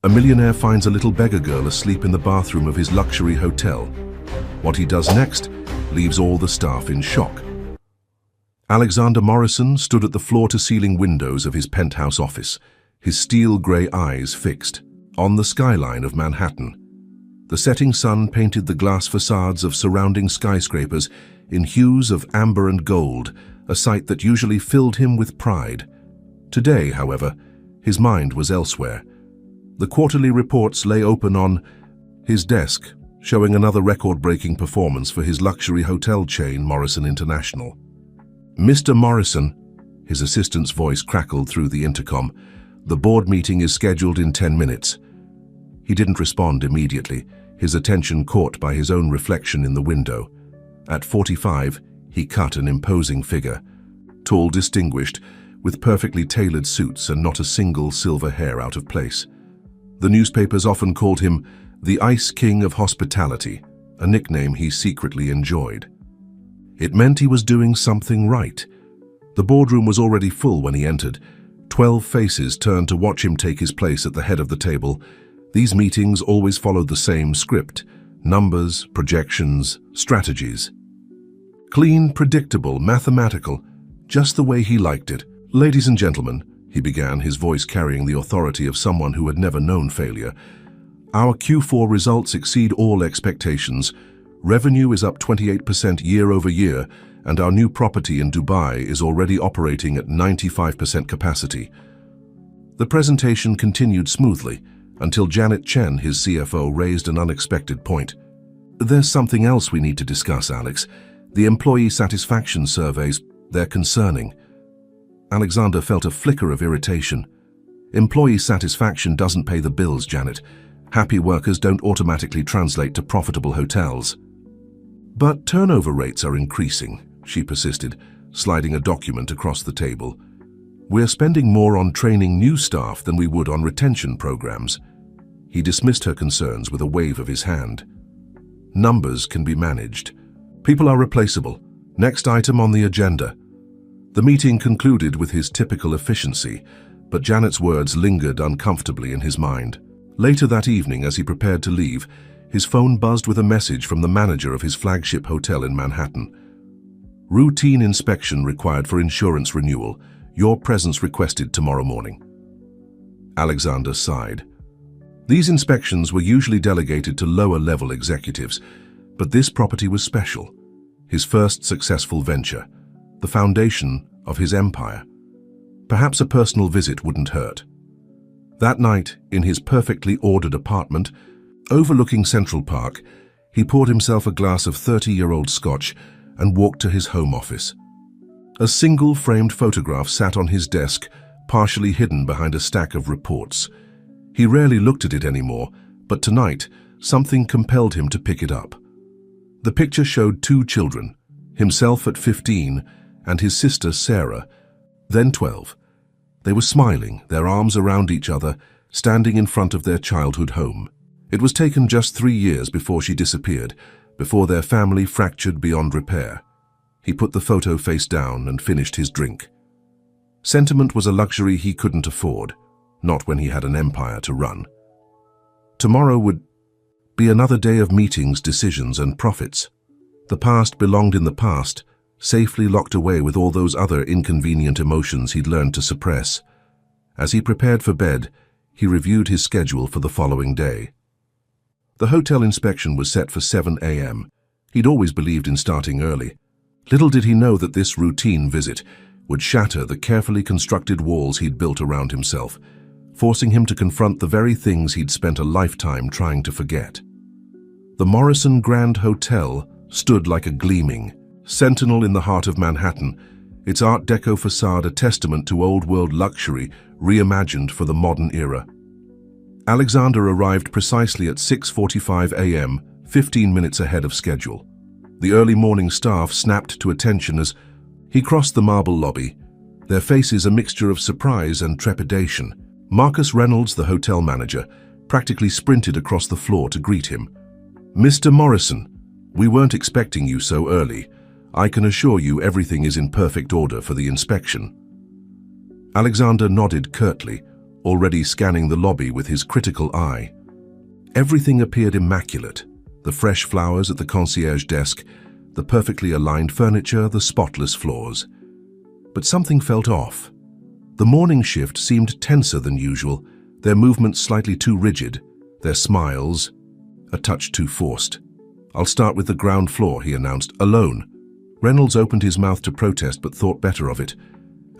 A millionaire finds a little beggar girl asleep in the bathroom of his luxury hotel. What he does next leaves all the staff in shock. Alexander Morrison stood at the floor-to-ceiling windows of his penthouse office, his steel-grey eyes fixed on the skyline of Manhattan. The setting sun painted the glass facades of surrounding skyscrapers in hues of amber and gold, a sight that usually filled him with pride. Today, however, his mind was elsewhere. The quarterly reports lay open on his desk, showing another record-breaking performance for his luxury hotel chain, Morrison International. "Mr. Morrison," his assistant's voice crackled through the intercom, "the board meeting is scheduled in 10 minutes. He didn't respond immediately, his attention caught by his own reflection in the window. At 45, he cut an imposing figure, tall, distinguished, with perfectly tailored suits and not a single silver hair out of place. The newspapers often called him the Ice King of Hospitality, a nickname he secretly enjoyed. It meant he was doing something right. The boardroom was already full when he entered. 12 faces turned to watch him take his place at the head of the table. These meetings always followed the same script: numbers, projections, strategies. Clean, predictable, mathematical, just the way he liked it. "Ladies and gentlemen," he began, his voice carrying the authority of someone who had never known failure, "our Q4 results exceed all expectations. Revenue is up 28% year over year, and our new property in Dubai is already operating at 95% capacity." The presentation continued smoothly until Janet Chen, his CFO, raised an unexpected point. "There's something else we need to discuss, Alex. The employee satisfaction surveys, they're concerning." Alexander felt a flicker of irritation. "Employee satisfaction doesn't pay the bills, Janet. Happy workers don't automatically translate to profitable hotels." "But turnover rates are increasing," she persisted, sliding a document across the table. "We're spending more on training new staff than we would on retention programs." He dismissed her concerns with a wave of his hand. "Numbers can be managed. People are replaceable. Next item on the agenda." The meeting concluded with his typical efficiency, but Janet's words lingered uncomfortably in his mind. Later that evening, as he prepared to leave, his phone buzzed with a message from the manager of his flagship hotel in Manhattan. "Routine inspection required for insurance renewal. Your presence requested tomorrow morning." Alexander sighed. These inspections were usually delegated to lower-level executives, but this property was special. His first successful venture, the foundation of his empire. Perhaps a personal visit wouldn't hurt. That night, in his perfectly ordered apartment, overlooking Central Park, he poured himself a glass of 30-year-old scotch and walked to his home office. A single framed photograph sat on his desk, partially hidden behind a stack of reports. He rarely looked at it anymore, but tonight, something compelled him to pick it up. The picture showed 2 children, himself at 15 and his sister Sarah, then 12. They were smiling, their arms around each other, standing in front of their childhood home. It was taken just 3 years before she disappeared, before their family fractured beyond repair. He put the photo face down and finished his drink. Sentiment was a luxury he couldn't afford, not when he had an empire to run. Tomorrow would be another day of meetings, decisions, and profits. The past belonged in the past, safely locked away with all those other inconvenient emotions he'd learned to suppress. As he prepared for bed, he reviewed his schedule for the following day. The hotel inspection was set for 7 a.m. He'd always believed in starting early. Little did he know that this routine visit would shatter the carefully constructed walls he'd built around himself, forcing him to confront the very things he'd spent a lifetime trying to forget. The Morrison Grand Hotel stood like a gleaming sentinel in the heart of Manhattan, its Art Deco facade a testament to old-world luxury reimagined for the modern era. Alexander arrived precisely at 6:45 a.m., 15 minutes ahead of schedule. The early morning staff snapped to attention as he crossed the marble lobby, their faces a mixture of surprise and trepidation. Marcus Reynolds, the hotel manager, practically sprinted across the floor to greet him. "Mr. Morrison, we weren't expecting you so early. I can assure you everything is in perfect order for the inspection." Alexander nodded curtly, already scanning the lobby with his critical eye. Everything appeared immaculate. The fresh flowers at the concierge desk, the perfectly aligned furniture, the spotless floors. But something felt off. The morning shift seemed tenser than usual, their movements slightly too rigid, their smiles a touch too forced. "I'll start with the ground floor," he announced, "alone." Reynolds opened his mouth to protest but thought better of it.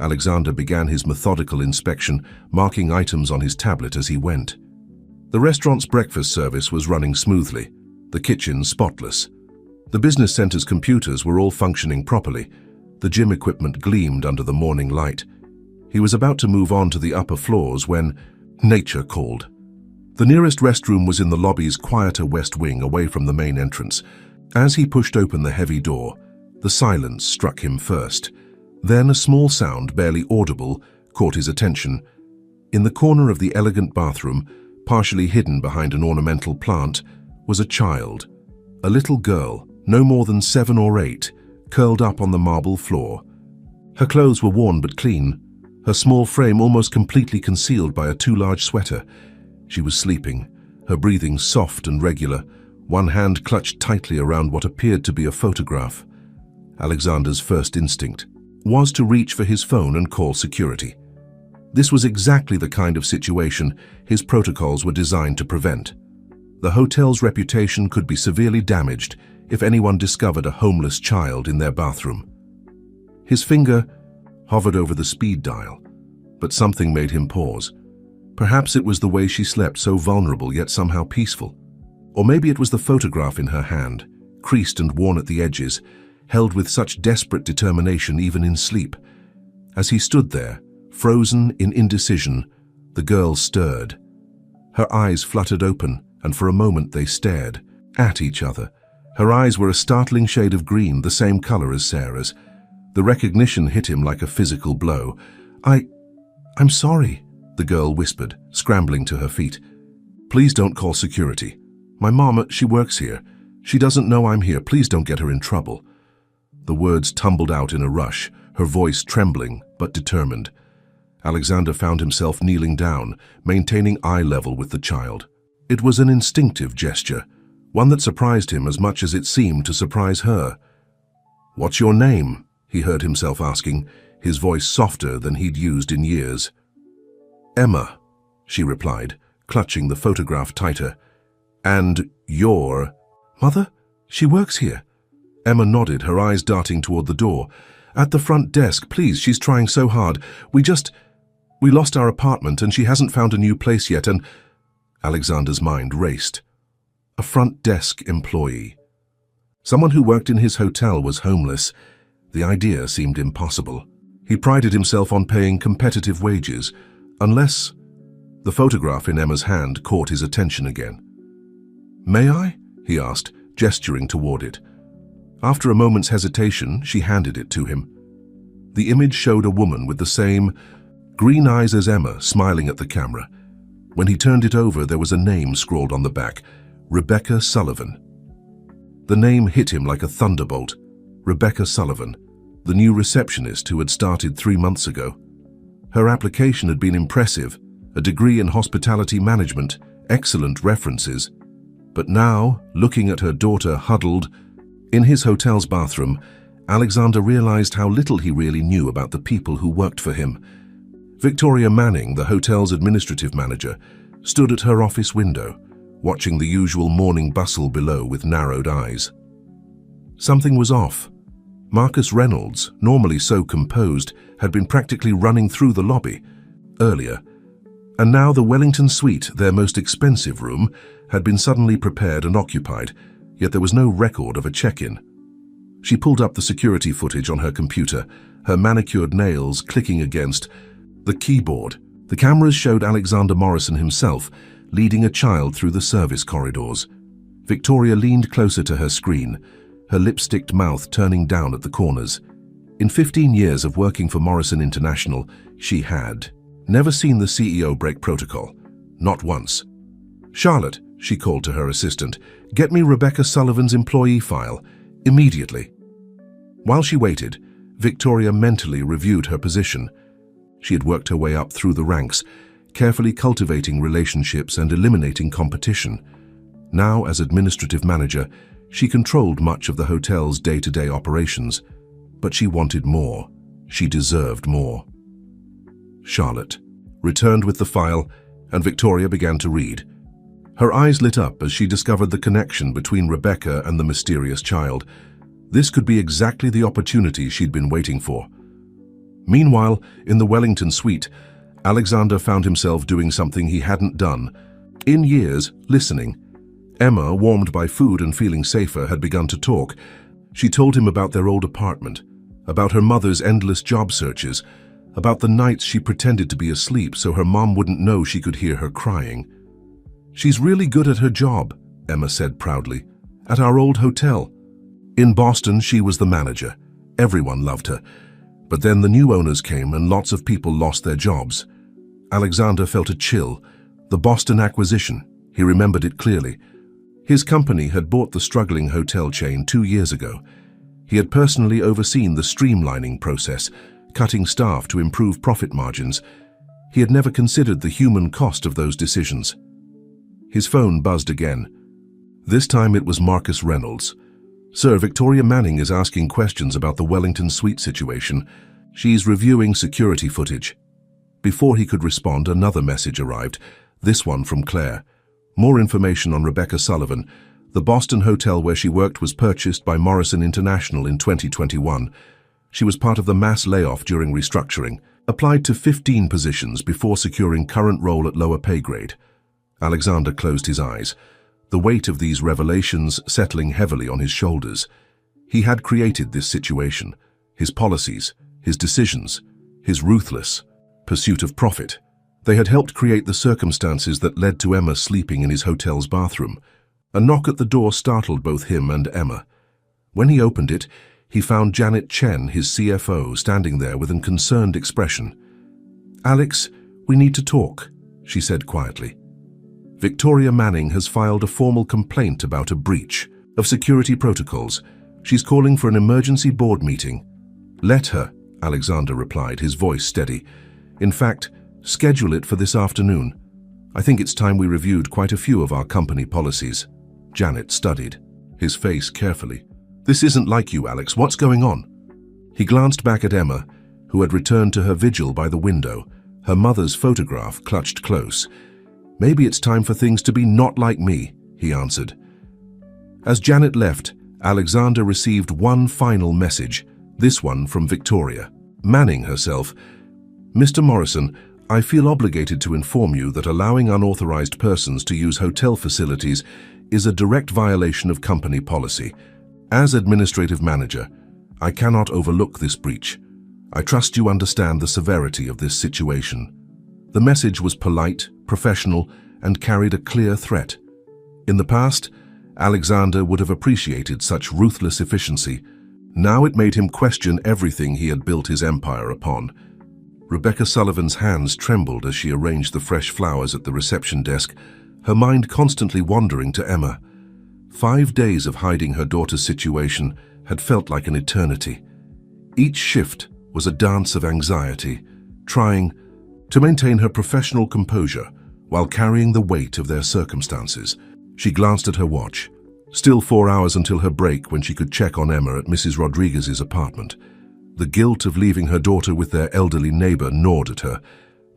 Alexander began his methodical inspection, marking items on his tablet as he went. The restaurant's breakfast service was running smoothly, the kitchen spotless. The business center's computers were all functioning properly. The gym equipment gleamed under the morning light. He was about to move on to the upper floors when nature called. The nearest restroom was in the lobby's quieter west wing, away from the main entrance. As he pushed open the heavy door, the silence struck him first. Then a small sound, barely audible, caught his attention. In the corner of the elegant bathroom, partially hidden behind an ornamental plant, was a child. A little girl, no more than 7 or 8, curled up on the marble floor. Her clothes were worn but clean, her small frame almost completely concealed by a too large sweater. She was sleeping, her breathing soft and regular, one hand clutched tightly around what appeared to be a photograph. Alexander's first instinct was to reach for his phone and call security. This was exactly the kind of situation his protocols were designed to prevent. The hotel's reputation could be severely damaged if anyone discovered a homeless child in their bathroom. His finger hovered over the speed dial, but something made him pause. Perhaps it was the way she slept, so vulnerable yet somehow peaceful. Or maybe it was the photograph in her hand, creased and worn at the edges, held with such desperate determination even in sleep. As he stood there, frozen in indecision, the girl stirred. Her eyes fluttered open, and for a moment they stared at each other. Her eyes were a startling shade of green, the same color as Sarah's. The recognition hit him like a physical blow. I'm sorry," the girl whispered, scrambling to her feet. "Please don't call security. My mama, she works here. She doesn't know I'm here. Please don't get her in trouble." The words tumbled out in a rush, her voice trembling but determined. Alexander found himself kneeling down, maintaining eye level with the child. It was an instinctive gesture, one that surprised him as much as it seemed to surprise her. "What's your name?" he heard himself asking, his voice softer than he'd used in years. "Emma," she replied, clutching the photograph tighter. "And you're—" "Mother, she works here." Emma nodded, her eyes darting toward the door. "At the front desk, please, she's trying so hard. We lost our apartment and she hasn't found a new place yet and—" Alexander's mind raced. A front desk employee. Someone who worked in his hotel was homeless. The idea seemed impossible. He prided himself on paying competitive wages, unless— The photograph in Emma's hand caught his attention again. "May I?" he asked, gesturing toward it. After a moment's hesitation, she handed it to him. The image showed a woman with the same green eyes as Emma, smiling at the camera. When he turned it over, there was a name scrawled on the back, Rebecca Sullivan. The name hit him like a thunderbolt. Rebecca Sullivan, the new receptionist who had started 3 months ago. Her application had been impressive, a degree in hospitality management, excellent references. But now, looking at her daughter huddled in his hotel's bathroom, Alexander realized how little he really knew about the people who worked for him. Victoria Manning, the hotel's administrative manager, stood at her office window, watching the usual morning bustle below with narrowed eyes. Something was off. Marcus Reynolds, normally so composed, had been practically running through the lobby earlier, and now the Wellington Suite, their most expensive room, had been suddenly prepared and occupied, yet there was no record of a check-in. She pulled up the security footage on her computer, her manicured nails clicking against the keyboard. The cameras showed Alexander Morrison himself, leading a child through the service corridors. Victoria leaned closer to her screen, her lipsticked mouth turning down at the corners. In 15 years of working for Morrison International, she had never seen the CEO break protocol. Not once. "Charlotte," she called to her assistant, "get me Rebecca Sullivan's employee file, immediately." While she waited, Victoria mentally reviewed her position. She had worked her way up through the ranks, carefully cultivating relationships and eliminating competition. Now, as administrative manager, she controlled much of the hotel's day-to-day operations, but she wanted more. She deserved more. Charlotte returned with the file, and Victoria began to read. Her eyes lit up as she discovered the connection between Rebecca and the mysterious child. This could be exactly the opportunity she'd been waiting for. Meanwhile, in the Wellington suite, Alexander found himself doing something he hadn't done in years: listening. Emma, warmed by food and feeling safer, had begun to talk. She told him about their old apartment, about her mother's endless job searches, about the nights she pretended to be asleep so her mom wouldn't know she could hear her crying. "She's really good at her job," Emma said proudly, "at our old hotel. In Boston, she was the manager. Everyone loved her. But then the new owners came and lots of people lost their jobs." Alexander felt a chill. The Boston acquisition, he remembered it clearly. His company had bought the struggling hotel chain 2 years ago. He had personally overseen the streamlining process, cutting staff to improve profit margins. He had never considered the human cost of those decisions. His phone buzzed again. This time it was Marcus Reynolds. "Sir, Victoria Manning is asking questions about the Wellington suite situation. She's reviewing security footage." Before he could respond, another message arrived, this one from Claire. More information on Rebecca Sullivan. The Boston hotel where she worked was purchased by Morrison International in 2021. She was part of the mass layoff during restructuring, applied to 15 positions before securing current role at lower pay grade. Alexander closed his eyes, the weight of these revelations settling heavily on his shoulders. He had created this situation, his policies, his decisions, his ruthless pursuit of profit. They had helped create the circumstances that led to Emma sleeping in his hotel's bathroom. A knock at the door startled both him and Emma. When he opened it, he found Janet Chen, his CFO, standing there with a concerned expression. "Alex, we need to talk," she said quietly. "Victoria Manning has filed a formal complaint about a breach of security protocols. She's calling for an emergency board meeting." "Let her," Alexander replied, his voice steady. "In fact, schedule it for this afternoon. I think it's time we reviewed quite a few of our company policies." Janet studied his face carefully. "This isn't like you, Alex. What's going on?" He glanced back at Emma, who had returned to her vigil by the window, her mother's photograph clutched close. "Maybe it's time for things to be not like me," he answered. As Janet left, Alexander received one final message, this one from Victoria Manning herself. "Mr. Morrison, I feel obligated to inform you that allowing unauthorized persons to use hotel facilities is a direct violation of company policy. As administrative manager, I cannot overlook this breach. I trust you understand the severity of this situation." The message was polite, professional, and carried a clear threat. In the past, Alexander would have appreciated such ruthless efficiency. Now it made him question everything he had built his empire upon. Rebecca Sullivan's hands trembled as she arranged the fresh flowers at the reception desk, her mind constantly wandering to Emma. 5 days of hiding her daughter's situation had felt like an eternity. Each shift was a dance of anxiety, trying to maintain her professional composure while carrying the weight of their circumstances. She glanced at her watch. Still 4 hours until her break when she could check on Emma at Mrs. Rodriguez's apartment. The guilt of leaving her daughter with their elderly neighbor gnawed at her,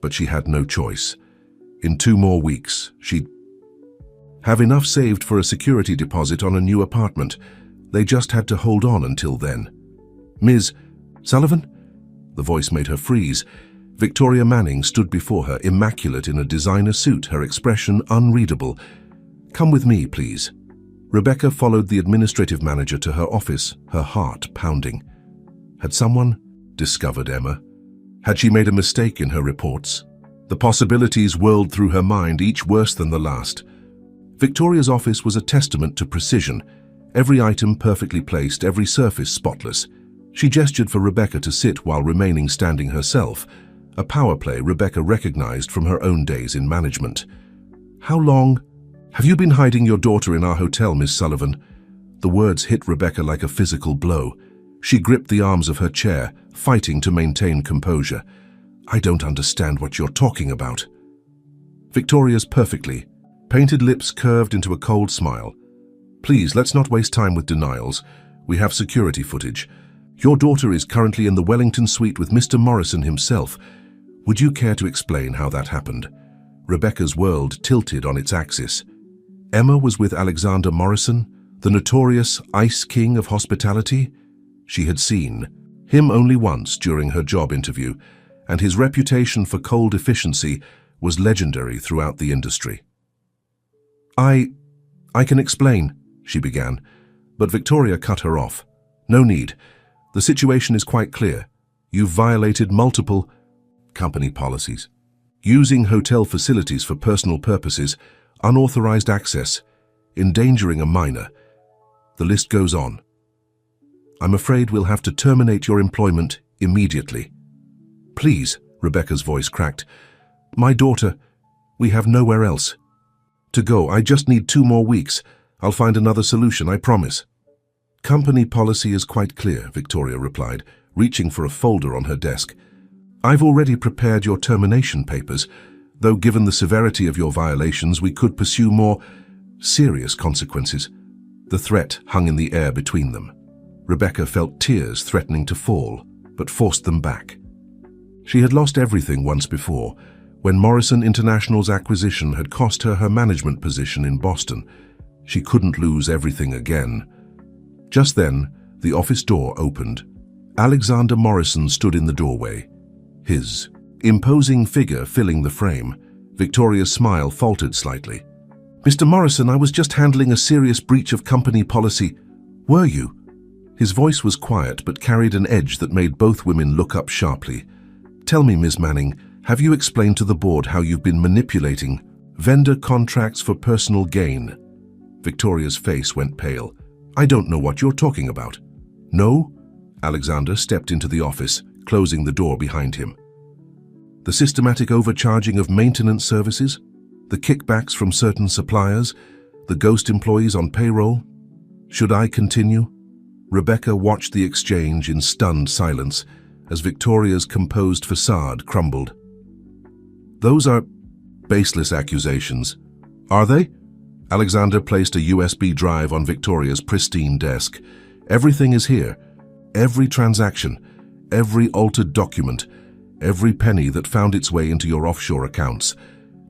but she had no choice. In 2 more weeks, she'd have enough saved for a security deposit on a new apartment. They just had to hold on until then. "Ms. Sullivan?" The voice made her freeze. Victoria Manning stood before her, immaculate in a designer suit, her expression unreadable. "Come with me, please." Rebecca followed the administrative manager to her office, her heart pounding. Had someone discovered Emma? Had she made a mistake in her reports? The possibilities whirled through her mind, each worse than the last. Victoria's office was a testament to precision, every item perfectly placed, every surface spotless. She gestured for Rebecca to sit while remaining standing herself, a power play Rebecca recognized from her own days in management. "How long have you been hiding your daughter in our hotel, Miss Sullivan?" The words hit Rebecca like a physical blow. She gripped the arms of her chair, fighting to maintain composure. "I don't understand what you're talking about." Victoria's perfectly. Painted lips curved into a cold smile. Please, let's not waste time with denials. We have security footage. Your daughter is currently in the Wellington suite with Mr. Morrison himself. Would you care to explain how that happened? Rebecca's world tilted on its axis. Emma was with Alexander Morrison, the notorious Ice King of hospitality. She had seen him only once during her job interview, and his reputation for cold efficiency was legendary throughout the industry. I can explain, she began, but Victoria cut her off. No need. The situation is quite clear. You've violated multiple company policies. Using hotel facilities for personal purposes, unauthorized access, endangering a minor. The list goes on. I'm afraid we'll have to terminate your employment immediately. Please, Rebecca's voice cracked. My daughter, we have nowhere else to go. I just need 2 more weeks. I'll find another solution, I promise. Company policy is quite clear, Victoria replied, reaching for a folder on her desk. I've already prepared your termination papers, though given the severity of your violations, we could pursue more serious consequences. The threat hung in the air between them. Rebecca felt tears threatening to fall, but forced them back. She had lost everything once before, when Morrison International's acquisition had cost her her management position in Boston. She couldn't lose everything again. Just then, the office door opened. Alexander Morrison stood in the doorway, his imposing figure filling the frame. Victoria's smile faltered slightly. Mr. Morrison, I was just handling a serious breach of company policy. Were you? His voice was quiet but carried an edge that made both women look up sharply. Tell me, Ms. Manning, have you explained to the board how you've been manipulating vendor contracts for personal gain? Victoria's face went pale. I don't know what you're talking about. No? Alexander stepped into the office, closing the door behind him. The systematic overcharging of maintenance services, the kickbacks from certain suppliers, the ghost employees on payroll. Should I continue? Rebecca watched the exchange in stunned silence as Victoria's composed facade crumbled. Those are baseless accusations. Are they? Alexander placed a USB drive on Victoria's pristine desk. Everything is here. Every transaction, every altered document, every penny that found its way into your offshore accounts.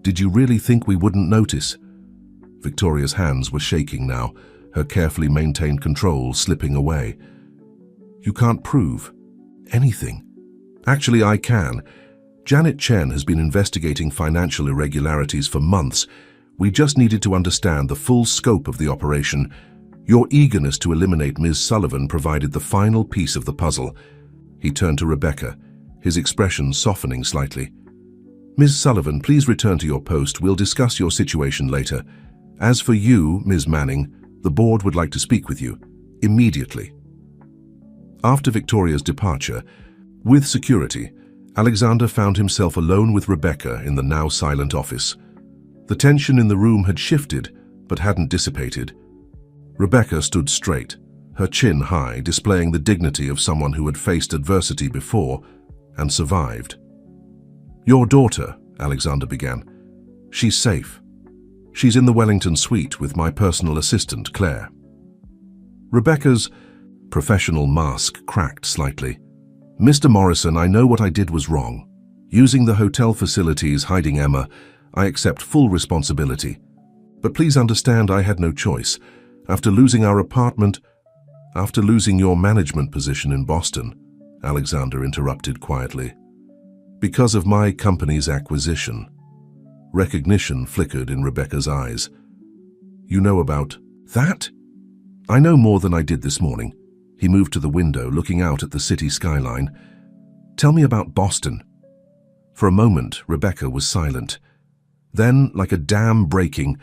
Did you really think we wouldn't notice? Victoria's hands were shaking now, her carefully maintained control slipping away. You can't prove anything. Actually, I can. Janet Chen has been investigating financial irregularities for months. We just needed to understand the full scope of the operation. Your eagerness to eliminate Ms. Sullivan provided the final piece of the puzzle. He turned to Rebecca, his expression softening slightly. Ms. Sullivan, please return to your post. We'll discuss your situation later. As for you, Ms. Manning, the board would like to speak with you immediately. After Victoria's departure, with security, Alexander found himself alone with Rebecca in the now silent office. The tension in the room had shifted, but hadn't dissipated. Rebecca stood straight, her chin high, displaying the dignity of someone who had faced adversity before and survived. Your daughter, Alexander began. She's safe. She's in the Wellington suite with my personal assistant, Claire. Rebecca's professional mask cracked slightly. Mr. Morrison, I know what I did was wrong. Using the hotel facilities, hiding Emma, I accept full responsibility. But please understand I had no choice. After losing our apartment, after losing your management position in Boston, Alexander interrupted quietly. Because of my company's acquisition. Recognition flickered in Rebecca's eyes. You know about that? I know more than I did this morning. He moved to the window, looking out at the city skyline. Tell me about Boston. For a moment, Rebecca was silent. Then, like a dam breaking,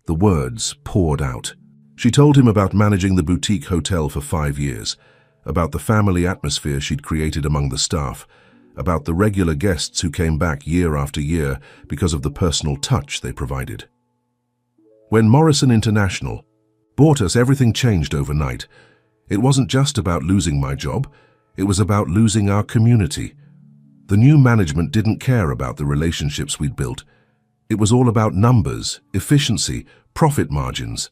the words poured out. She told him about managing the boutique hotel for 5 years, about the family atmosphere she'd created among the staff, about the regular guests who came back year after year because of the personal touch they provided. When Morrison International bought us, everything changed overnight. It wasn't just about losing my job, it was about losing our community. The new management didn't care about the relationships we'd built. It was all about numbers, efficiency, profit margins.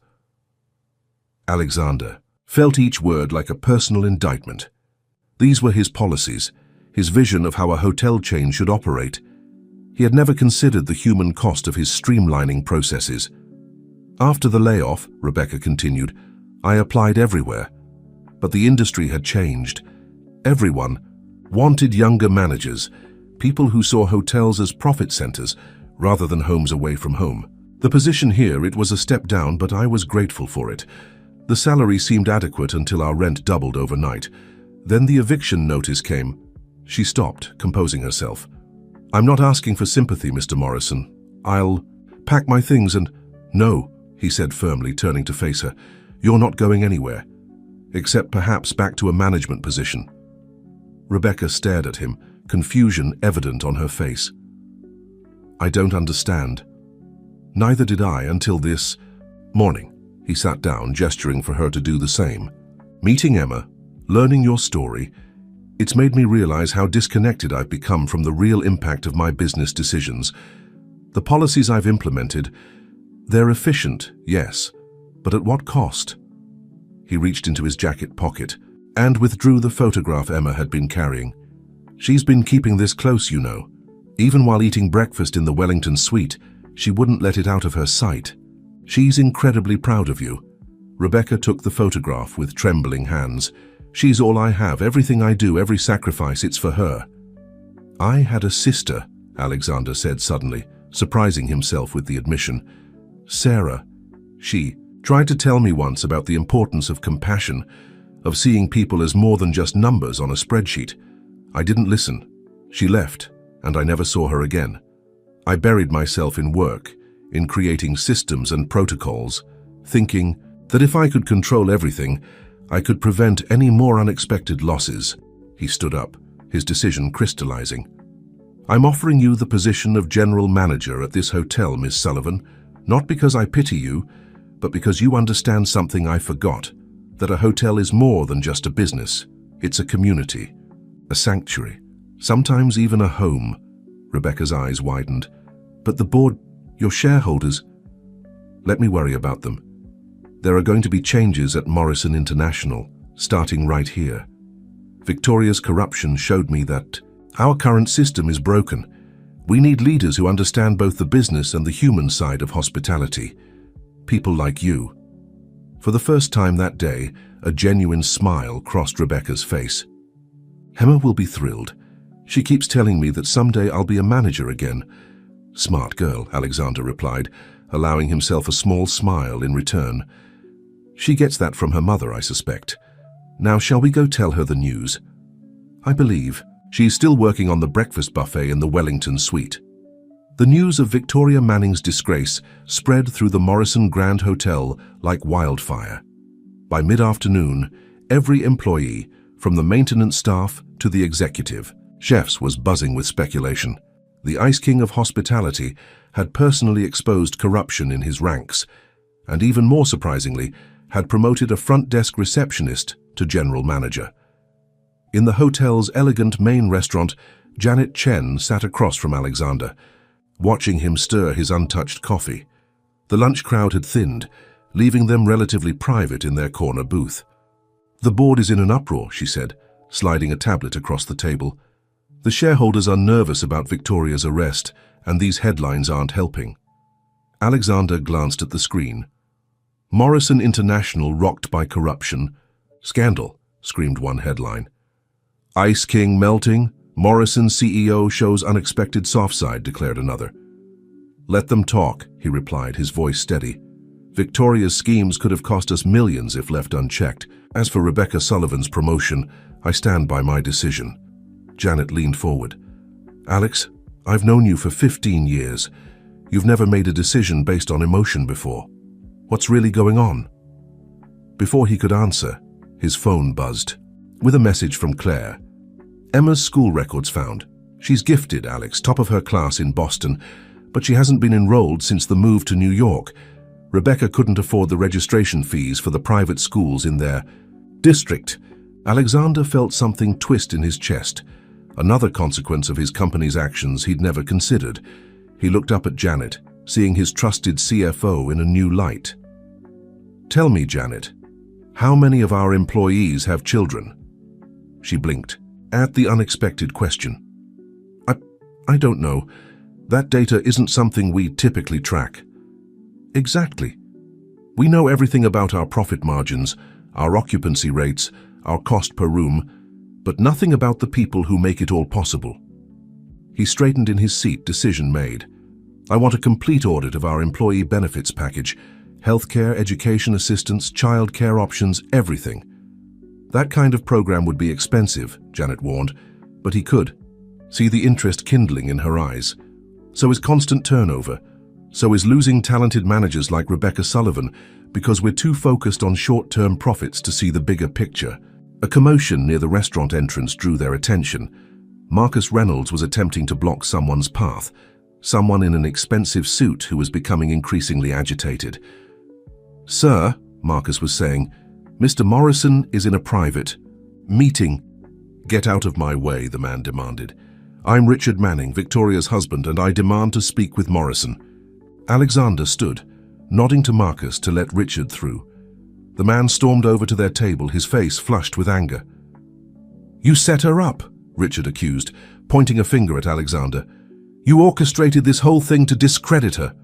Alexander felt each word like a personal indictment. These were his policies, his vision of how a hotel chain should operate. He had never considered the human cost of his streamlining processes. After the layoff, Rebecca continued, I applied everywhere. But the industry had changed. Everyone wanted younger managers, people who saw hotels as profit centers rather than homes away from home. The position here, it was a step down, but I was grateful for it. The salary seemed adequate until our rent doubled overnight. Then the eviction notice came. She stopped, composing herself. I'm not asking for sympathy, Mr. Morrison. I'll pack my things and... No, he said firmly, turning to face her. You're not going anywhere, except perhaps back to a management position. Rebecca stared at him, confusion evident on her face. I don't understand. Neither did I until this morning. He sat down, gesturing for her to do the same. Meeting Emma, learning your story, it's made me realize how disconnected I've become from the real impact of my business decisions. The policies I've implemented, they're efficient, yes, but at what cost? He reached into his jacket pocket and withdrew the photograph Emma had been carrying. She's been keeping this close, you know. Even while eating breakfast in the Wellington suite, she wouldn't let it out of her sight. She's incredibly proud of you. Rebecca took the photograph with trembling hands. She's all I have, everything I do, every sacrifice, it's for her. I had a sister, Alexander said suddenly, surprising himself with the admission. Sarah. She tried to tell me once about the importance of compassion, of seeing people as more than just numbers on a spreadsheet. I didn't listen. She left, and I never saw her again. I buried myself in work, in creating systems and protocols, thinking that if I could control everything, I could prevent any more unexpected losses. He stood up, his decision crystallizing. I'm offering you the position of general manager at this hotel, Miss Sullivan, not because I pity you, but because you understand something I forgot, that a hotel is more than just a business. It's a community, a sanctuary, sometimes even a home. Rebecca's eyes widened. But the board, your shareholders, let me worry about them. There are going to be changes at Morrison International, starting right here. Victoria's corruption showed me that our current system is broken. We need leaders who understand both the business and the human side of hospitality. People like you. For the first time that day, a genuine smile crossed Rebecca's face. Emma will be thrilled. She keeps telling me that someday I'll be a manager again. Smart girl, Alexander replied, allowing himself a small smile in return. She gets that from her mother, I suspect. Now shall we go tell her the news? I believe she's still working on the breakfast buffet in the Wellington suite. The news of Victoria Manning's disgrace spread through the Morrison Grand Hotel like wildfire. By mid-afternoon, every employee, from the maintenance staff to the executive, chefs, was buzzing with speculation. The Ice King of Hospitality had personally exposed corruption in his ranks, and even more surprisingly, had promoted a front desk receptionist to general manager. In the hotel's elegant main restaurant, Janet Chen sat across from Alexander, watching him stir his untouched coffee. The lunch crowd had thinned, leaving them relatively private in their corner booth. The board is in an uproar, she said, sliding a tablet across the table. The shareholders are nervous about Victoria's arrest, and these headlines aren't helping. Alexander glanced at the screen. Morrison International rocked by corruption. Scandal, screamed one headline. Ice King melting. Morrison CEO shows unexpected soft side, declared another. Let them talk, he replied, his voice steady. Victoria's schemes could have cost us millions if left unchecked. As for Rebecca Sullivan's promotion, I stand by my decision. Janet leaned forward. Alex, I've known you for 15 years. You've never made a decision based on emotion before. What's really going on? Before he could answer, his phone buzzed, with a message from Claire. Emma's school records found. She's gifted, Alex, top of her class in Boston, but she hasn't been enrolled since the move to New York. Rebecca couldn't afford the registration fees for the private schools in their district. Alexander felt something twist in his chest, another consequence of his company's actions he'd never considered. He looked up at Janet, seeing his trusted CFO in a new light. "Tell me, Janet, how many of our employees have children?" She blinked at the unexpected question. I don't know. That data isn't something we typically track." "Exactly. We know everything about our profit margins, our occupancy rates, our cost per room, but nothing about the people who make it all possible." He straightened in his seat, decision made. "I want a complete audit of our employee benefits package, healthcare, education assistance, child care options, everything." "That kind of program would be expensive," Janet warned, but he could see the interest kindling in her eyes. "So is constant turnover. So is losing talented managers like Rebecca Sullivan, because we're too focused on short-term profits to see the bigger picture." A commotion near the restaurant entrance drew their attention. Marcus Reynolds was attempting to block someone's path, someone in an expensive suit who was becoming increasingly agitated. "Sir," Marcus was saying, "Mr. Morrison is in a private meeting." "Get out of my way," the man demanded. "I'm Richard Manning, Victoria's husband, and I demand to speak with Morrison." Alexander stood, nodding to Marcus to let Richard through. The man stormed over to their table, his face flushed with anger. "You set her up," Richard accused, pointing a finger at Alexander. "You orchestrated this whole thing to discredit her."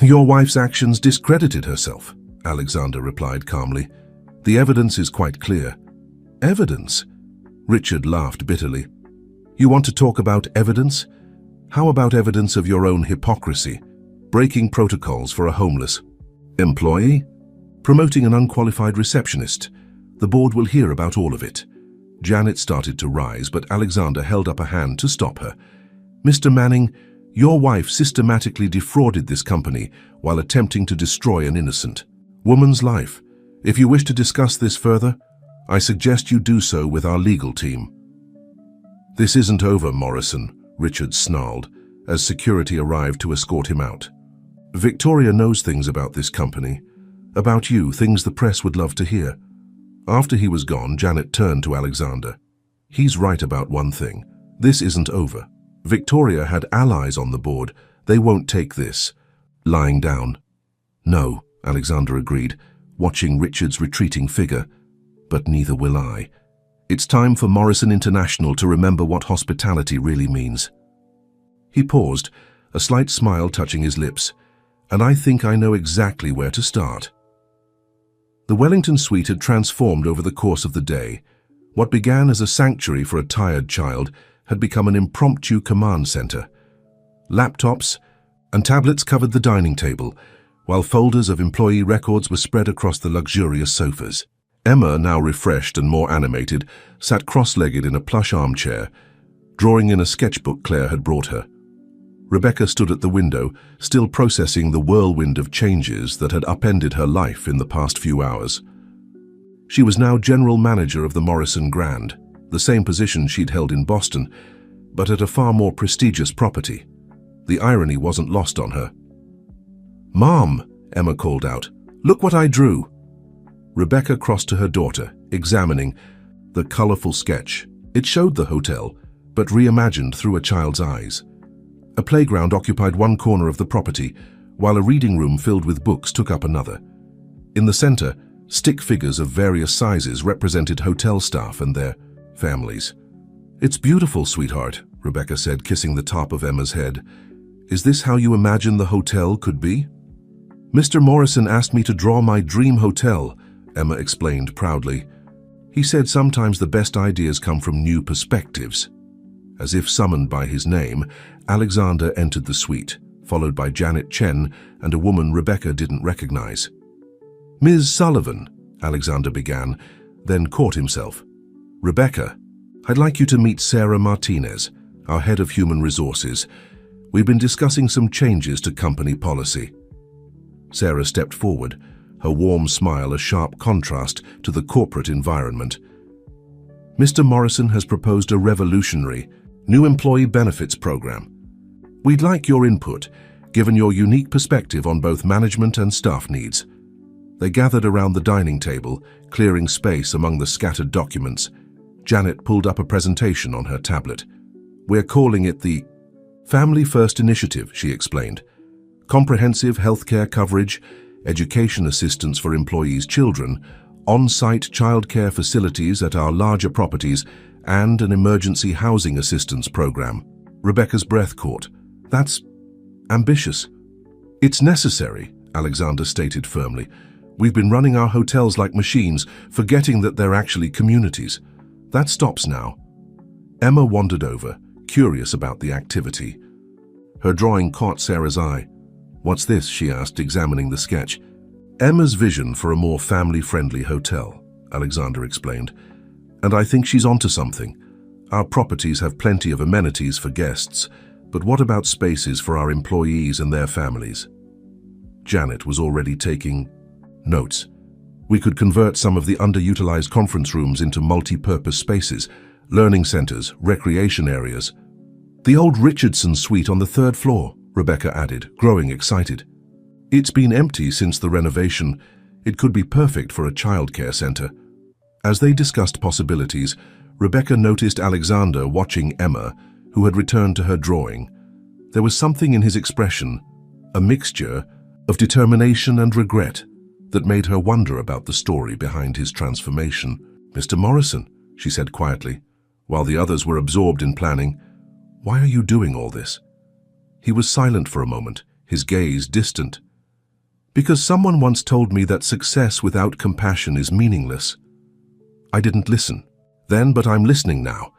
"Your wife's actions discredited herself," Alexander replied calmly. "The evidence is quite clear." "Evidence?" Richard laughed bitterly. "You want to talk about evidence? How about evidence of your own hypocrisy? Breaking protocols for a homeless employee? Promoting an unqualified receptionist? The board will hear about all of it." Janet started to rise, but Alexander held up a hand to stop her. "Mr. Manning, your wife systematically defrauded this company while attempting to destroy an innocent woman's life. If you wish to discuss this further, I suggest you do so with our legal team." "This isn't over, Morrison," Richard snarled, as security arrived to escort him out. "Victoria knows things about this company, about you, things the press would love to hear." After he was gone, Janet turned to Alexander. "He's right about one thing. This isn't over. Victoria had allies on the board. They won't take this lying down." "No," Alexander agreed, watching Richard's retreating figure. "But neither will I. It's time for Morrison International to remember what hospitality really means." He paused, a slight smile touching his lips. "And I think I know exactly where to start." The Wellington suite had transformed over the course of the day. What began as a sanctuary for a tired child had become an impromptu command center. Laptops and tablets covered the dining table, while folders of employee records were spread across the luxurious sofas. Emma, now refreshed and more animated, sat cross-legged in a plush armchair, drawing in a sketchbook Claire had brought her. Rebecca stood at the window, still processing the whirlwind of changes that had upended her life in the past few hours. She was now general manager of the Morrison Grand, the same position she'd held in Boston, but at a far more prestigious property. The irony wasn't lost on her. "Mom," Emma called out, "look what I drew." Rebecca crossed to her daughter, examining the colorful sketch. It showed the hotel, but reimagined through a child's eyes. A playground occupied one corner of the property, while a reading room filled with books took up another. In the center, stick figures of various sizes represented hotel staff and their families. "It's beautiful, sweetheart," Rebecca said, kissing the top of Emma's head. "Is this how you imagine the hotel could be?" "Mr. Morrison asked me to draw my dream hotel," Emma explained proudly. "He said sometimes the best ideas come from new perspectives." As if summoned by his name, Alexander entered the suite, followed by Janet Chen and a woman Rebecca didn't recognize. "Ms. Sullivan," Alexander began, then caught himself. "Rebecca, I'd like you to meet Sarah Martinez, our head of human resources. We've been discussing some changes to company policy." Sarah stepped forward, her warm smile a sharp contrast to the corporate environment. "Mr. Morrison has proposed a revolutionary new employee benefits program. We'd like your input, given your unique perspective on both management and staff needs." They gathered around the dining table, clearing space among the scattered documents. Janet pulled up a presentation on her tablet. "We're calling it the Family First Initiative," she explained. comprehensive healthcare coverage, education assistance for employees' children, on-site childcare facilities at our larger properties, and an emergency housing assistance program. Rebecca's breath caught. That's ambitious. It's necessary, Alexander stated firmly. We've been running our hotels like machines, forgetting that they're actually communities. That stops now. Emma wandered over, curious about the activity. Her drawing caught Sarah's eye. What's this? She asked, examining the sketch. Emma's vision for a more family-friendly hotel, Alexander explained. And I think she's onto something. Our properties have plenty of amenities for guests, but what about spaces for our employees and their families? Janet was already taking notes. We could convert some of the underutilized conference rooms into multi-purpose spaces, learning centers, recreation areas. The old Richardson suite on the 3rd floor, Rebecca added, growing excited. It's been empty since the renovation. It could be perfect for a childcare center. As they discussed possibilities, Rebecca noticed Alexander watching Emma, who had returned to her drawing. There was something in his expression, a mixture of determination and regret, that made her wonder about the story behind his transformation. Mr. Morrison, she said quietly, while the others were absorbed in planning, why are you doing all this? He was silent for a moment, his gaze distant. Because someone once told me that success without compassion is meaningless. I didn't listen then, but I'm listening now.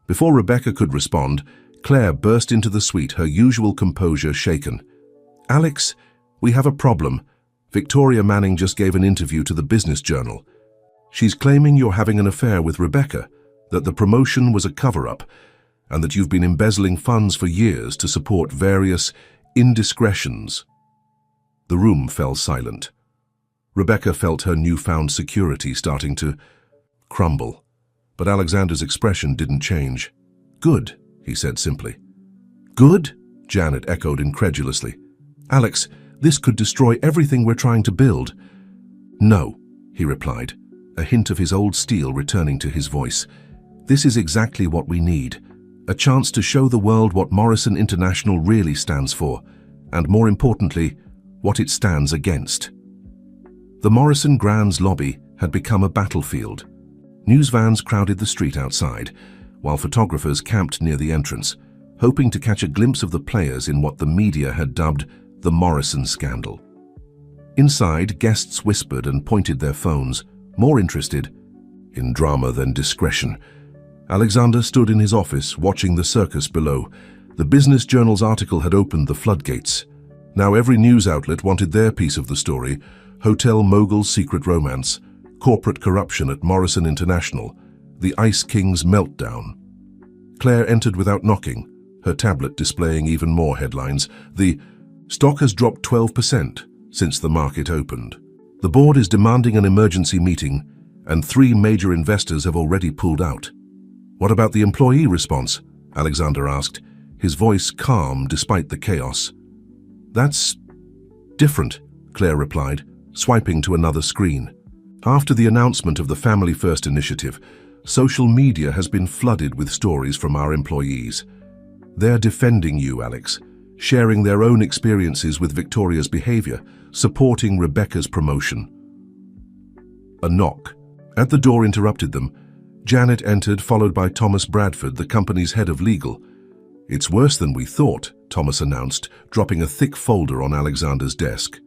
Before Rebecca could respond, Claire burst into the suite, her usual composure shaken. Alex, we have a problem. Victoria Manning just gave an interview to the Business Journal. She's claiming you're having an affair with Rebecca, that the promotion was a cover-up, and that you've been embezzling funds for years to support various indiscretions. The room fell silent. Rebecca felt her newfound security starting to crumble, but Alexander's expression didn't change. Good, he said simply. Good? Janet echoed incredulously. Alex, this could destroy everything we're trying to build. No, he replied, a hint of his old steel returning to his voice. This is exactly what we need. A chance to show the world what Morrison International really stands for, and more importantly, what it stands against. The Morrison Grand's lobby had become a battlefield. News vans crowded the street outside, while photographers camped near the entrance, hoping to catch a glimpse of the players in what the media had dubbed the Morrison scandal. Inside, guests whispered and pointed their phones, more interested in drama than discretion. Alexander stood in his office, watching the circus below. The Business Journal's article had opened the floodgates. Now every news outlet wanted their piece of the story: hotel mogul's secret romance, corporate corruption at Morrison International, the Ice King's meltdown. Claire entered without knocking, her tablet displaying even more headlines. The stock has dropped 12% since the market opened. The board is demanding an emergency meeting, and 3 major investors have already pulled out. What about the employee response? Alexander asked, his voice calm despite the chaos. That's different, Claire replied, swiping to another screen. After the announcement of the Family First initiative, social media has been flooded with stories from our employees. They're defending you, Alex, sharing their own experiences with Victoria's behavior, supporting Rebecca's promotion. A knock at the door interrupted them. Janet entered, followed by Thomas Bradford, the company's head of legal. It's worse than we thought, Thomas announced, dropping a thick folder on Alexander's desk.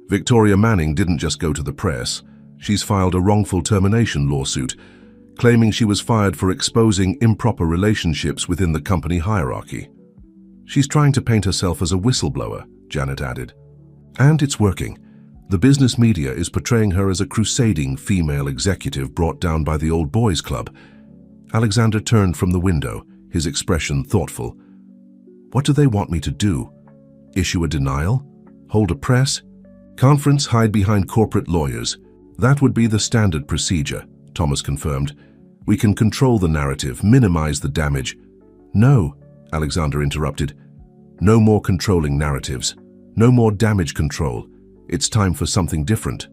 Victoria Manning didn't just go to the press. She's filed a wrongful termination lawsuit, claiming she was fired for exposing improper relationships within the company hierarchy. She's trying to paint herself as a whistleblower, Janet added. And it's working. The business media is portraying her as a crusading female executive brought down by the old boys club. Alexander turned from the window, his expression thoughtful. What do they want me to do? Issue a denial? Hold a press? Conference? Hide behind corporate lawyers? That would be the standard procedure, Thomas confirmed. We can control the narrative, minimize the damage. No, Alexander interrupted. No more controlling narratives. No more damage control. It's time for something different.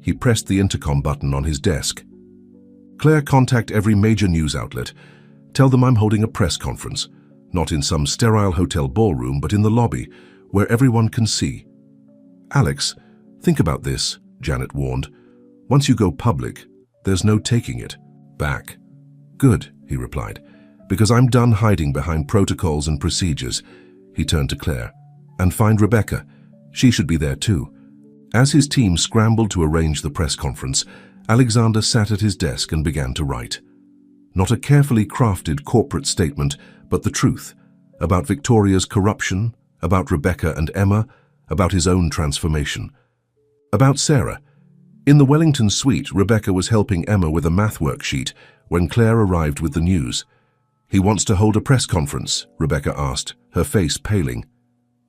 He pressed the intercom button on his desk. Claire, contact every major news outlet. Tell them I'm holding a press conference, not in some sterile hotel ballroom, but in the lobby, where everyone can see. Alex, think about this, Janet warned. Once you go public, there's no taking it back. Good, he replied, because I'm done hiding behind protocols and procedures. He turned to Claire. And find Rebecca. She should be there too. As his team scrambled to arrange the press conference, Alexander sat at his desk and began to write. Not a carefully crafted corporate statement, but the truth, about Victoria's corruption, about Rebecca and Emma, about his own transformation. About Sarah. In the Wellington suite, Rebecca was helping Emma with a math worksheet when Claire arrived with the news. He wants to hold a press conference, Rebecca asked, her face paling.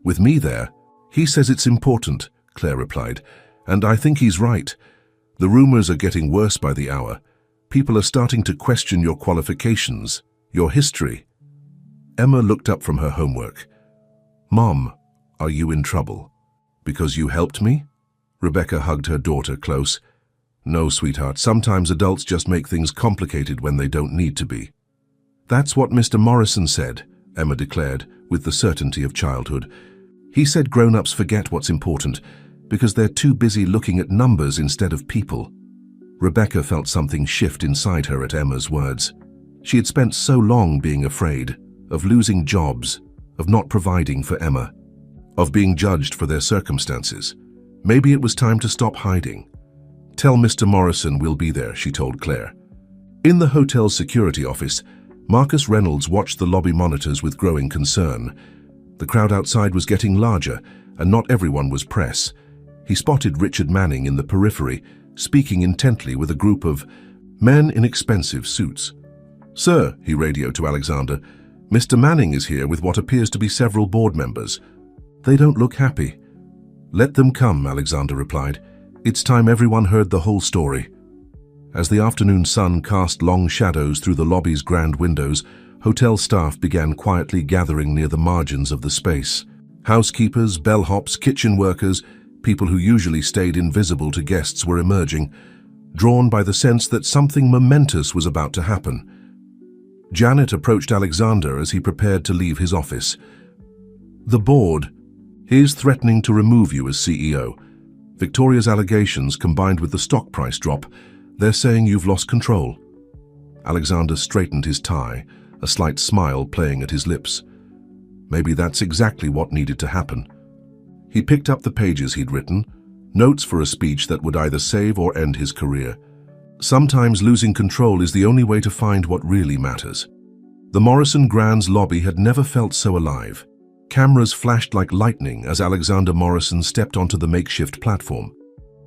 With me there? He says it's important, Claire replied, and I think he's right. The rumors are getting worse by the hour. People are starting to question your qualifications, your history. Emma looked up from her homework. Mom, are you in trouble? Because you helped me? Rebecca hugged her daughter close. No, sweetheart, sometimes adults just make things complicated when they don't need to be. That's what Mr. Morrison said, Emma declared, with the certainty of childhood. He said grown-ups forget what's important because they're too busy looking at numbers instead of people. Rebecca felt something shift inside her at Emma's words. She had spent so long being afraid, of losing jobs, of not providing for Emma, of being judged for their circumstances. Maybe it was time to stop hiding. Tell Mr. Morrison we'll be there, she told Claire. In the hotel's security office, Marcus Reynolds watched the lobby monitors with growing concern. The crowd outside was getting larger, and not everyone was press. He spotted Richard Manning in the periphery, speaking intently with a group of men in expensive suits. Sir, he radioed to Alexander, Mr. Manning is here with what appears to be several board members. They don't look happy. Let them come, Alexander replied. It's time everyone heard the whole story. As the afternoon sun cast long shadows through the lobby's grand windows, hotel staff began quietly gathering near the margins of the space. Housekeepers, bellhops, kitchen workers, people who usually stayed invisible to guests were emerging, drawn by the sense that something momentous was about to happen. Janet approached Alexander as he prepared to leave his office. The board. He's threatening to remove you as CEO. Victoria's allegations combined with the stock price drop, they're saying you've lost control. Alexander straightened his tie, a slight smile playing at his lips. Maybe that's exactly what needed to happen. He picked up the pages he'd written, notes for a speech that would either save or end his career. Sometimes losing control is the only way to find what really matters. The Morrison Grand's lobby had never felt so alive. Cameras flashed like lightning as Alexander Morrison stepped onto the makeshift platform.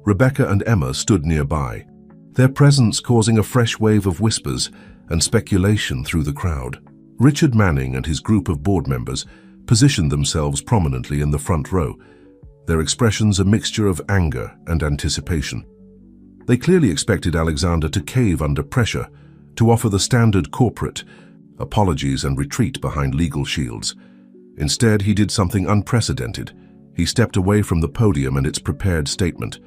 Rebecca and Emma stood nearby, their presence causing a fresh wave of whispers and speculation through the crowd. Richard Manning and his group of board members positioned themselves prominently in the front row, their expressions a mixture of anger and anticipation. They clearly expected Alexander to cave under pressure, to offer the standard corporate apologies and retreat behind legal shields. Instead, he did something unprecedented. He stepped away from the podium and its prepared statement.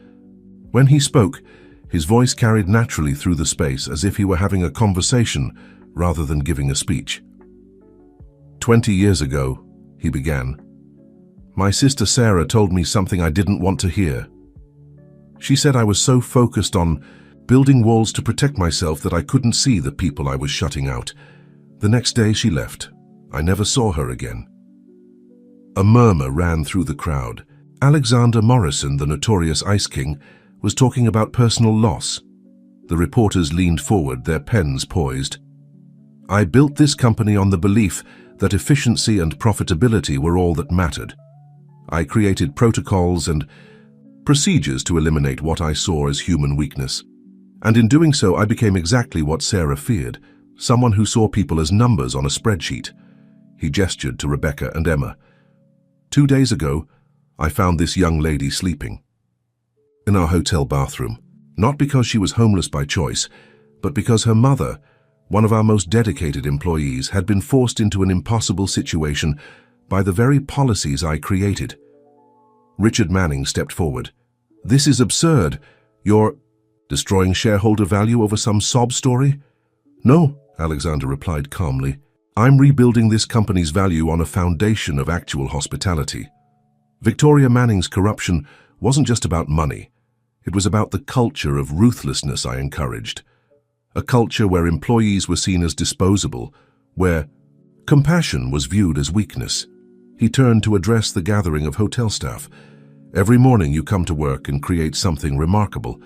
When he spoke, his voice carried naturally through the space as if he were having a conversation rather than giving a speech. 20 years ago, he began, my sister Sarah told me something I didn't want to hear. She said I was so focused on building walls to protect myself that I couldn't see the people I was shutting out. The next day she left. I never saw her again. A murmur ran through the crowd. Alexander Morrison, the notorious Ice King, was talking about personal loss. The reporters leaned forward, their pens poised. I built this company on the belief that efficiency and profitability were all that mattered. I created protocols and procedures to eliminate what I saw as human weakness. And in doing so, I became exactly what Sarah feared, someone who saw people as numbers on a spreadsheet. He gestured to Rebecca and Emma. 2 days ago, I found this young lady sleeping in our hotel bathroom, not because she was homeless by choice, but because her mother, one of our most dedicated employees, had been forced into an impossible situation by the very policies I created. Richard Manning stepped forward. This is absurd. You're destroying shareholder value over some sob story? No, Alexander replied calmly. I'm rebuilding this company's value on a foundation of actual hospitality. Victoria Manning's corruption wasn't just about money. It was about the culture of ruthlessness I encouraged. A culture where employees were seen as disposable, where compassion was viewed as weakness. He turned to address the gathering of hotel staff. Every morning you come to work and create something remarkable.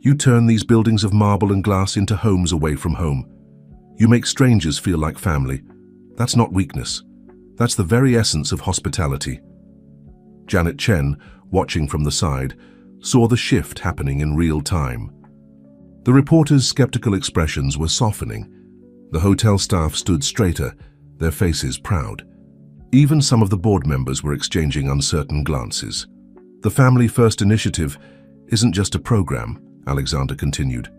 You turn these buildings of marble and glass into homes away from home. You make strangers feel like family. That's not weakness. That's the very essence of hospitality. Janet Chen, watching from the side, saw the shift happening in real time. The reporter's skeptical expressions were softening. The hotel staff stood straighter, their faces proud. Even some of the board members were exchanging uncertain glances. The Family First initiative isn't just a program, Alexander continued.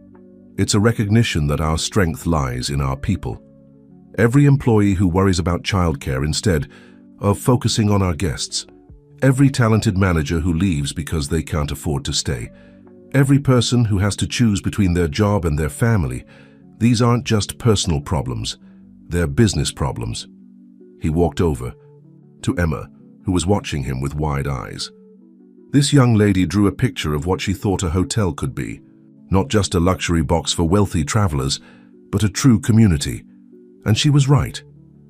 It's a recognition that our strength lies in our people. Every employee who worries about childcare instead of focusing on our guests. Every talented manager who leaves because they can't afford to stay. Every person who has to choose between their job and their family. These aren't just personal problems, they're business problems. He walked over to Emma, who was watching him with wide eyes. This young lady drew a picture of what she thought a hotel could be. Not just a luxury box for wealthy travelers, but a true community. And she was right.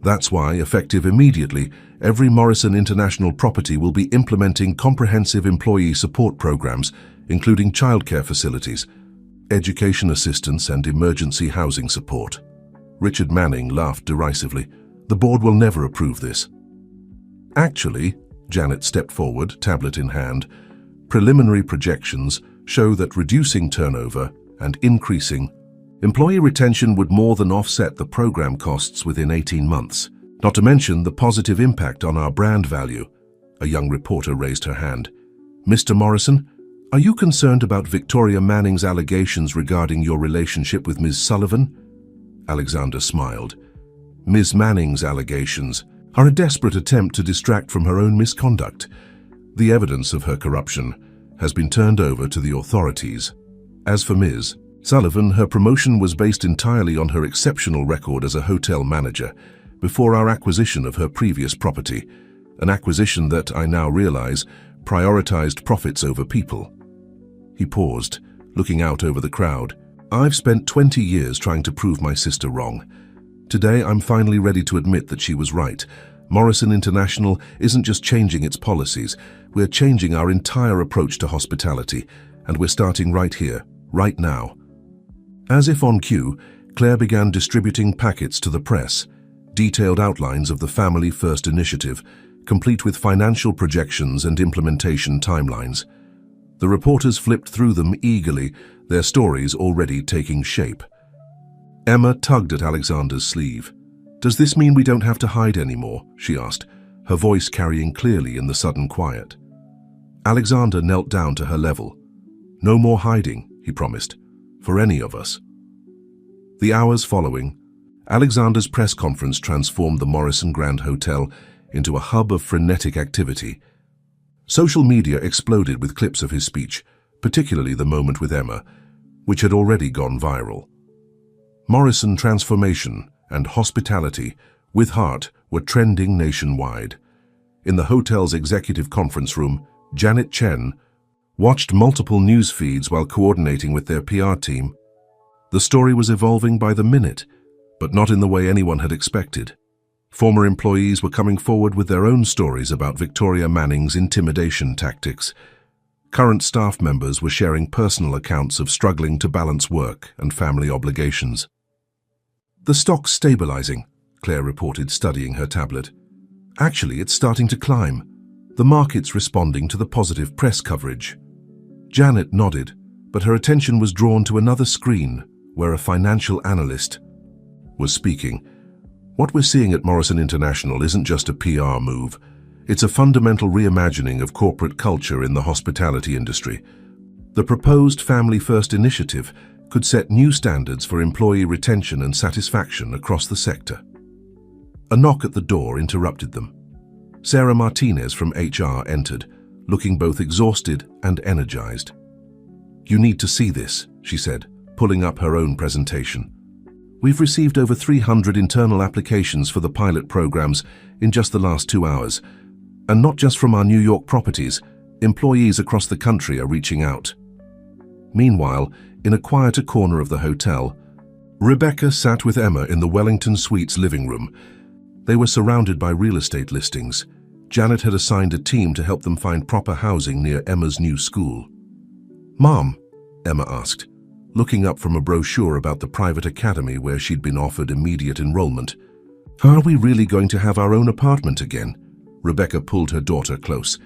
That's why, effective immediately, every Morrison International property will be implementing comprehensive employee support programs, including childcare facilities, education assistance and emergency housing support. Richard Manning laughed derisively. The board will never approve this. Actually, Janet stepped forward, tablet in hand, preliminary projections show that reducing turnover and increasing employee retention would more than offset the program costs within 18 months, not to mention the positive impact on our brand value. A young reporter raised her hand. Mr. Morrison, are you concerned about Victoria Manning's allegations regarding your relationship with Ms. Sullivan? Alexander smiled. Ms. Manning's allegations are a desperate attempt to distract from her own misconduct. The evidence of her corruption has been turned over to the authorities. As for Ms. Sullivan, her promotion was based entirely on her exceptional record as a hotel manager before our acquisition of her previous property, an acquisition that, I now realize, prioritized profits over people. He paused, looking out over the crowd. I've spent 20 years trying to prove my sister wrong. Today, I'm finally ready to admit that she was right. Morrison International isn't just changing its policies, we're changing our entire approach to hospitality, and we're starting right here, right now. As if on cue, Claire began distributing packets to the press, detailed outlines of the Family First initiative, complete with financial projections and implementation timelines. The reporters flipped through them eagerly, their stories already taking shape. Emma tugged at Alexander's sleeve. Does this mean we don't have to hide anymore? She asked, her voice carrying clearly in the sudden quiet. Alexander knelt down to her level. No more hiding, he promised, for any of us. The hours following, Alexander's press conference transformed the Morrison Grand Hotel into a hub of frenetic activity. Social media exploded with clips of his speech, particularly the moment with Emma, which had already gone viral. Morrison transformation and hospitality with heart were trending nationwide. In the hotel's executive conference room, Janet Chen watched multiple news feeds while coordinating with their PR team. The story was evolving by the minute, but not in the way anyone had expected. Former employees were coming forward with their own stories about Victoria Manning's intimidation tactics. Current staff members were sharing personal accounts of struggling to balance work and family obligations. The stock's stabilizing, Claire reported, studying her tablet. Actually, it's starting to climb. The market's responding to the positive press coverage. Janet nodded, but her attention was drawn to another screen where a financial analyst was speaking. What we're seeing at Morrison International isn't just a PR move. It's a fundamental reimagining of corporate culture in the hospitality industry. The proposed Family First initiative could set new standards for employee retention and satisfaction across the sector. A knock at the door interrupted them. Sarah Martinez from HR entered, looking both exhausted and energized. You need to see this, she said, pulling up her own presentation. We've received over 300 internal applications for the pilot programs in just the last 2 hours, And not just from our New York properties, employees across the country are reaching out. Meanwhile, in a quieter corner of the hotel, Rebecca sat with Emma in the Wellington Suites living room. They were surrounded by real estate listings. Janet had assigned a team to help them find proper housing near Emma's new school. "Mom," Emma asked, looking up from a brochure about the private academy where she'd been offered immediate enrollment. "Are we really going to have our own apartment again?" Rebecca pulled her daughter close.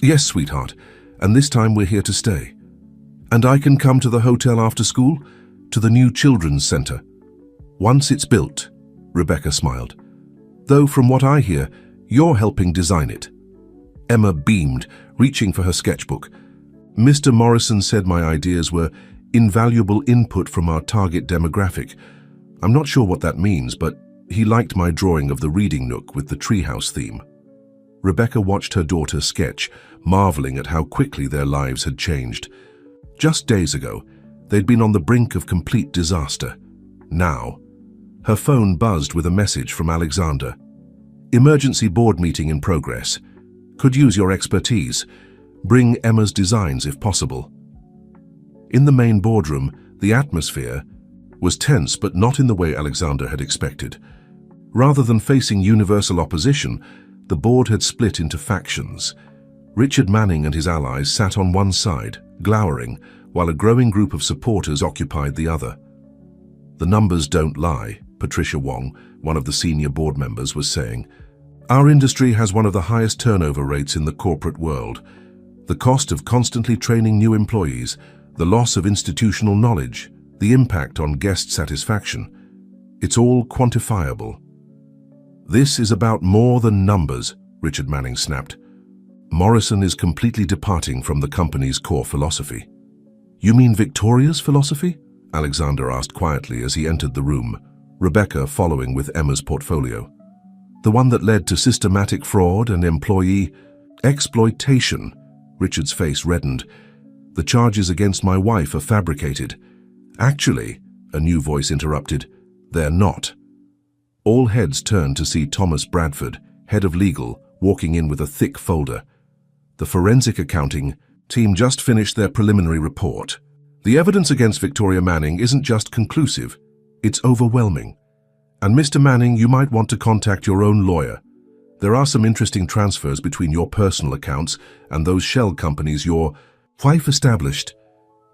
"Yes, sweetheart, and this time we're here to stay. And I can come to the hotel after school? To the new children's center? Once it's built," Rebecca smiled. "Though from what I hear, you're helping design it." Emma beamed, reaching for her sketchbook. "Mr. Morrison said my ideas were invaluable input from our target demographic. I'm not sure what that means, but he liked my drawing of the reading nook with the treehouse theme." Rebecca watched her daughter sketch, marveling at how quickly their lives had changed. Just days ago, they'd been on the brink of complete disaster. Now, her phone buzzed with a message from Alexander. "Emergency board meeting in progress. Could use your expertise. Bring Emma's designs if possible." In the main boardroom, the atmosphere was tense, but not in the way Alexander had expected. Rather than facing universal opposition, the board had split into factions. Richard Manning and his allies sat on one side, glowering, while a growing group of supporters occupied the other. "The numbers don't lie," Patricia Wong, one of the senior board members, was saying. "Our industry has one of the highest turnover rates in the corporate world. The cost of constantly training new employees, the loss of institutional knowledge, the impact on guest satisfaction. It's all quantifiable." "This is about more than numbers," Richard Manning snapped. "Morrison is completely departing from the company's core philosophy." "You mean Victoria's philosophy?" Alexander asked quietly as he entered the room, Rebecca following with Emma's portfolio. "The one that led to systematic fraud and employee exploitation." Richard's face reddened. "The charges against my wife are fabricated." "Actually," a new voice interrupted, "they're not." All heads turned to see Thomas Bradford, head of legal, walking in with a thick folder. "The forensic accounting team just finished their preliminary report. The evidence against Victoria Manning isn't just conclusive, it's overwhelming. And Mr. Manning, you might want to contact your own lawyer. There are some interesting transfers between your personal accounts and those shell companies your wife established."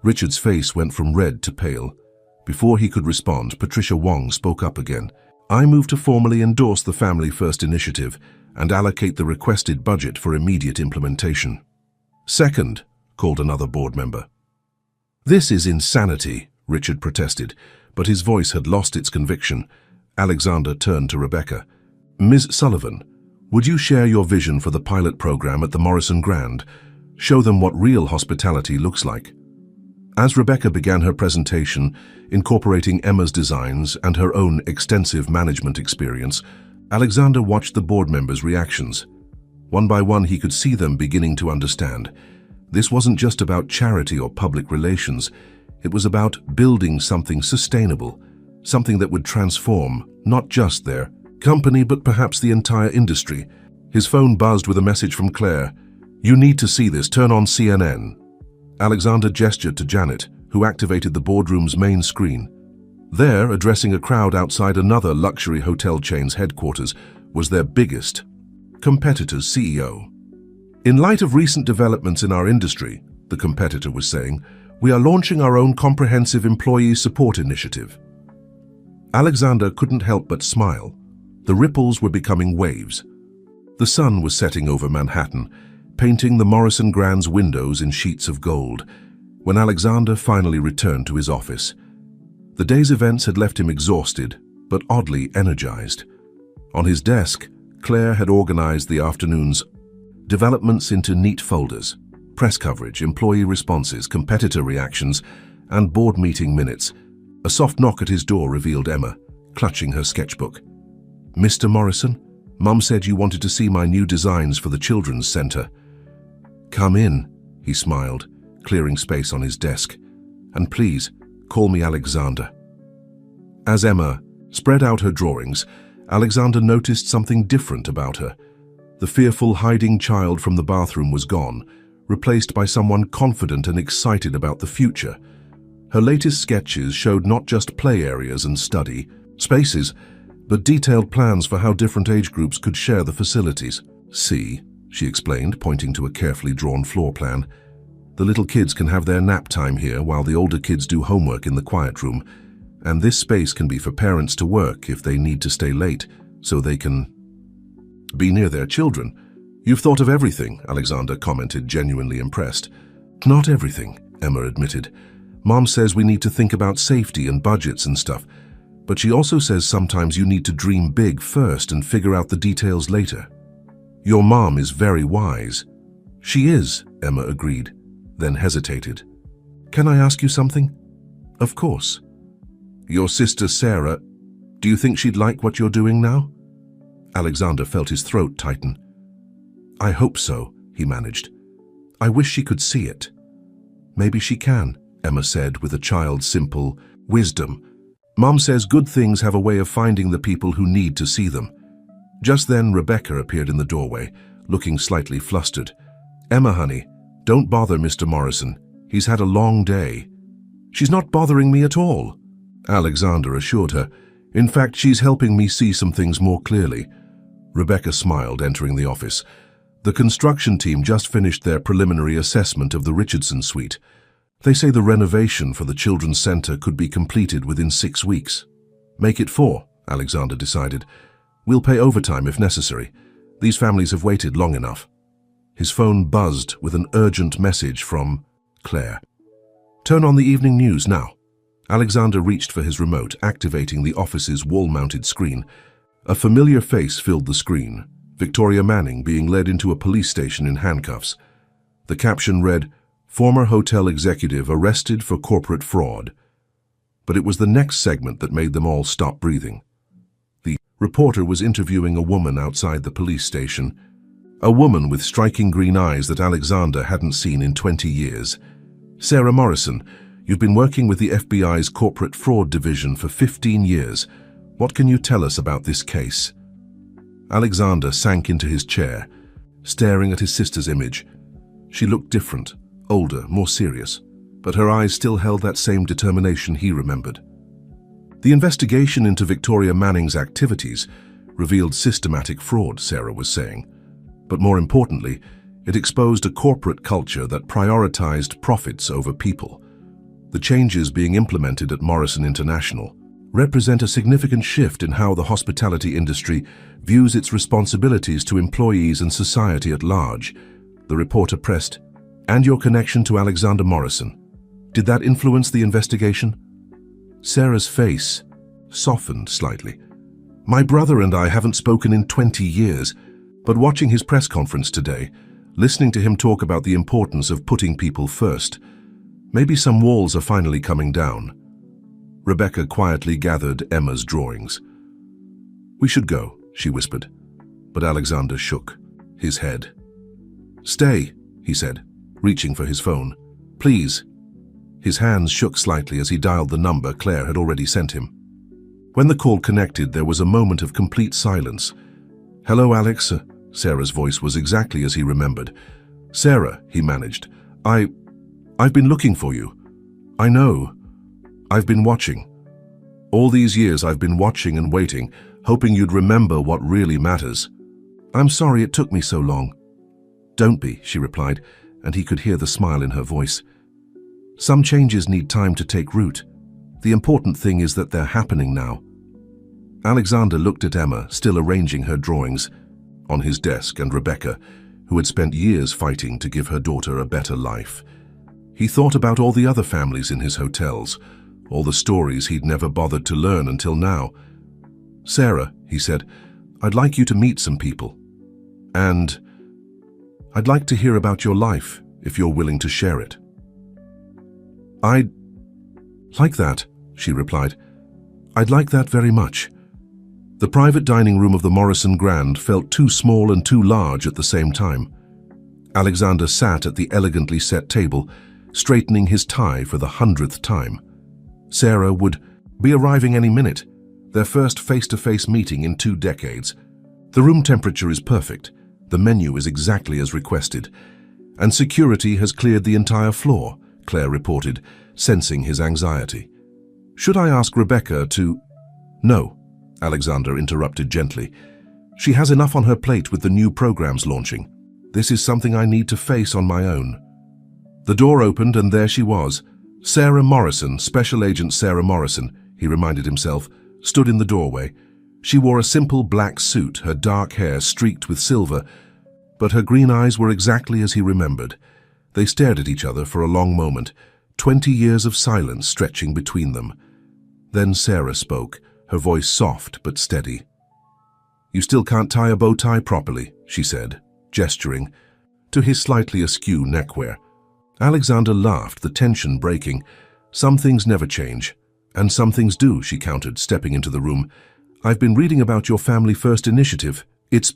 Richard's face went from red to pale. Before he could respond, Patricia Wong spoke up again. "I move to formally endorse the Family First initiative and allocate the requested budget for immediate implementation." "Second," called another board member. "This is insanity," Richard protested, but his voice had lost its conviction. Alexander turned to Rebecca. "Ms. Sullivan, would you share your vision for the pilot program at the Morrison Grand? Show them what real hospitality looks like." As Rebecca began her presentation, incorporating Emma's designs and her own extensive management experience, Alexander watched the board members' reactions. One by one, he could see them beginning to understand. This wasn't just about charity or public relations. It was about building something sustainable, something that would transform not just their company, but perhaps the entire industry. His phone buzzed with a message from Claire. "You need to see this. Turn on CNN." Alexander gestured to Janet, who activated the boardroom's main screen. There, addressing a crowd outside another luxury hotel chain's headquarters, was their biggest competitor's CEO. "In light of recent developments in our industry," the competitor was saying, "we are launching our own comprehensive employee support initiative." Alexander couldn't help but smile. The ripples were becoming waves. The sun was setting over Manhattan, painting the Morrison Grand's windows in sheets of gold, when Alexander finally returned to his office. The day's events had left him exhausted, but oddly energized. On his desk, Claire had organized the afternoon's developments into neat folders: press coverage, employee responses, competitor reactions, and board meeting minutes. A soft knock at his door revealed Emma, clutching her sketchbook. "Mr. Morrison, Mum said you wanted to see my new designs for the children's center." "Come in," he smiled, clearing space on his desk. "And please, call me Alexander." As Emma spread out her drawings, Alexander noticed something different about her. The fearful hiding child from the bathroom was gone, replaced by someone confident and excited about the future. Her latest sketches showed not just play areas and study spaces, but detailed plans for how different age groups could share the facilities. "See," she explained, pointing to a carefully drawn floor plan. "The little kids can have their nap time here while the older kids do homework in the quiet room. And this space can be for parents to work if they need to stay late, so they can be near their children." "You've thought of everything," Alexander commented, genuinely impressed. "Not everything," Emma admitted. "Mom says we need to think about safety and budgets and stuff, but she also says sometimes you need to dream big first and figure out the details later." "Your mom is very wise." "She is," Emma agreed, then hesitated. "Can I ask you something?" "Of course." "Your sister Sarah, do you think she'd like what you're doing now?" Alexander felt his throat tighten. "I hope so," he managed. "I wish she could see it." "Maybe she can," Emma said with a child's simple wisdom. "Mom says good things have a way of finding the people who need to see them." Just then, Rebecca appeared in the doorway, looking slightly flustered. "Emma, honey, don't bother Mr. Morrison. He's had a long day." "She's not bothering me at all," Alexander assured her. "In fact, she's helping me see some things more clearly." Rebecca smiled, entering the office. The construction team just finished their preliminary assessment of the Richardson suite. They say the renovation for the Children's Center could be completed within 6 weeks. "Make it 4, Alexander decided. "We'll pay overtime if necessary. These families have waited long enough." His phone buzzed with an urgent message from Claire. "Turn on the evening news now." Alexander reached for his remote, activating the office's wall-mounted screen. A familiar face filled the screen, Victoria Manning being led into a police station in handcuffs. The caption read, "Former hotel executive arrested for corporate fraud." But it was the next segment that made them all stop breathing. The reporter was interviewing a woman outside the police station, a woman with striking green eyes that Alexander hadn't seen in 20 years. "Sarah Morrison, you've been working with the FBI's corporate fraud division for 15 years. What can you tell us about this case?" Alexander sank into his chair, staring at his sister's image. She looked different, older, more serious, but her eyes still held that same determination he remembered. "The investigation into Victoria Manning's activities revealed systematic fraud," Sarah was saying. "But more importantly, it exposed a corporate culture that prioritized profits over people. The changes being implemented at Morrison International represent a significant shift in how the hospitality industry views its responsibilities to employees and society at large." The reporter pressed, "And your connection to Alexander Morrison. Did that influence the investigation?" Sarah's face softened slightly. "My brother and I haven't spoken in 20 years, but watching his press conference today, listening to him talk about the importance of putting people first, maybe some walls are finally coming down." Rebecca quietly gathered Emma's drawings. "We should go," she whispered, but Alexander shook his head. "Stay," he said, reaching for his phone. "Please." His hands shook slightly as he dialed the number Claire had already sent him. When the call connected, there was a moment of complete silence. "Hello, Alex." Sarah's voice was exactly as he remembered. "Sarah," he managed. I've been looking for you." "I know. I've been watching. All these years I've been watching and waiting, hoping you'd remember what really matters." "I'm sorry it took me so long." "Don't be," she replied, and he could hear the smile in her voice. "Some changes need time to take root. The important thing is that they're happening now." Alexander looked at Emma, still arranging her drawings on his desk, and Rebecca, who had spent years fighting to give her daughter a better life. He thought about all the other families in his hotels, all the stories he'd never bothered to learn until now. "Sarah," he said, "I'd like you to meet some people. And I'd like to hear about your life, if you're willing to share it." "I'd like that," she replied. "I'd like that very much." The private dining room of the Morrison Grand felt too small and too large at the same time. Alexander sat at the elegantly set table, straightening his tie for the 100th time. Sarah would be arriving any minute, their first face-to-face meeting in 2 decades. The room temperature is perfect, The menu is exactly as requested. And security has cleared the entire floor, Claire reported, sensing his anxiety. Should I ask Rebecca to... No, Alexander interrupted gently. She has enough on her plate with the new programs launching. This is something I need to face on my own. The door opened and there she was. Sarah Morrison, Special Agent Sarah Morrison, he reminded himself, stood in the doorway. She wore a simple black suit, her dark hair streaked with silver, but her green eyes were exactly as he remembered. They stared at each other for a long moment, 20 years of silence stretching between them. Then Sarah spoke, her voice soft but steady. "You still can't tie a bow tie properly," she said, gesturing to his slightly askew neckwear. Alexander laughed, the tension breaking. "Some things never change, and some things do," she countered, stepping into the room. "I've been reading about your Family First initiative. It's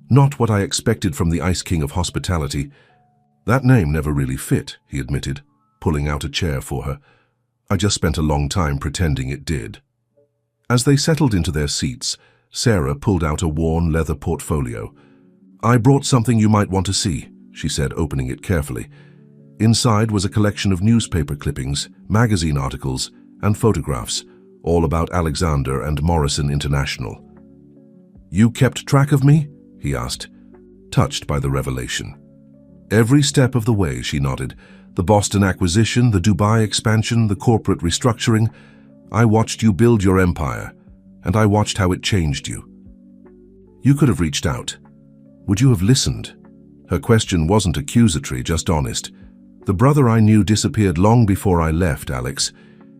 not what I expected from the Ice King of Hospitality." "That name never really fit," he admitted, pulling out a chair for her. "I just spent a long time pretending it did." As they settled into their seats, Sarah pulled out a worn leather portfolio. "I brought something you might want to see," she said, opening it carefully. Inside was a collection of newspaper clippings, magazine articles, and photographs, all about Alexander and Morrison International. "You kept track of me?" he asked, touched by the revelation. "Every step of the way," she nodded. "The Boston acquisition, the Dubai expansion, the corporate restructuring. I watched you build your empire, and I watched how it changed you. You could have reached out. Would you have listened?" Her question wasn't accusatory, just honest. "The brother I knew disappeared long before I left, Alex.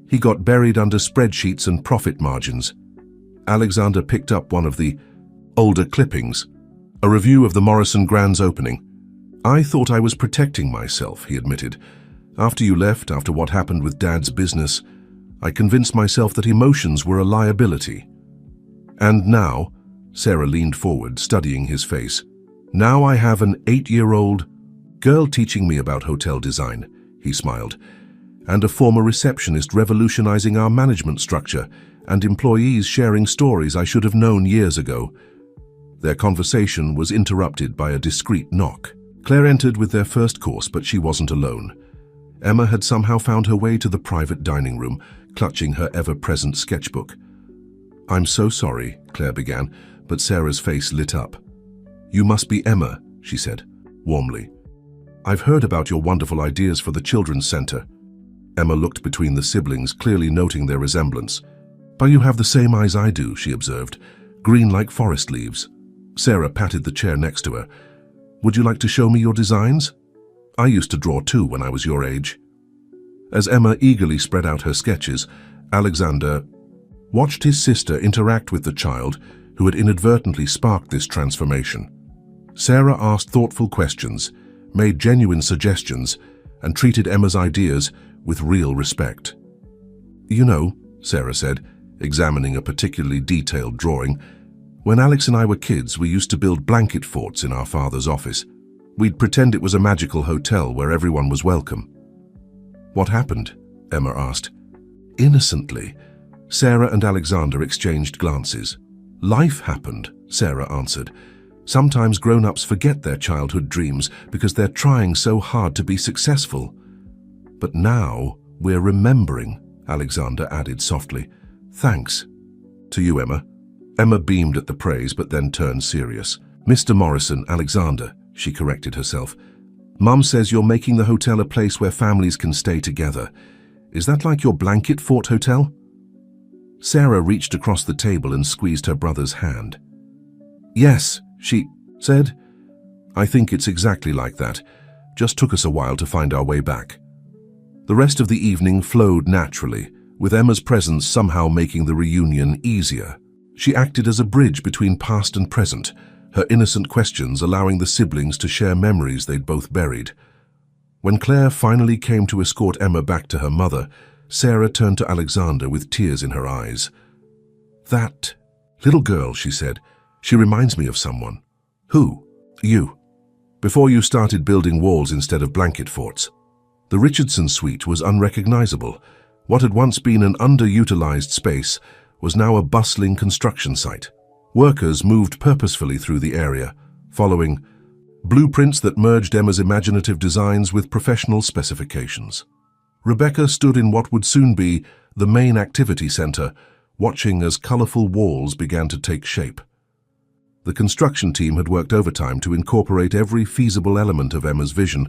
He got buried under spreadsheets and profit margins." Alexander picked up one of the older clippings, a review of the Morrison Grand's opening. "I thought I was protecting myself," he admitted. "After you left, after what happened with Dad's business, I convinced myself that emotions were a liability. And now," Sarah leaned forward, studying his face, "now I have an 8-year-old girl teaching me about hotel design," he smiled, "and a former receptionist revolutionizing our management structure, and employees sharing stories I should have known years ago." Their conversation was interrupted by a discreet knock. Claire entered with their first course, but she wasn't alone. Emma had somehow found her way to the private dining room, clutching her ever-present sketchbook. "I'm so sorry," Claire began, but Sarah's face lit up. "You must be Emma," she said, warmly. "I've heard about your wonderful ideas for the Children's Center." Emma looked between the siblings, clearly noting their resemblance. "But you have the same eyes I do," she observed, "green like forest leaves." Sarah patted the chair next to her. "Would you like to show me your designs? I used to draw too when I was your age." As Emma eagerly spread out her sketches, Alexander watched his sister interact with the child who had inadvertently sparked this transformation. Sarah asked thoughtful questions, made genuine suggestions, and treated Emma's ideas with real respect. "You know," Sarah said, examining a particularly detailed drawing, "when Alex and I were kids, we used to build blanket forts in our father's office. We'd pretend it was a magical hotel where everyone was welcome." "What happened?" Emma asked. Innocently, Sarah and Alexander exchanged glances. "Life happened," Sarah answered. "Sometimes grown-ups forget their childhood dreams because they're trying so hard to be successful. But now we're remembering," Alexander added softly. "Thanks." "To you, Emma." Emma beamed at the praise but then turned serious. "Mr. Morrison, Alexander," she corrected herself. "Mum says you're making the hotel a place where families can stay together. Is that like your blanket fort hotel?" Sarah reached across the table and squeezed her brother's hand. "Yes," she said. "I think it's exactly like that. Just took us a while to find our way back." The rest of the evening flowed naturally, with Emma's presence somehow making the reunion easier. She acted as a bridge between past and present, her innocent questions allowing the siblings to share memories they'd both buried. When Claire finally came to escort Emma back to her mother, Sarah turned to Alexander with tears in her eyes. "That little girl," she said, "she reminds me of someone." "Who?" "You. Before you started building walls instead of blanket forts. The Richardson suite was unrecognizable. What had once been an underutilized space was now a bustling construction site. Workers moved purposefully through the area, following blueprints that merged Emma's imaginative designs with professional specifications. Rebecca stood in what would soon be the main activity center, watching as colorful walls began to take shape. The construction team had worked overtime to incorporate every feasible element of Emma's vision,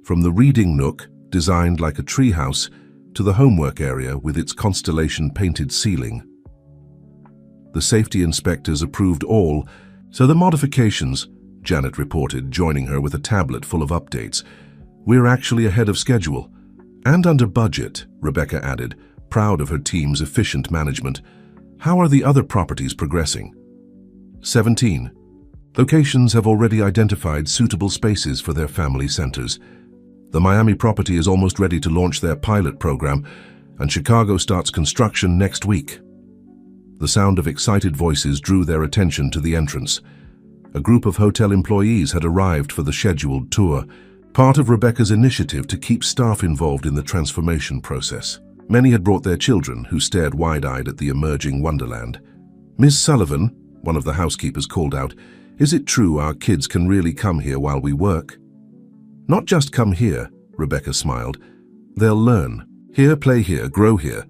from the reading nook, designed like a treehouse, to the homework area with its constellation-painted ceiling. The safety inspectors approved all, so the modifications, Janet reported, joining her with a tablet full of updates. We're actually ahead of schedule. And under budget, Rebecca added, proud of her team's efficient management. How are the other properties progressing? 17. Locations have already identified suitable spaces for their family centers. The Miami property is almost ready to launch their pilot program, and Chicago starts construction next week. The sound of excited voices drew their attention to the entrance. A group of hotel employees had arrived for the scheduled tour, part of Rebecca's initiative to keep staff involved in the transformation process. Many had brought their children, who stared wide-eyed at the emerging wonderland. "Miss Sullivan," one of the housekeepers called out, "is it true our kids can really come here while we work?" "Not just come here," Rebecca smiled. "They'll learn. Here, play here, grow here,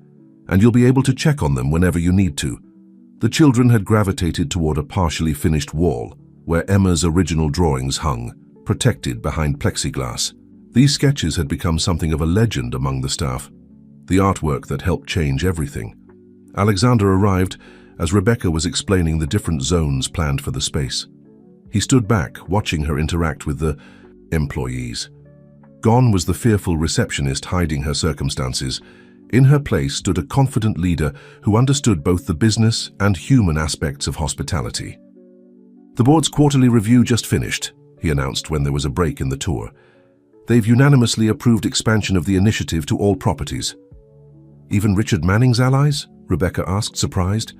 and you'll be able to check on them whenever you need to." The children had gravitated toward a partially finished wall, where Emma's original drawings hung, protected behind plexiglass. These sketches had become something of a legend among the staff, the artwork that helped change everything. Alexander arrived as Rebecca was explaining the different zones planned for the space. He stood back, watching her interact with the employees. Gone was the fearful receptionist hiding her circumstances. In her place stood a confident leader who understood both the business and human aspects of hospitality. "The board's quarterly review just finished," he announced when there was a break in the tour. "They've unanimously approved expansion of the initiative to all properties." "Even Richard Manning's allies?" Rebecca asked, surprised.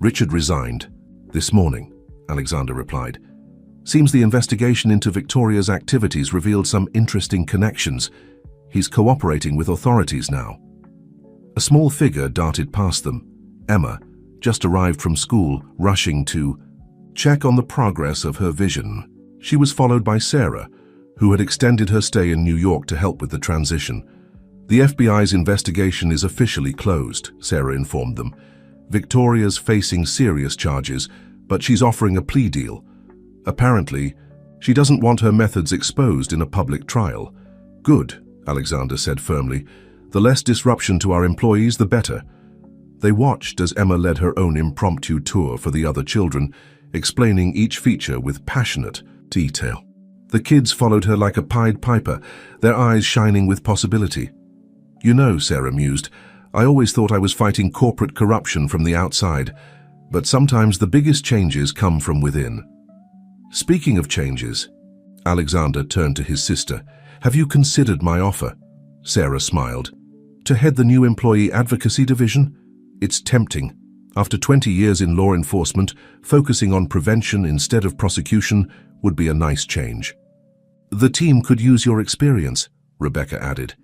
"Richard resigned this morning," Alexander replied. "Seems the investigation into Victoria's activities revealed some interesting connections. He's cooperating with authorities now." A small figure darted past them. Emma, just arrived from school, rushing to check on the progress of her vision. She was followed by Sarah, who had extended her stay in New York to help with the transition. "The FBI's investigation is officially closed," Sarah informed them. "Victoria's facing serious charges, but she's offering a plea deal. Apparently, she doesn't want her methods exposed in a public trial." "Good," Alexander said firmly. "The less disruption to our employees, the better." They watched as Emma led her own impromptu tour for the other children, explaining each feature with passionate detail. The kids followed her like a Pied Piper, their eyes shining with possibility. "You know," Sarah mused, "I always thought I was fighting corporate corruption from the outside, but sometimes the biggest changes come from within." "Speaking of changes," Alexander turned to his sister, "have you considered my offer?" Sarah smiled. "To head the new employee advocacy division? It's tempting. After 20 years in law enforcement, focusing on prevention instead of prosecution would be a nice change." "The team could use your experience," Rebecca added.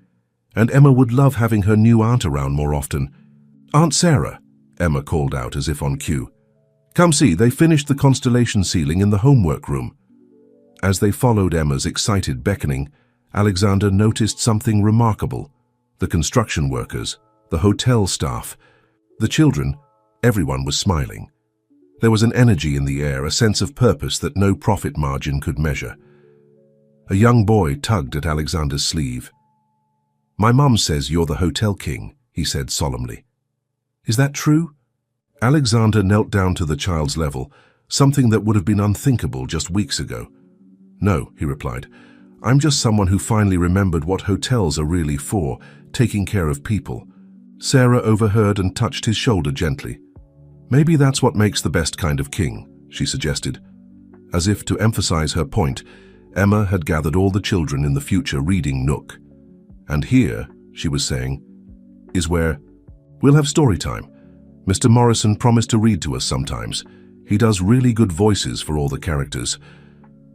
"And Emma would love having her new aunt around more often." "Aunt Sarah," Emma called out as if on cue. "Come see, they finished the constellation ceiling in the homework room." As they followed Emma's excited beckoning, Alexander noticed something remarkable. The construction workers, the hotel staff, the children, everyone was smiling. There was an energy in the air, a sense of purpose that no profit margin could measure. A young boy tugged at Alexander's sleeve. "My mum says you're the hotel king," he said solemnly. "Is that true?" Alexander knelt down to the child's level, something that would have been unthinkable just weeks ago. "No," he replied. "I'm just someone who finally remembered what hotels are really for, taking care of people." Sarah overheard and touched his shoulder gently. "Maybe that's what makes the best kind of king," she suggested. As if to emphasize her point, Emma had gathered all the children in the future reading nook. "And here," she was saying, "is where we'll have story time. Mr. Morrison promised to read to us sometimes. He does really good voices for all the characters."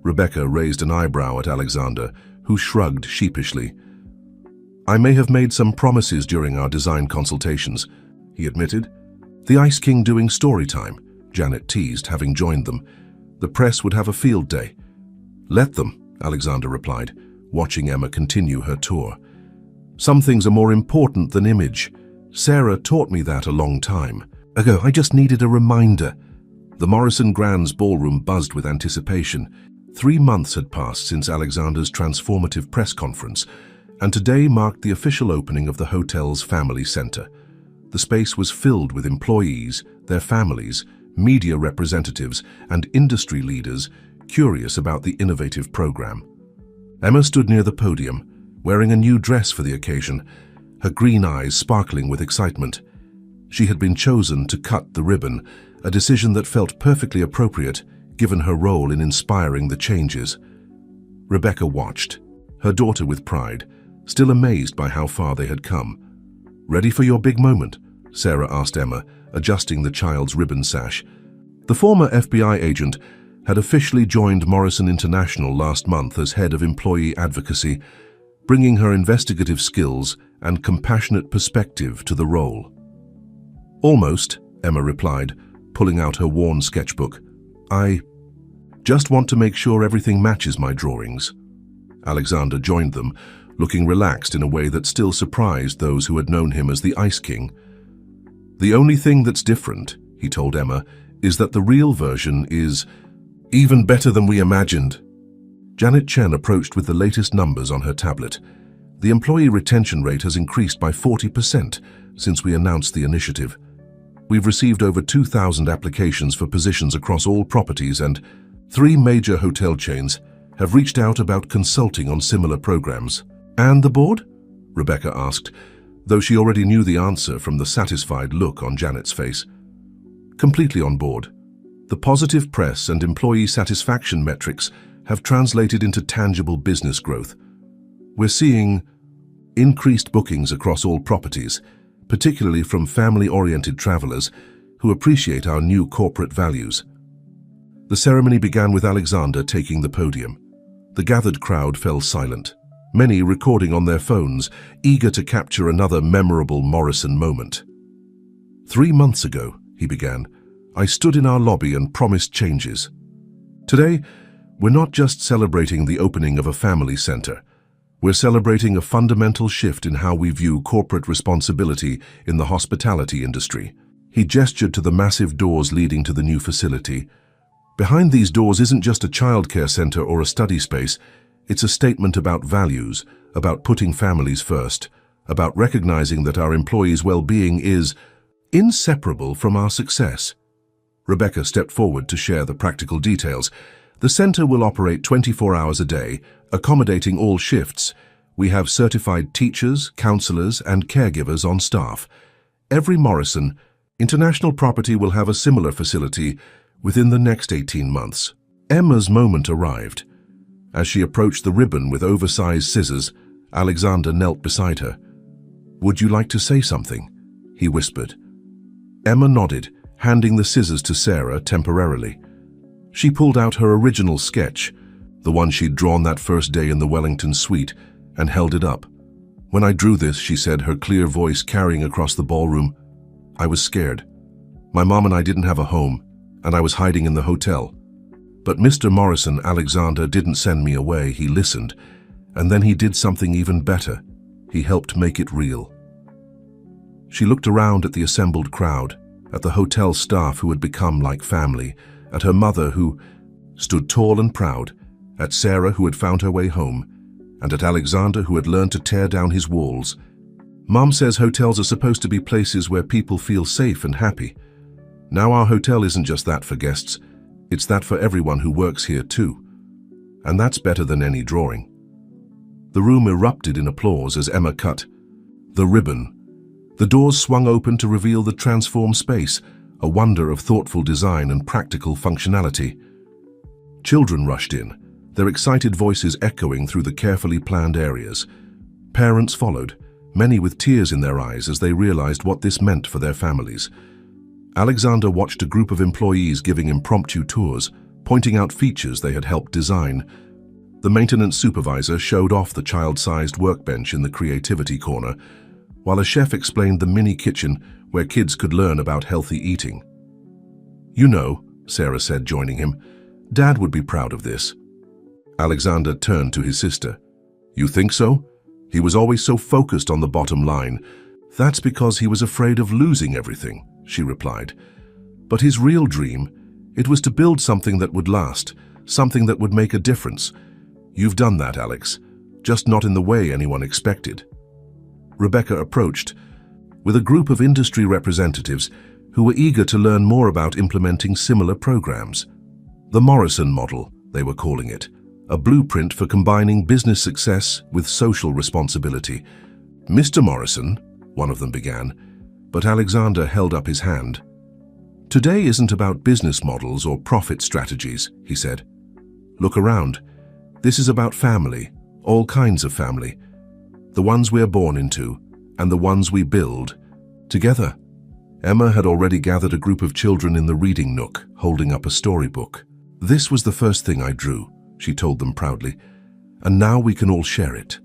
Rebecca raised an eyebrow at Alexander, who shrugged sheepishly. "I may have made some promises during our design consultations," he admitted. "The Ice King doing story time," Janet teased, having joined them. "The press would have a field day." Let them, Alexander replied, watching Emma continue her tour. Some things are more important than image. Sarah taught me that a long time ago. I just needed a reminder. The Morrison Grand's ballroom buzzed with anticipation. 3 months had passed since Alexander's transformative press conference, and today marked the official opening of the hotel's family center. The space was filled with employees, their families, media representatives, and industry leaders curious about the innovative program. Emma stood near the podium, wearing a new dress for the occasion, her green eyes sparkling with excitement. She had been chosen to cut the ribbon, a decision that felt perfectly appropriate given her role in inspiring the changes. Rebecca watched, her daughter with pride, still amazed by how far they had come. "Ready for your big moment?" Sarah asked Emma, adjusting the child's ribbon sash. The former FBI agent had officially joined Morrison International last month as head of employee advocacy, bringing her investigative skills and compassionate perspective to the role. "Almost," Emma replied, pulling out her worn sketchbook. "I just want to make sure everything matches my drawings." Alexander joined them, looking relaxed in a way that still surprised those who had known him as the Ice King. "The only thing that's different," he told Emma, "is that the real version is even better than we imagined." Janet Chen approached with the latest numbers on her tablet. "The employee retention rate has increased by 40% since we announced the initiative. We've received over 2,000 applications for positions across all properties, and 3 major hotel chains have reached out about consulting on similar programs." "And the board?" Rebecca asked, though she already knew the answer from the satisfied look on Janet's face. "Completely on board. The positive press and employee satisfaction metrics have translated into tangible business growth. We're seeing increased bookings across all properties, particularly from family-oriented travelers who appreciate our new corporate values." The ceremony began with Alexander taking the podium. The gathered crowd fell silent, many recording on their phones, eager to capture another memorable Morrison moment. "3 months ago," he began, "I stood in our lobby and promised changes. Today, we're not just celebrating the opening of a family center. We're celebrating a fundamental shift in how we view corporate responsibility in the hospitality industry." He gestured to the massive doors leading to the new facility. "Behind these doors isn't just a childcare center or a study space. It's a statement about values, about putting families first, about recognizing that our employees' well-being is inseparable from our success." Rebecca stepped forward to share the practical details. "The center will operate 24 hours a day, accommodating all shifts. We have certified teachers, counselors, and caregivers on staff. Every Morrison International property will have a similar facility within the next 18 months. Emma's moment arrived. As she approached the ribbon with oversized scissors, Alexander knelt beside her. "Would you like to say something?" he whispered. Emma nodded, handing the scissors to Sarah temporarily. She pulled out her original sketch, the one she'd drawn that first day in the Wellington suite, and held it up. "When I drew this," she said, her clear voice carrying across the ballroom, "I was scared. My mom and I didn't have a home, and I was hiding in the hotel. But Mr. Morrison Alexander didn't send me away. He listened, and then he did something even better. He helped make it real." She looked around at the assembled crowd, at the hotel staff who had become like family, at her mother who stood tall and proud, at Sarah who had found her way home, and at Alexander who had learned to tear down his walls. "Mom says hotels are supposed to be places where people feel safe and happy. Now our hotel isn't just that for guests, it's that for everyone who works here too. And that's better than any drawing." The room erupted in applause as Emma cut the ribbon. The doors swung open to reveal the transformed space, a wonder of thoughtful design and practical functionality. Children rushed in, their excited voices echoing through the carefully planned areas. Parents followed, many with tears in their eyes as they realized what this meant for their families. Alexander watched a group of employees giving impromptu tours, pointing out features they had helped design. The maintenance supervisor showed off the child-sized workbench in the creativity corner, while a chef explained the mini kitchen where kids could learn about healthy eating. "You know," Sarah said, joining him, "Dad would be proud of this." Alexander turned to his sister. You think so? He was always so focused on the bottom line. That's because he was afraid of losing everything, she replied. But his real dream, it was to build something that would last, something that would make a difference. You've done that, Alex, just not in the way anyone expected. Rebecca approached, with a group of industry representatives who were eager to learn more about implementing similar programs. The Morrison model, they were calling it, a blueprint for combining business success with social responsibility. Mr. Morrison, one of them began, but Alexander held up his hand. Today isn't about business models or profit strategies, he said. Look around. This is about family, all kinds of family. The ones we are born into, and the ones we build, together. Emma had already gathered a group of children in the reading nook, holding up a storybook. This was the first thing I drew, she told them proudly, and now we can all share it.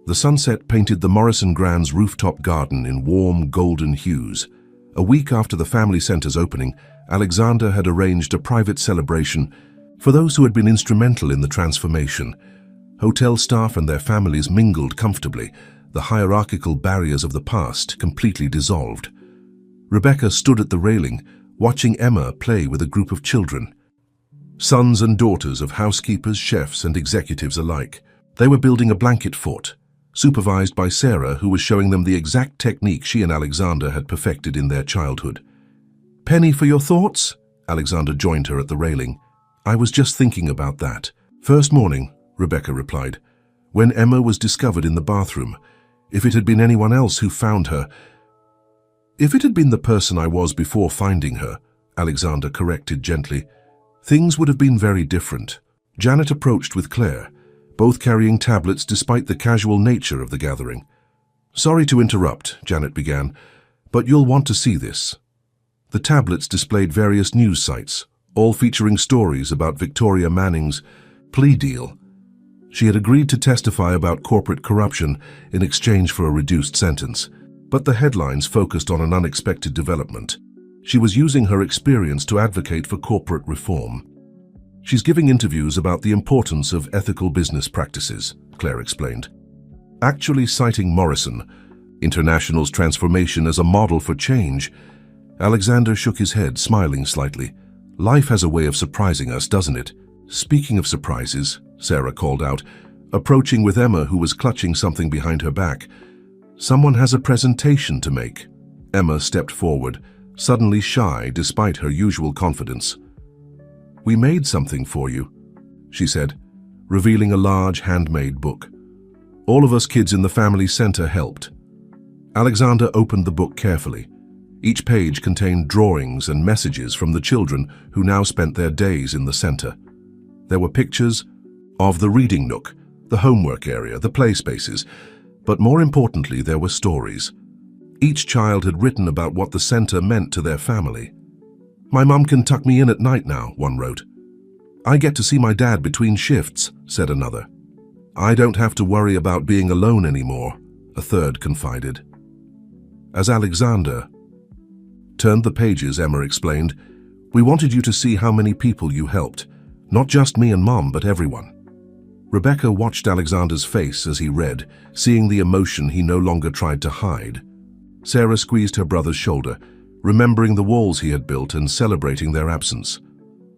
The sunset painted the Morrison Grand's rooftop garden in warm, golden hues. A week after the family center's opening, Alexander had arranged a private celebration for those who had been instrumental in the transformation. Hotel staff and their families mingled comfortably, the hierarchical barriers of the past completely dissolved. Rebecca stood at the railing, watching Emma play with a group of children. Sons and daughters of housekeepers, chefs, and executives alike. They were building a blanket fort, supervised by Sarah, who was showing them the exact technique she and Alexander had perfected in their childhood. Penny, for your thoughts? Alexander joined her at the railing. I was just thinking about that. First morning, Rebecca replied, when Emma was discovered in the bathroom. If it had been anyone else who found her, if it had been the person I was before finding her, Alexander corrected gently, things would have been very different. Janet approached with Claire, both carrying tablets despite the casual nature of the gathering. Sorry to interrupt, Janet began, but you'll want to see this. The tablets displayed various news sites, all featuring stories about Victoria Manning's plea deal. She had agreed to testify about corporate corruption in exchange for a reduced sentence, but the headlines focused on an unexpected development. She was using her experience to advocate for corporate reform. She's giving interviews about the importance of ethical business practices, Claire explained. Actually citing Morrison, International's transformation as a model for change. Alexander shook his head, smiling slightly. Life has a way of surprising us, doesn't it? Speaking of surprises, Sarah called out, approaching with Emma, who was clutching something behind her back. Someone has a presentation to make. Emma stepped forward, suddenly shy despite her usual confidence. We made something for you, she said, revealing a large handmade book. All of us kids in the family center helped. Alexander opened the book carefully. Each page contained drawings and messages from the children who now spent their days in the center. There were pictures of the reading nook, the homework area, the play spaces, but more importantly, there were stories. Each child had written about what the center meant to their family. My mum can tuck me in at night now, one wrote. I get to see my dad between shifts, said another. I don't have to worry about being alone anymore, a third confided. As Alexander turned the pages, Emma explained, we wanted you to see how many people you helped, not just me and Mom, but everyone. Rebecca watched Alexander's face as he read, seeing the emotion he no longer tried to hide. Sarah squeezed her brother's shoulder, remembering the walls he had built and celebrating their absence.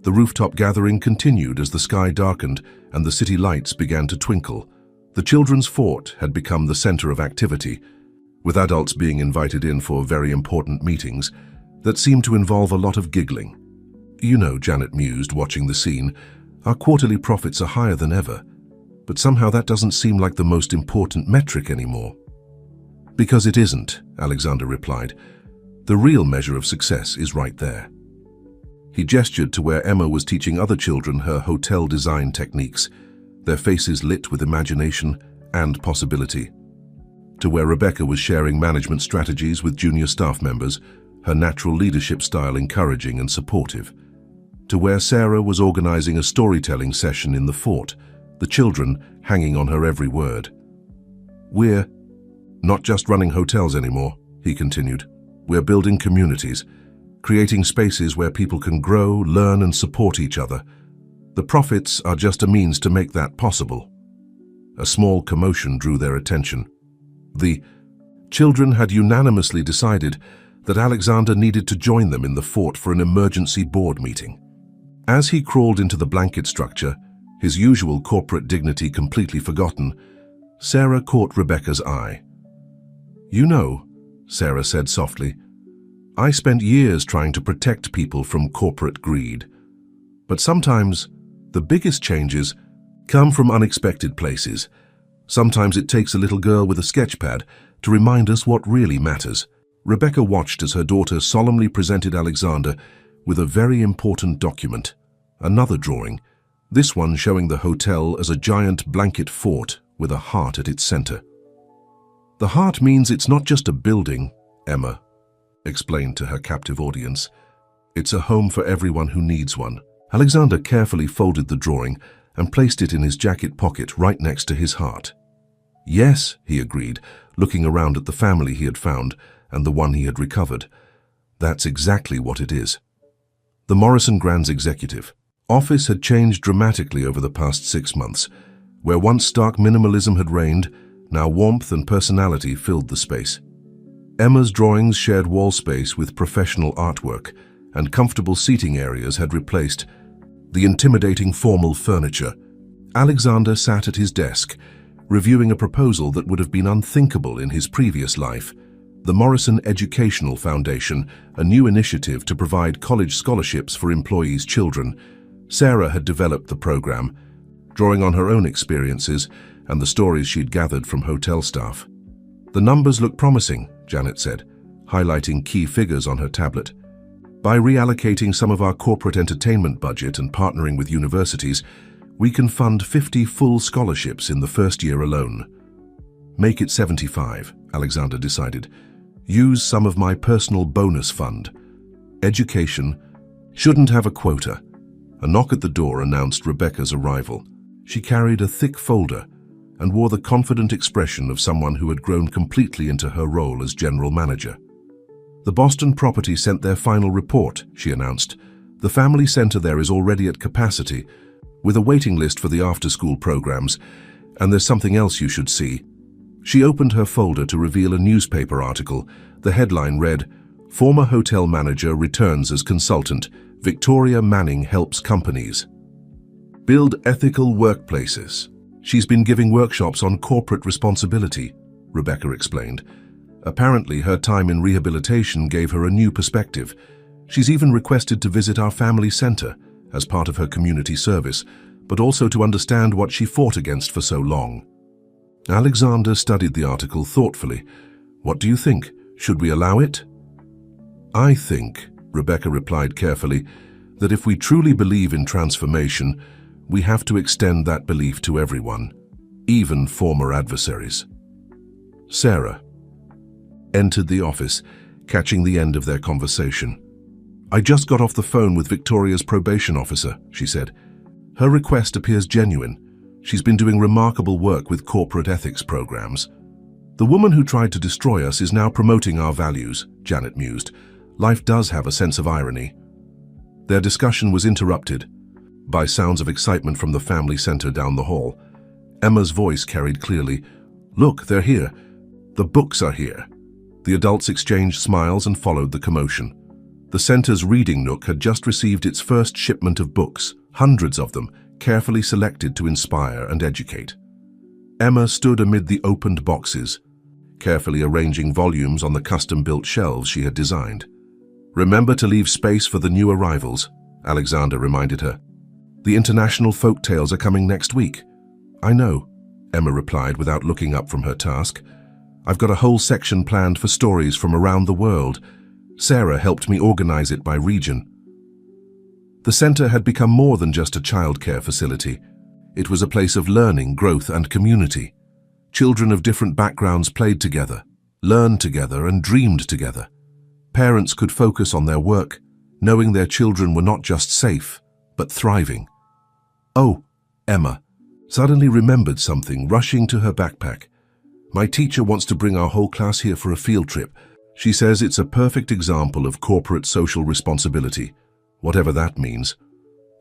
The rooftop gathering continued as the sky darkened and the city lights began to twinkle. The children's fort had become the center of activity, with adults being invited in for very important meetings that seemed to involve a lot of giggling. You know, Janet mused, watching the scene, our quarterly profits are higher than ever, but somehow that doesn't seem like the most important metric anymore. Because it isn't, Alexander replied. The real measure of success is right there. He gestured to where Emma was teaching other children her hotel design techniques, their faces lit with imagination and possibility. To where Rebecca was sharing management strategies with junior staff members, her natural leadership style encouraging and supportive. To where Sarah was organizing a storytelling session in the fort, the children hanging on her every word. We're not just running hotels anymore, he continued. We're building communities, creating spaces where people can grow, learn, and support each other. The profits are just a means to make that possible. A small commotion drew their attention. The children had unanimously decided that Alexander needed to join them in the fort for an emergency board meeting. As he crawled into the blanket structure, his usual corporate dignity completely forgotten, Sarah caught Rebecca's eye. "You know," Sarah said softly, "I spent years trying to protect people from corporate greed. But sometimes, the biggest changes come from unexpected places. Sometimes it takes a little girl with a sketchpad to remind us what really matters." Rebecca watched as her daughter solemnly presented Alexander with a very important document, another drawing, this one showing the hotel as a giant blanket fort with a heart at its center. "The heart means it's not just a building," Emma explained to her captive audience. "It's a home for everyone who needs one." Alexander carefully folded the drawing and placed it in his jacket pocket right next to his heart. "Yes," he agreed, looking around at the family he had found and the one he had recovered. "That's exactly what it is." The Morrison Grand's executive office had changed dramatically over the past 6 months. Where once stark minimalism had reigned, now warmth and personality filled the space. Emma's drawings shared wall space with professional artwork, and comfortable seating areas had replaced the intimidating formal furniture. Alexander sat at his desk, reviewing a proposal that would have been unthinkable in his previous life. The Morrison Educational Foundation, a new initiative to provide college scholarships for employees' children. Sarah had developed the program, drawing on her own experiences and the stories she'd gathered from hotel staff. "The numbers look promising," Janet said, highlighting key figures on her tablet. "By reallocating some of our corporate entertainment budget and partnering with universities, we can fund 50 full scholarships in the first year alone." "Make it 75, Alexander decided. "Use some of my personal bonus fund. Education shouldn't have a quota." A knock at the door announced Rebecca's arrival. She carried a thick folder and wore the confident expression of someone who had grown completely into her role as general manager. "The Boston property sent their final report," she announced. "The family center there is already at capacity, with a waiting list for the after-school programs, and there's something else you should see." She opened her folder to reveal a newspaper article. The headline read, "Former hotel manager returns as consultant. Victoria Manning helps companies build ethical workplaces." "She's been giving workshops on corporate responsibility," Rebecca explained. "Apparently, her time in rehabilitation gave her a new perspective. She's even requested to visit our family center as part of her community service, but also to understand what she fought against for so long." Alexander studied the article thoughtfully. "What do you think? Should we allow it?" "I think," Rebecca replied carefully, "that if we truly believe in transformation, we have to extend that belief to everyone, even former adversaries." Sarah entered the office, catching the end of their conversation. "I just got off the phone with Victoria's probation officer," she said. "Her request appears genuine. She's been doing remarkable work with corporate ethics programs." "The woman who tried to destroy us is now promoting our values," Janet mused. "Life does have a sense of irony." Their discussion was interrupted by sounds of excitement from the family center down the hall. Emma's voice carried clearly, "Look, they're here. The books are here." The adults exchanged smiles and followed the commotion. The center's reading nook had just received its first shipment of books, hundreds of them, carefully selected to inspire and educate. Emma stood amid the opened boxes, carefully arranging volumes on the custom-built shelves she had designed. "Remember to leave space for the new arrivals," Alexander reminded her. "The international folk tales are coming next week." "I know," Emma replied without looking up from her task. "I've got a whole section planned for stories from around the world. Sarah helped me organize it by region." The center had become more than just a childcare facility. It was a place of learning, growth, and community. Children of different backgrounds played together, learned together, and dreamed together. Parents could focus on their work, knowing their children were not just safe, but thriving. "Oh," Emma suddenly remembered something, rushing to her backpack. "My teacher wants to bring our whole class here for a field trip. She says it's a perfect example of corporate social responsibility, whatever that means."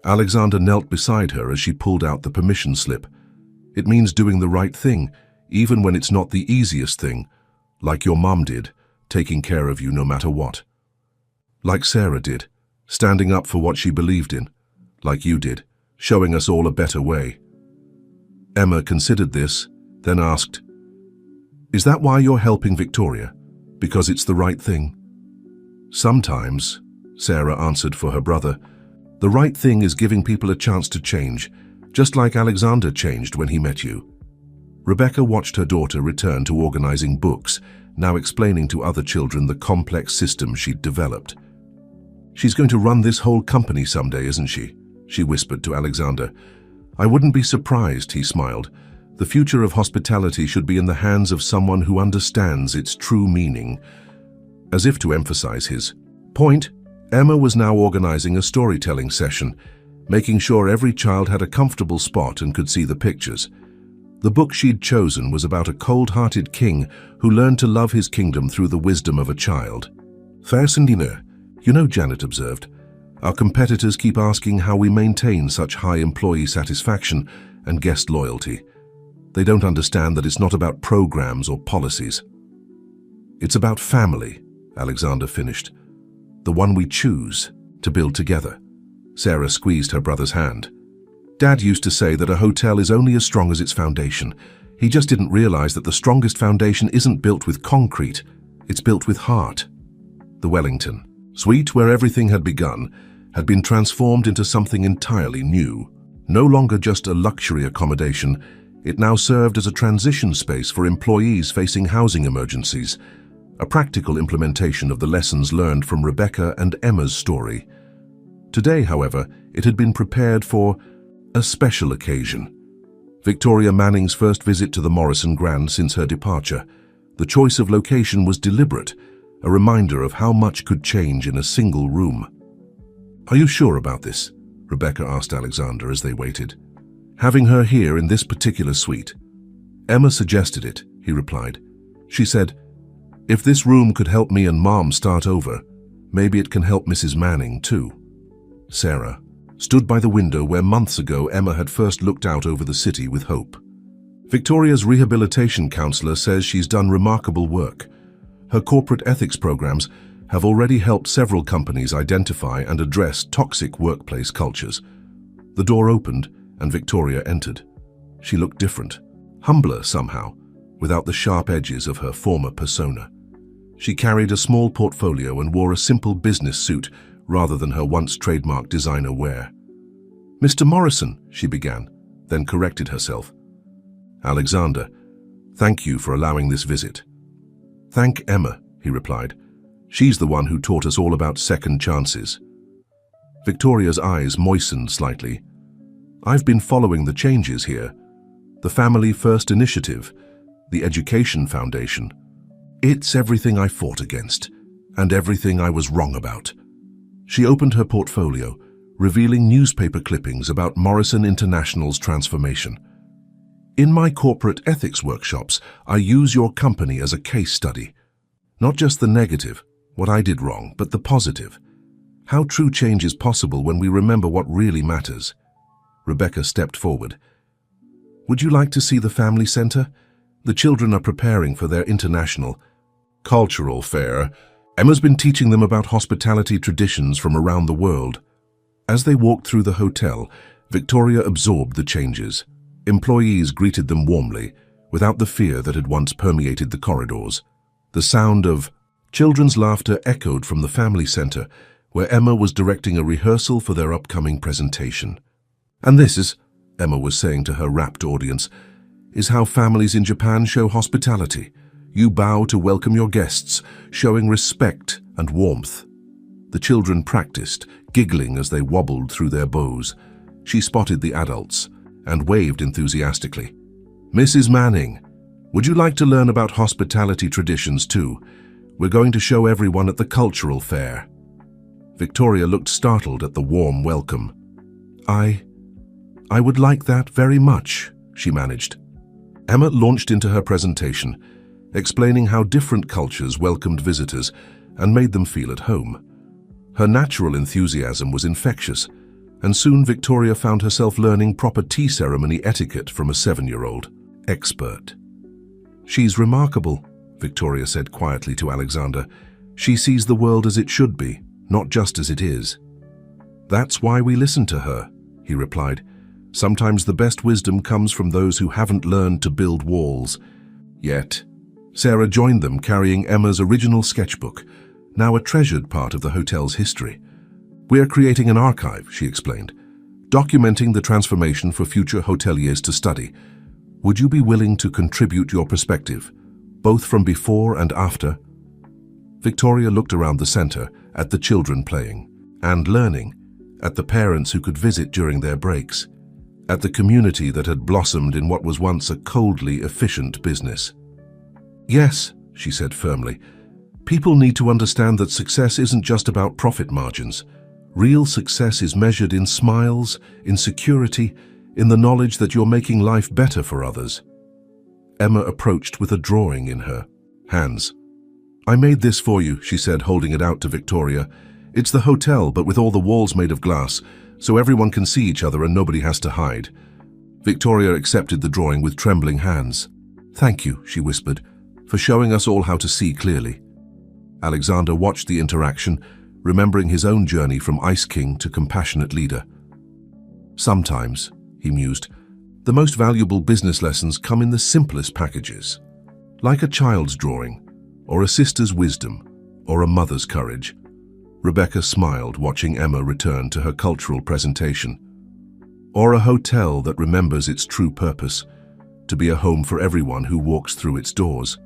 Alexander knelt beside her as she pulled out the permission slip. It means doing the right thing, even when it's not the easiest thing, like your mom did, taking care of you no matter what. Like Sarah did, standing up for what she believed in, like you did, showing us all a better way. Emma considered this, then asked, "Is that why you're helping Victoria? Because it's the right thing?" "Sometimes," Sarah answered for her brother, "the right thing is giving people a chance to change, just like Alexander changed when he met you." Rebecca watched her daughter return to organizing books, now explaining to other children the complex system she'd developed. "She's going to run this whole company someday, isn't she?" she whispered to Alexander. "I wouldn't be surprised," he smiled. "The future of hospitality should be in the hands of someone who understands its true meaning." As if to emphasize his point, Emma was now organizing a storytelling session, making sure every child had a comfortable spot and could see the pictures. The book she'd chosen was about a cold-hearted king who learned to love his kingdom through the wisdom of a child. "Millionaire, you know," Janet observed, "our competitors keep asking how we maintain such high employee satisfaction and guest loyalty. They don't understand that it's not about programs or policies. It's about family," Alexander finished. "The one we choose to build together." Sarah squeezed her brother's hand. "Dad used to say that a hotel is only as strong as its foundation. He just didn't realize that the strongest foundation isn't built with concrete, it's built with heart." The Wellington suite, where everything had begun, had been transformed into something entirely new. No longer just a luxury accommodation, it now served as a transition space for employees facing housing emergencies, a practical implementation of the lessons learned from Rebecca and Emma's story. Today, however, it had been prepared for a special occasion. Victoria Manning's first visit to the Morrison Grand since her departure. The choice of location was deliberate, a reminder of how much could change in a single room. "Are you sure about this?" Rebecca asked Alexander as they waited. "Having her here in this particular suite?" "Emma suggested it," he replied. "She said, if this room could help me and Mom start over, maybe it can help Mrs. Manning too." Sarah stood by the window where months ago Emma had first looked out over the city with hope. "Victoria's rehabilitation counselor says she's done remarkable work. Her corporate ethics programs have already helped several companies identify and address toxic workplace cultures." The door opened and Victoria entered. She looked different, humbler somehow, without the sharp edges of her former persona. She carried a small portfolio and wore a simple business suit rather than her once trademark designer wear. "Mr. Morrison," she began, then corrected herself. "Alexander, thank you for allowing this visit." "Thank Emma," he replied. "She's the one who taught us all about second chances." Victoria's eyes moistened slightly. "I've been following the changes here. The Family First Initiative, the Education Foundation. It's everything I fought against, and everything I was wrong about." She opened her portfolio, revealing newspaper clippings about Morrison International's transformation. "In my corporate ethics workshops, I use your company as a case study. Not just the negative, what I did wrong, but the positive. How true change is possible when we remember what really matters." Rebecca stepped forward. "Would you like to see the family center? The children are preparing for their international cultural fair. Emma's been teaching them about hospitality traditions from around the world." As they walked through the hotel, Victoria absorbed the changes. Employees greeted them warmly, without the fear that had once permeated the corridors. The sound of children's laughter echoed from the family center, where Emma was directing a rehearsal for their upcoming presentation. "And this is," Emma was saying to her rapt audience, "is how families in Japan show hospitality. You bow to welcome your guests, showing respect and warmth." The children practiced, giggling as they wobbled through their bows. She spotted the adults and waved enthusiastically. "Mrs. Manning, would you like to learn about hospitality traditions too? We're going to show everyone at the cultural fair." Victoria looked startled at the warm welcome. I would like that very much," she managed. Emma launched into her presentation, explaining how different cultures welcomed visitors and made them feel at home. Her natural enthusiasm was infectious, And soon Victoria found herself learning proper tea ceremony etiquette from a 7-year-old expert. "She's remarkable," Victoria said quietly to Alexander. "She sees the world as it should be, not just as it is." "That's why we listen to her," he replied. "Sometimes the best wisdom comes from those who haven't learned to build walls yet." Sarah joined them carrying Emma's original sketchbook, now a treasured part of the hotel's history. "We're creating an archive," she explained, "documenting the transformation for future hoteliers to study. Would you be willing to contribute your perspective, both from before and after?" Victoria looked around the center at the children playing and learning, at the parents who could visit during their breaks, at the community that had blossomed in what was once a coldly efficient business. "Yes," she said firmly, "people need to understand that success isn't just about profit margins. Real success is measured in smiles, in security, in the knowledge that you're making life better for others." Emma approached with a drawing in her hands. "I made this for you," she said, holding it out to Victoria. "It's the hotel, but with all the walls made of glass, so everyone can see each other and nobody has to hide." Victoria accepted the drawing with trembling hands. "Thank you," she whispered, "for showing us all how to see clearly." Alexander watched the interaction, remembering his own journey from Ice King to compassionate leader. "Sometimes," he mused, "the most valuable business lessons come in the simplest packages. Like a child's drawing, or a sister's wisdom, or a mother's courage." Rebecca smiled, watching Emma return to her cultural presentation. "Or a hotel that remembers its true purpose, to be a home for everyone who walks through its doors."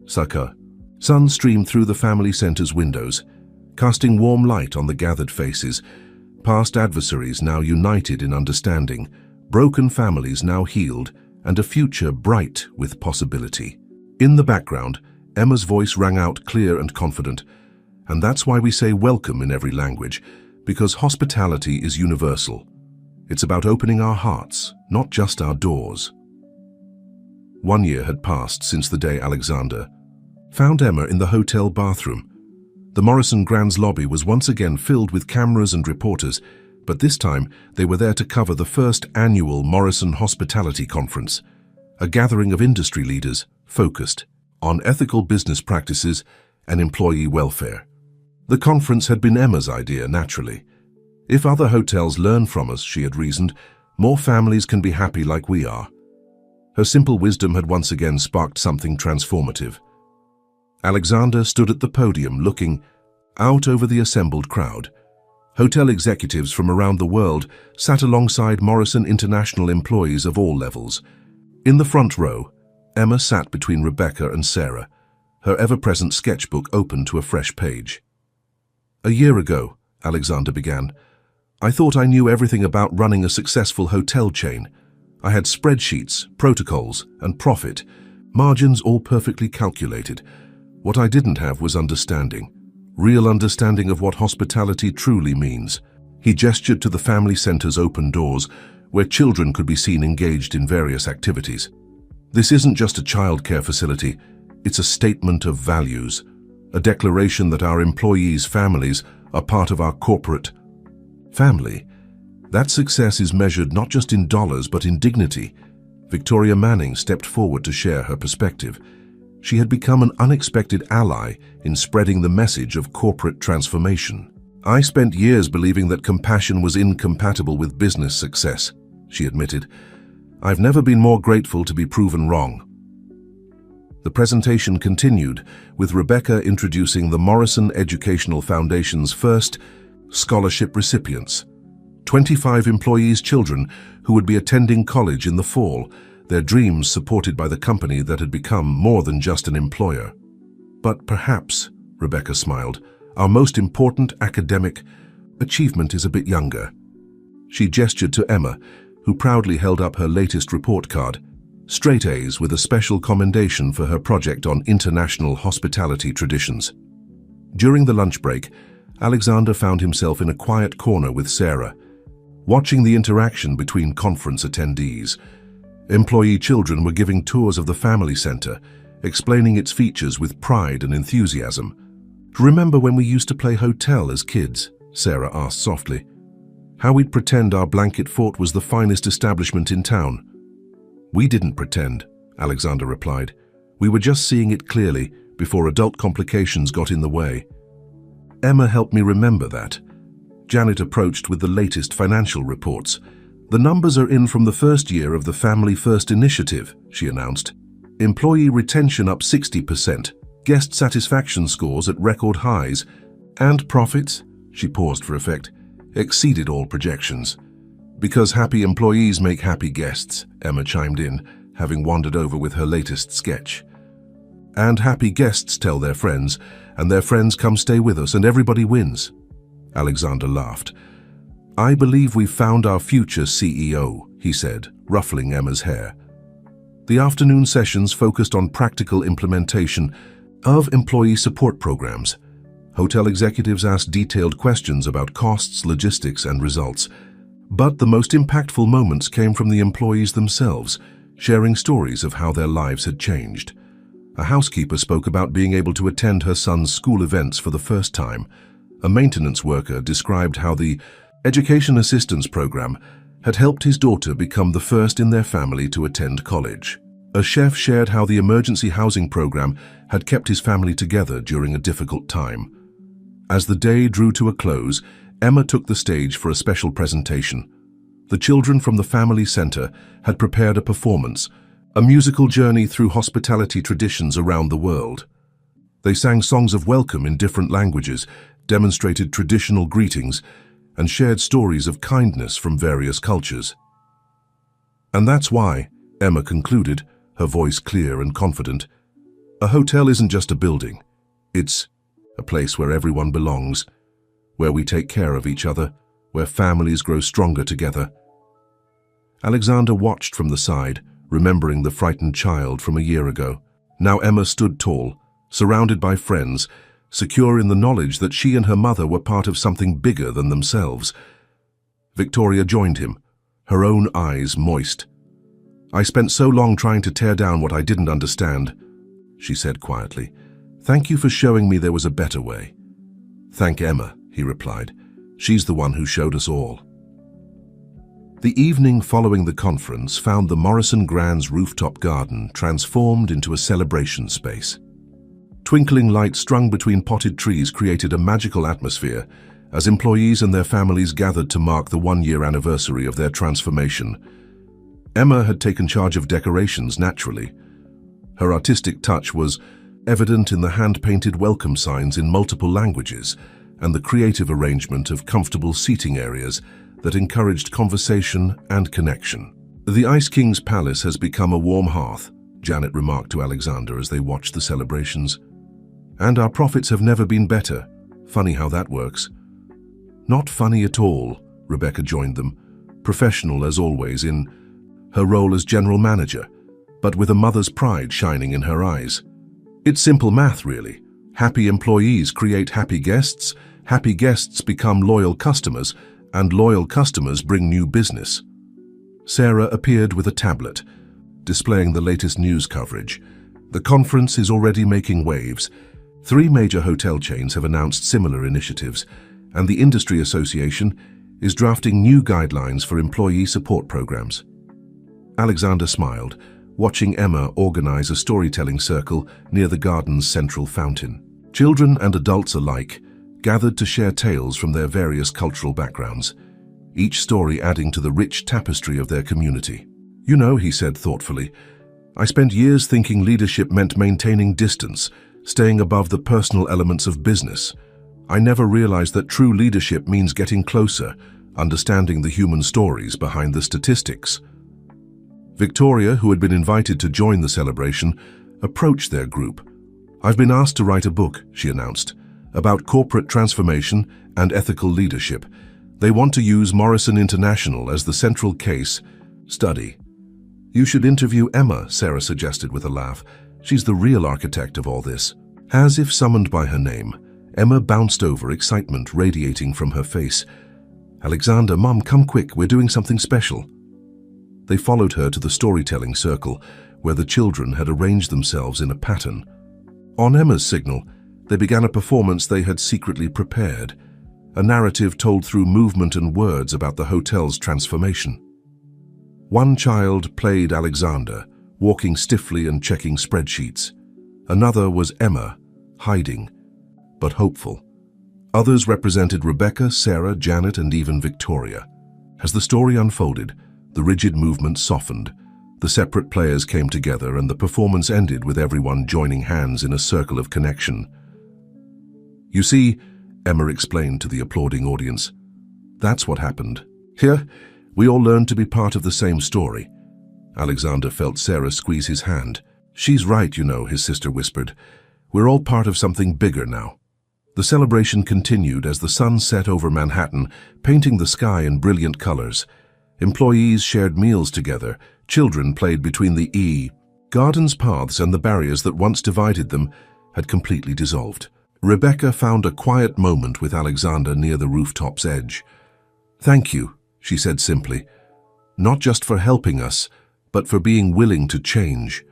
Sucker. Sun streamed through the family center's windows, casting warm light on the gathered faces, past adversaries now united in understanding, broken families now healed, and a future bright with possibility. In the background, Emma's voice rang out clear and confident. "And that's why we say welcome in every language, because hospitality is universal. It's about opening our hearts, not just our doors." 1 year had passed since the day Alexander found Emma in the hotel bathroom. The Morrison Grand's lobby was once again filled with cameras and reporters, but this time they were there to cover the first annual Morrison Hospitality Conference, a gathering of industry leaders focused on ethical business practices and employee welfare. The conference had been Emma's idea, naturally. "If other hotels learn from us," she had reasoned, "more families can be happy like we are." Her simple wisdom had once again sparked something transformative. Alexander stood at the podium looking out over the assembled crowd. Hotel executives from around the world sat alongside Morrison International employees of all levels. In the front row, Emma sat between Rebecca and Sarah, her ever-present sketchbook open to a fresh page. "A year ago," Alexander began, "I thought I knew everything about running a successful hotel chain. I had spreadsheets, protocols, and profit, margins all perfectly calculated. What I didn't have was understanding, real understanding of what hospitality truly means." He gestured to the family center's open doors, where children could be seen engaged in various activities. "This isn't just a childcare facility, it's a statement of values, a declaration that our employees' families are part of our corporate family. That success is measured not just in dollars but in dignity." Victoria Manning stepped forward to share her perspective. She had become an unexpected ally in spreading the message of corporate transformation. "I spent years believing that compassion was incompatible with business success," she admitted. "I've never been more grateful to be proven wrong." The presentation continued, with Rebecca introducing the Morrison Educational Foundation's first scholarship recipients, 25 employees' children who would be attending college in the fall, their dreams supported by the company that had become more than just an employer. "But perhaps," Rebecca smiled, "our most important academic achievement is a bit younger." She gestured to Emma, who proudly held up her latest report card, straight A's with a special commendation for her project on international hospitality traditions. During the lunch break, Alexander found himself in a quiet corner with Sarah, watching the interaction between conference attendees. Employee children were giving tours of the family center, explaining its features with pride and enthusiasm. "Remember when we used to play hotel as kids?" Sarah asked softly. How we'd pretend our blanket fort was the finest establishment in town. We didn't pretend, Alexander replied. We were just seeing it clearly before adult complications got in the way. Emma helped me remember that. Janet approached with the latest financial reports. The numbers are in from the first year of the Family First initiative, she announced. Employee retention up 60%, guest satisfaction scores at record highs, and profits, she paused for effect, exceeded all projections. Because happy employees make happy guests, Emma chimed in, having wandered over with her latest sketch. And happy guests tell their friends, and their friends come stay with us, and everybody wins. Alexander laughed. I believe we've found our future CEO, he said, ruffling Emma's hair. The afternoon sessions focused on practical implementation of employee support programs. Hotel executives asked detailed questions about costs, logistics, and results. But the most impactful moments came from the employees themselves, sharing stories of how their lives had changed. A housekeeper spoke about being able to attend her son's school events for the first time. A maintenance worker described how the Education Assistance Program had helped his daughter become the first in their family to attend college. A chef shared how the emergency housing program had kept his family together during a difficult time. As the day drew to a close, Emma took the stage for a special presentation. The children from the family center had prepared a performance, a musical journey through hospitality traditions around the world. They sang songs of welcome in different languages, demonstrated traditional greetings, and shared stories of kindness from various cultures. And that's why, Emma concluded, her voice clear and confident, a hotel isn't just a building. It's a place where everyone belongs, where we take care of each other, where families grow stronger together. Alexander watched from the side, remembering the frightened child from a year ago. Now Emma stood tall, surrounded by friends, secure in the knowledge that she and her mother were part of something bigger than themselves. Victoria joined him, her own eyes moist. I spent so long trying to tear down what I didn't understand, she said quietly. Thank you for showing me there was a better way. Thank Emma, he replied. She's the one who showed us all. The evening following the conference found the Morrison Grand's rooftop garden transformed into a celebration space. Twinkling lights strung between potted trees created a magical atmosphere as employees and their families gathered to mark the one-year anniversary of their transformation. Emma had taken charge of decorations naturally. Her artistic touch was evident in the hand-painted welcome signs in multiple languages and the creative arrangement of comfortable seating areas that encouraged conversation and connection. The Ice King's palace has become a warm hearth, Janet remarked to Alexander as they watched the celebrations. And our profits have never been better. Funny how that works. Not funny at all, Rebecca joined them, professional as always in her role as general manager, but with a mother's pride shining in her eyes. It's simple math, really. Happy employees create happy guests become loyal customers, and loyal customers bring new business. Sarah appeared with a tablet, displaying the latest news coverage. The conference is already making waves. 3 major hotel chains have announced similar initiatives, and the Industry Association is drafting new guidelines for employee support programs. Alexander smiled, watching Emma organize a storytelling circle near the garden's central fountain. Children and adults alike gathered to share tales from their various cultural backgrounds, each story adding to the rich tapestry of their community. You know, he said thoughtfully, I spent years thinking leadership meant maintaining distance, staying above the personal elements of business. I never realized that true leadership means getting closer, understanding the human stories behind the statistics. Victoria, who had been invited to join the celebration, approached their group. I've been asked to write a book, she announced, about corporate transformation and ethical leadership. They want to use Morrison International as the central case study. You should interview Emma, Sarah suggested with a laugh. She's the real architect of all this. As if summoned by her name, Emma bounced over, excitement radiating from her face. Alexander, Mum, come quick, we're doing something special. They followed her to the storytelling circle, where the children had arranged themselves in a pattern. On Emma's signal, they began a performance they had secretly prepared. a narrative told through movement and words about the hotel's transformation. One child played Alexander, walking stiffly and checking spreadsheets. Another was Emma, hiding, but hopeful. Others represented Rebecca, Sarah, Janet, and even Victoria. As the story unfolded, the rigid movement softened. The separate players came together and the performance ended with everyone joining hands in a circle of connection. "You see," Emma explained to the applauding audience, "that's what happened. Here, we all learned to be part of the same story." Alexander felt Sarah squeeze his hand. "She's right, you know," his sister whispered. "We're all part of something bigger now." The celebration continued as the sun set over Manhattan, painting the sky in brilliant colors. Employees shared meals together. Children played between the gardens, paths, and the barriers that once divided them had completely dissolved. Rebecca found a quiet moment with Alexander near the rooftop's edge. "Thank you," she said simply, "not just for helping us, but for being willing to change,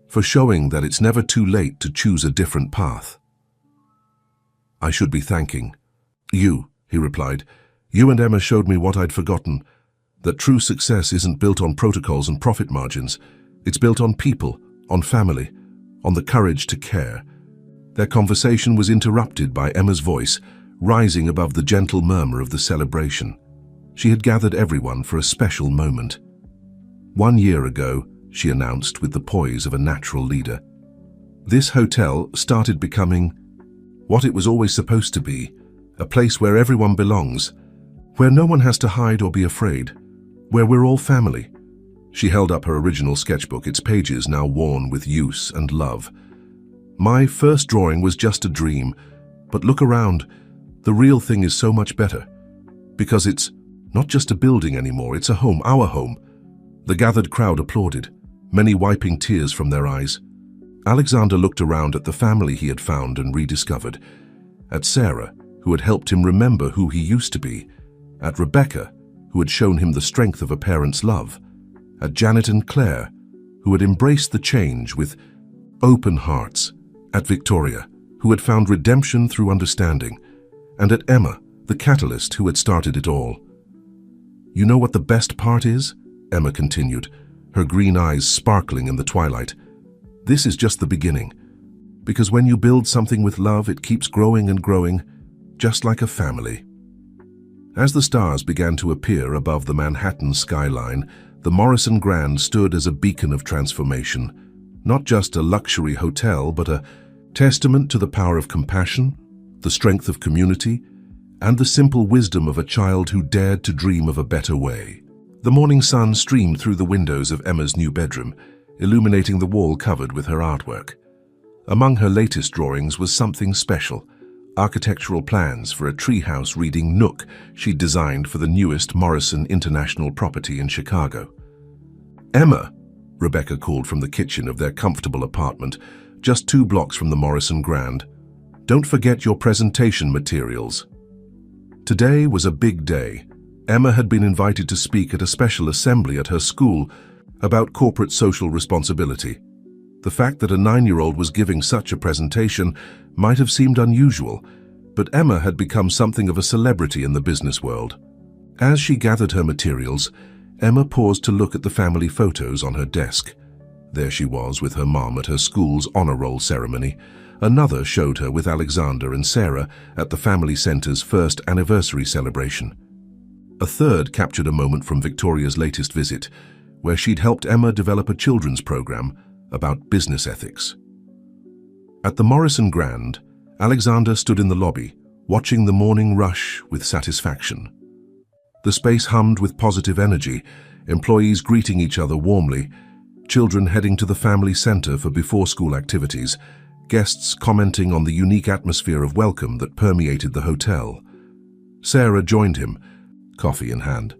for showing that it's never too late to choose a different path." "I should be thanking you," he replied. "You and Emma showed me what I'd forgotten, that true success isn't built on protocols and profit margins. It's built on people, on family, on the courage to care." Their conversation was interrupted by Emma's voice, rising above the gentle murmur of the celebration. She had gathered everyone for a special moment. "1 year ago," she announced with the poise of a natural leader, "this hotel started becoming what it was always supposed to be, a place where everyone belongs, where no one has to hide or be afraid, where we're all family." She held up her original sketchbook, its pages now worn with use and love. "My first drawing was just a dream, but look around. The real thing is so much better. Because it's not just a building anymore, it's a home, our home." The gathered crowd applauded, many wiping tears from their eyes. Alexander looked around at the family he had found and rediscovered, at Sarah, who had helped him remember who he used to be, at Rebecca, who had shown him the strength of a parent's love, at Janet and Claire, who had embraced the change with open hearts, at Victoria, who had found redemption through understanding, and at Emma, the catalyst who had started it all. "You know what the best part is?" Emma continued, her green eyes sparkling in the twilight. "This is just the beginning. Because when you build something with love, it keeps growing and growing, just like a family." As the stars began to appear above the Manhattan skyline, the Morrison Grand stood as a beacon of transformation. Not just a luxury hotel, but a testament to the power of compassion, the strength of community, and the simple wisdom of a child who dared to dream of a better way. The morning sun streamed through the windows of Emma's new bedroom, illuminating the wall covered with her artwork. Among her latest drawings was something special: architectural plans for a treehouse reading nook she'd designed for the newest Morrison International property in Chicago. "Emma," Rebecca called from the kitchen of their comfortable apartment, just 2 blocks from the Morrison Grand, "don't forget your presentation materials." Today was a big day. Emma had been invited to speak at a special assembly at her school about corporate social responsibility. The fact that a 9-year-old was giving such a presentation might have seemed unusual, but Emma had become something of a celebrity in the business world. As she gathered her materials, Emma paused to look at the family photos on her desk. There she was with her mom at her school's honor roll ceremony. Another showed her with Alexander and Sarah at the family center's first anniversary celebration. A third captured a moment from Victoria's latest visit, where she'd helped Emma develop a children's program about business ethics. At the Morrison Grand, Alexander stood in the lobby, watching the morning rush with satisfaction. The space hummed with positive energy, employees greeting each other warmly, children heading to the family center for before-school activities, guests commenting on the unique atmosphere of welcome that permeated the hotel. Sarah joined him, coffee in hand.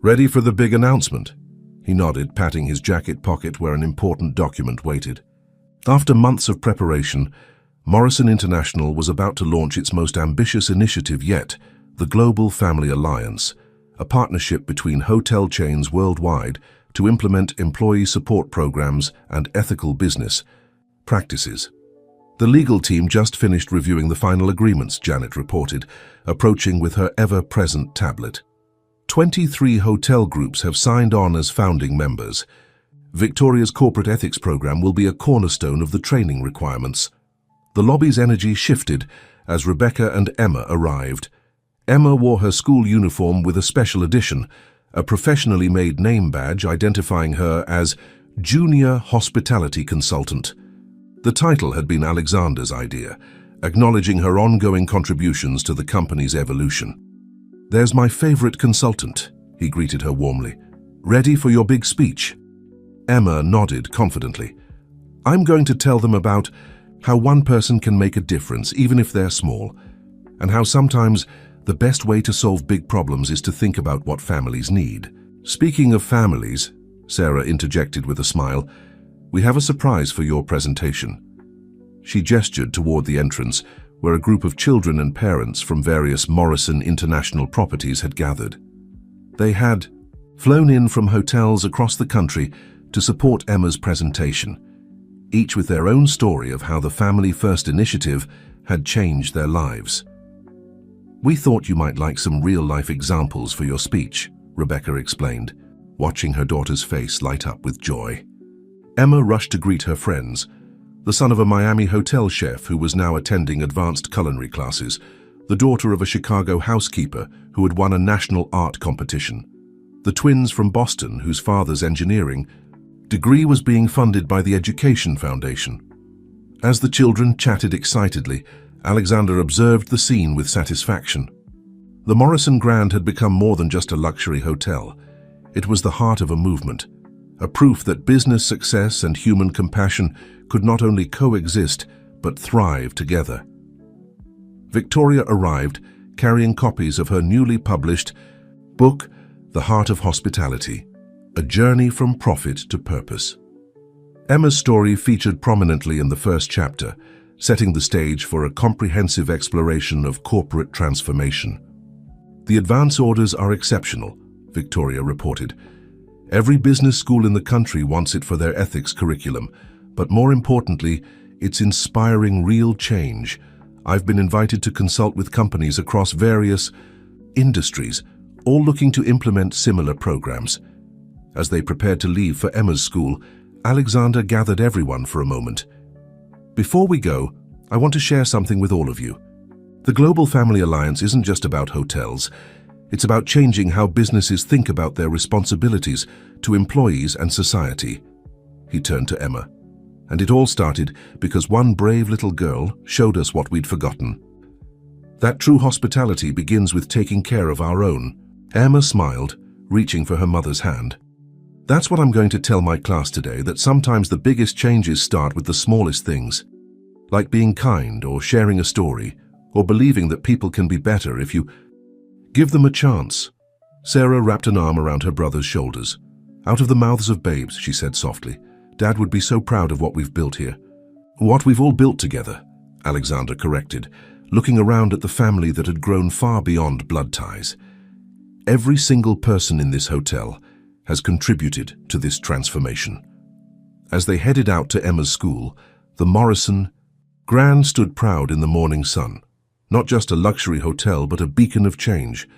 "Ready for the big announcement?" He nodded, patting his jacket pocket where an important document waited. After months of preparation, Morrison International was about to launch its most ambitious initiative yet, the Global Family Alliance, a partnership between hotel chains worldwide to implement employee support programs and ethical business practices. The legal team just finished reviewing the final agreements, Janet reported, approaching with her ever-present tablet. 23 hotel groups have signed on as founding members. Victoria's corporate ethics program will be a cornerstone of the training requirements. The lobby's energy shifted as Rebecca and Emma arrived. Emma wore her school uniform with a special edition, a professionally made name badge identifying her as Junior Hospitality Consultant. The title had been Alexander's idea, acknowledging her ongoing contributions to the company's evolution. "There's my favorite consultant," he greeted her warmly. "Ready for your big speech?" Emma nodded confidently. "I'm going to tell them about how one person can make a difference, even if they're small, and how sometimes the best way to solve big problems is to think about what families need." "Speaking of families," Sarah interjected with a smile, "we have a surprise for your presentation." She gestured toward the entrance, where a group of children and parents from various Morrison International properties had gathered. They had flown in from hotels across the country to support Emma's presentation, each with their own story of how the Family First initiative had changed their lives. "We thought you might like some real-life examples for your speech," Rebecca explained, watching her daughter's face light up with joy. Emma rushed to greet her friends, the son of a Miami hotel chef who was now attending advanced culinary classes, the daughter of a Chicago housekeeper who had won a national art competition, the twins from Boston whose father's engineering degree was being funded by the Education Foundation. As the children chatted excitedly, Alexander observed the scene with satisfaction. The Morrison Grand had become more than just a luxury hotel. It was the heart of a movement, a proof that business success and human compassion could not only coexist, but thrive together. Victoria arrived, carrying copies of her newly published book, The Heart of Hospitality, A Journey from Profit to Purpose. Emma's story featured prominently in the first chapter, setting the stage for a comprehensive exploration of corporate transformation. "The advance orders are exceptional," Victoria reported. "Every business school in the country wants it for their ethics curriculum, but more importantly, it's inspiring real change. I've been invited to consult with companies across various industries, all looking to implement similar programs." As they prepared to leave for Emma's school, Alexander gathered everyone for a moment. "Before we go, I want to share something with all of you. The Global Family Alliance isn't just about hotels. It's about changing how businesses think about their responsibilities to employees and society." He turned to Emma. "And it all started because one brave little girl showed us what we'd forgotten. That true hospitality begins with taking care of our own." Emma smiled, reaching for her mother's hand. "That's what I'm going to tell my class today, that sometimes the biggest changes start with the smallest things, like being kind or sharing a story, or believing that people can be better if you give them a chance." Sarah wrapped an arm around her brother's shoulders. "Out of the mouths of babes," she said softly. "Dad would be so proud of what we've built here." "What we've all built together," Alexander corrected, looking around at the family that had grown far beyond blood ties. "Every single person in this hotel has contributed to this transformation." As they headed out to Emma's school, the Morrison Grand stood proud in the morning sun. Not just a luxury hotel, but a beacon of change,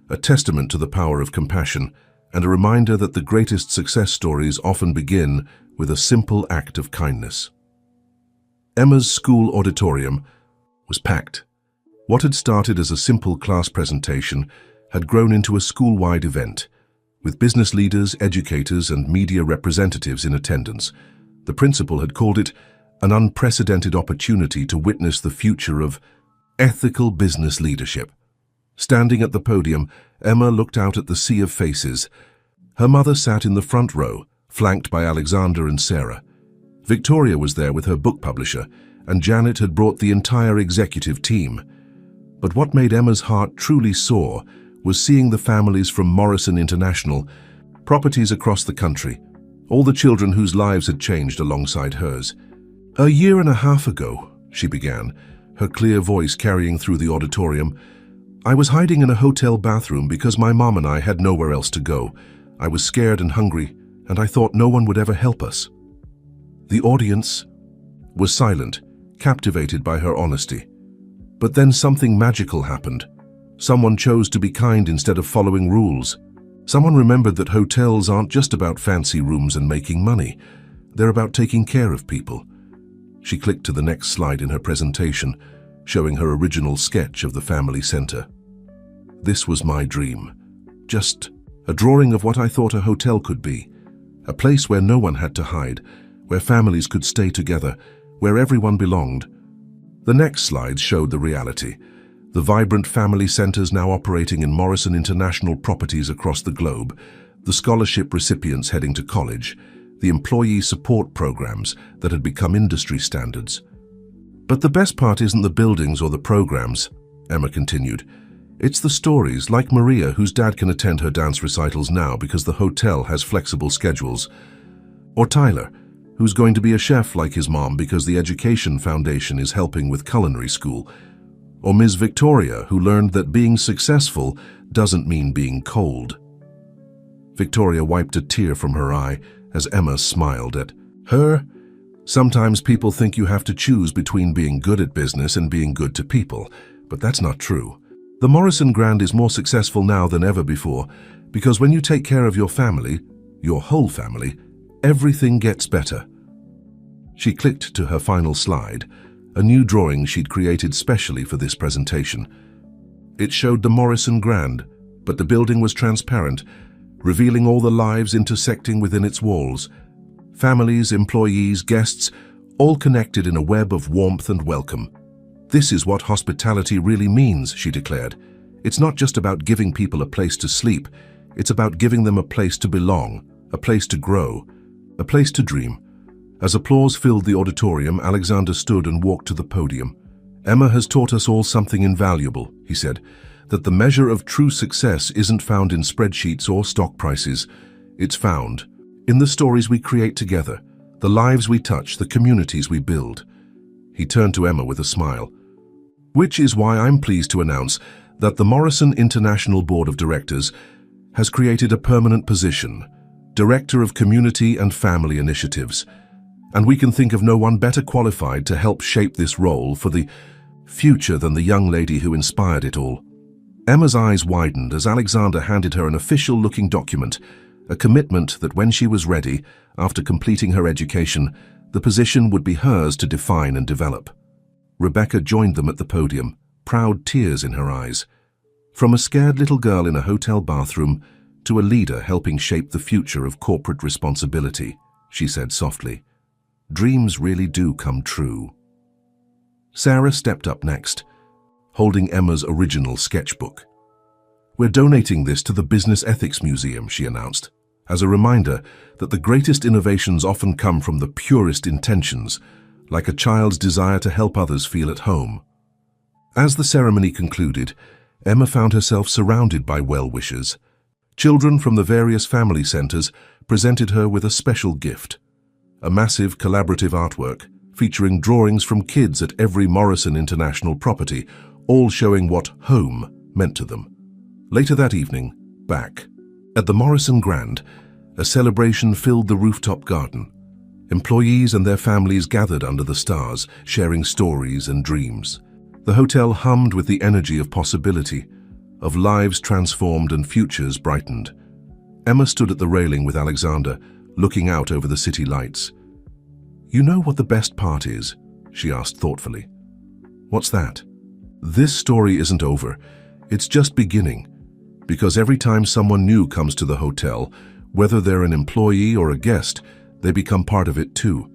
a testament to the power of compassion, and a reminder that the greatest success stories often begin with a simple act of kindness. Emma's school auditorium was packed. What had started as a simple class presentation had grown into a school-wide event, with business leaders, educators, and media representatives in attendance. The principal had called it an unprecedented opportunity to witness the future of ethical business leadership. Standing at the podium, Emma looked out at the sea of faces. Her mother sat in the front row, flanked by Alexander and Sarah. Victoria was there with her book publisher, and Janet had brought the entire executive team. But what made Emma's heart truly soar was seeing the families from Morrison International, properties across the country, all the children whose lives had changed alongside hers. "A year and a half ago," she began, her clear voice carrying through the auditorium, "I was hiding in a hotel bathroom because my mom and I had nowhere else to go. I was scared and hungry, and I thought no one would ever help us." The audience was silent, captivated by her honesty. But then something magical happened. Someone chose to be kind instead of following rules. Someone remembered that hotels aren't just about fancy rooms and making money. They're about taking care of people. She clicked to the next slide in her presentation, showing her original sketch of the family center. This was my dream. Just a drawing of what I thought a hotel could be. A place where no one had to hide, where families could stay together, where everyone belonged. The next slides showed the reality. The vibrant family centers now operating in Morrison International properties across the globe, the scholarship recipients heading to college, the employee support programs that had become industry standards. But the best part isn't the buildings or the programs, Emma continued. It's the stories, like Maria, whose dad can attend her dance recitals now because the hotel has flexible schedules. Or Tyler, who's going to be a chef like his mom because the Education Foundation is helping with culinary school. Or Ms. Victoria, who learned that being successful doesn't mean being cold. Victoria wiped a tear from her eye as Emma smiled at her. Sometimes people think you have to choose between being good at business and being good to people, but that's not true. The Morrison Grand is more successful now than ever before because when you take care of your family, your whole family, everything gets better. She clicked to her final slide, a new drawing she'd created specially for this presentation. It showed the Morrison Grand, but the building was transparent, revealing all the lives intersecting within its walls. Families, employees, guests, all connected in a web of warmth and welcome. This is what hospitality really means, she declared. It's not just about giving people a place to sleep. It's about giving them a place to belong, a place to grow, a place to dream. As applause filled the auditorium, Alexander stood and walked to the podium. Emma has taught us all something invaluable, he said, that the measure of true success isn't found in spreadsheets or stock prices. It's found in the stories we create together, the lives we touch, the communities we build. He turned to Emma with a smile. Which is why I'm pleased to announce that the Morrison International Board of Directors has created a permanent position, Director of Community and Family Initiatives, and we can think of no one better qualified to help shape this role for the future than the young lady who inspired it all. Emma's eyes widened as Alexander handed her an official-looking document, a commitment that when she was ready, after completing her education, the position would be hers to define and develop. Rebecca joined them at the podium, proud tears in her eyes. From a scared little girl in a hotel bathroom to a leader helping shape the future of corporate responsibility, she said softly, dreams really do come true. Sarah stepped up next, holding Emma's original sketchbook. We're donating this to the Business Ethics Museum, she announced, as a reminder that the greatest innovations often come from the purest intentions, like a child's desire to help others feel at home. As the ceremony concluded, Emma found herself surrounded by well-wishers. Children from the various family centers presented her with a special gift, a massive collaborative artwork featuring drawings from kids at every Morrison International property, all showing what home meant to them. Later that evening, back at the Morrison Grand, a celebration filled the rooftop garden. Employees and their families gathered under the stars, sharing stories and dreams. The hotel hummed with the energy of possibility, of lives transformed and futures brightened. Emma stood at the railing with Alexander, looking out over the city lights. You know what the best part is? She asked thoughtfully. What's that? This story isn't over. It's just beginning. Because every time someone new comes to the hotel, whether they're an employee or a guest, they become part of it too.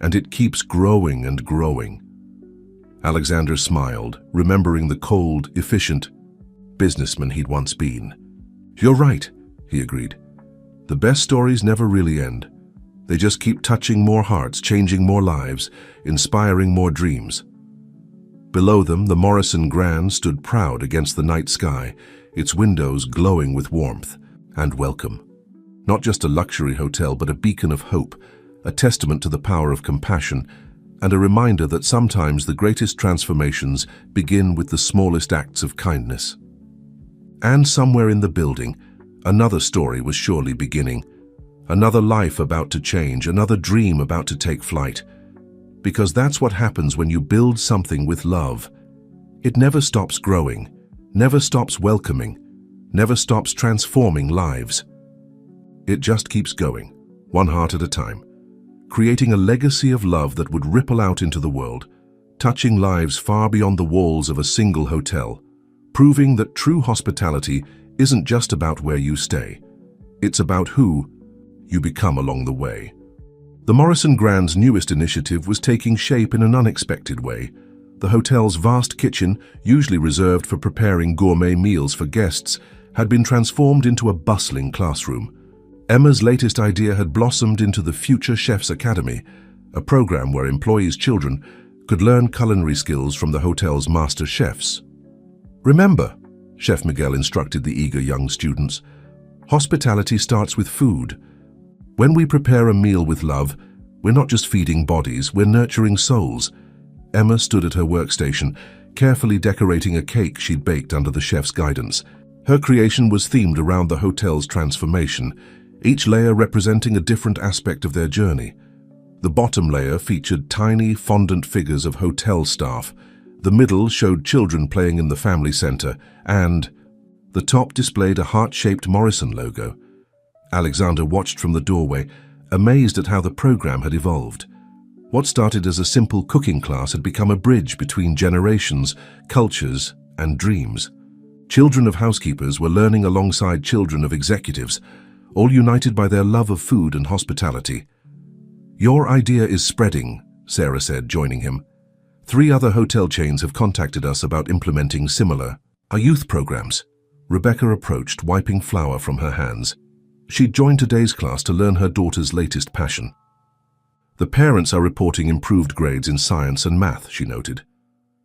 And it keeps growing and growing. Alexander smiled, remembering the cold, efficient businessman he'd once been. You're right, he agreed. The best stories never really end. They just keep touching more hearts, changing more lives, inspiring more dreams. Below them, the Morrison Grand stood proud against the night sky, its windows glowing with warmth and welcome. Not just a luxury hotel, but a beacon of hope, a testament to the power of compassion, and a reminder that sometimes the greatest transformations begin with the smallest acts of kindness. And somewhere in the building, another story was surely beginning, another life about to change, another dream about to take flight. Because that's what happens when you build something with love. It never stops growing, never stops welcoming, never stops transforming lives. It just keeps going, one heart at a time, creating a legacy of love that would ripple out into the world, touching lives far beyond the walls of a single hotel, proving that true hospitality isn't just about where you stay. It's about who you become along the way. The Morrison Grand's newest initiative was taking shape in an unexpected way. The hotel's vast kitchen, usually reserved for preparing gourmet meals for guests, had been transformed into a bustling classroom. Emma's latest idea had blossomed into the Future Chefs Academy, a program where employees' children could learn culinary skills from the hotel's master chefs. Remember, Chef Miguel instructed the eager young students, hospitality starts with food. When we prepare a meal with love, we're not just feeding bodies, we're nurturing souls. Emma stood at her workstation, carefully decorating a cake she'd baked under the chef's guidance. Her creation was themed around the hotel's transformation, each layer representing a different aspect of their journey. The bottom layer featured tiny, fondant figures of hotel staff. The middle showed children playing in the family center, and the top displayed a heart-shaped Morrison logo. Alexander watched from the doorway, amazed at how the program had evolved. What started as a simple cooking class had become a bridge between generations, cultures, and dreams. Children of housekeepers were learning alongside children of executives, all united by their love of food and hospitality. "Your idea is spreading," Sarah said, joining him. "3 other hotel chains have contacted us about implementing similar youth programs." Rebecca approached, wiping flour from her hands. She'd joined today's class to learn her daughter's latest passion. "The parents are reporting improved grades in science and math," she noted.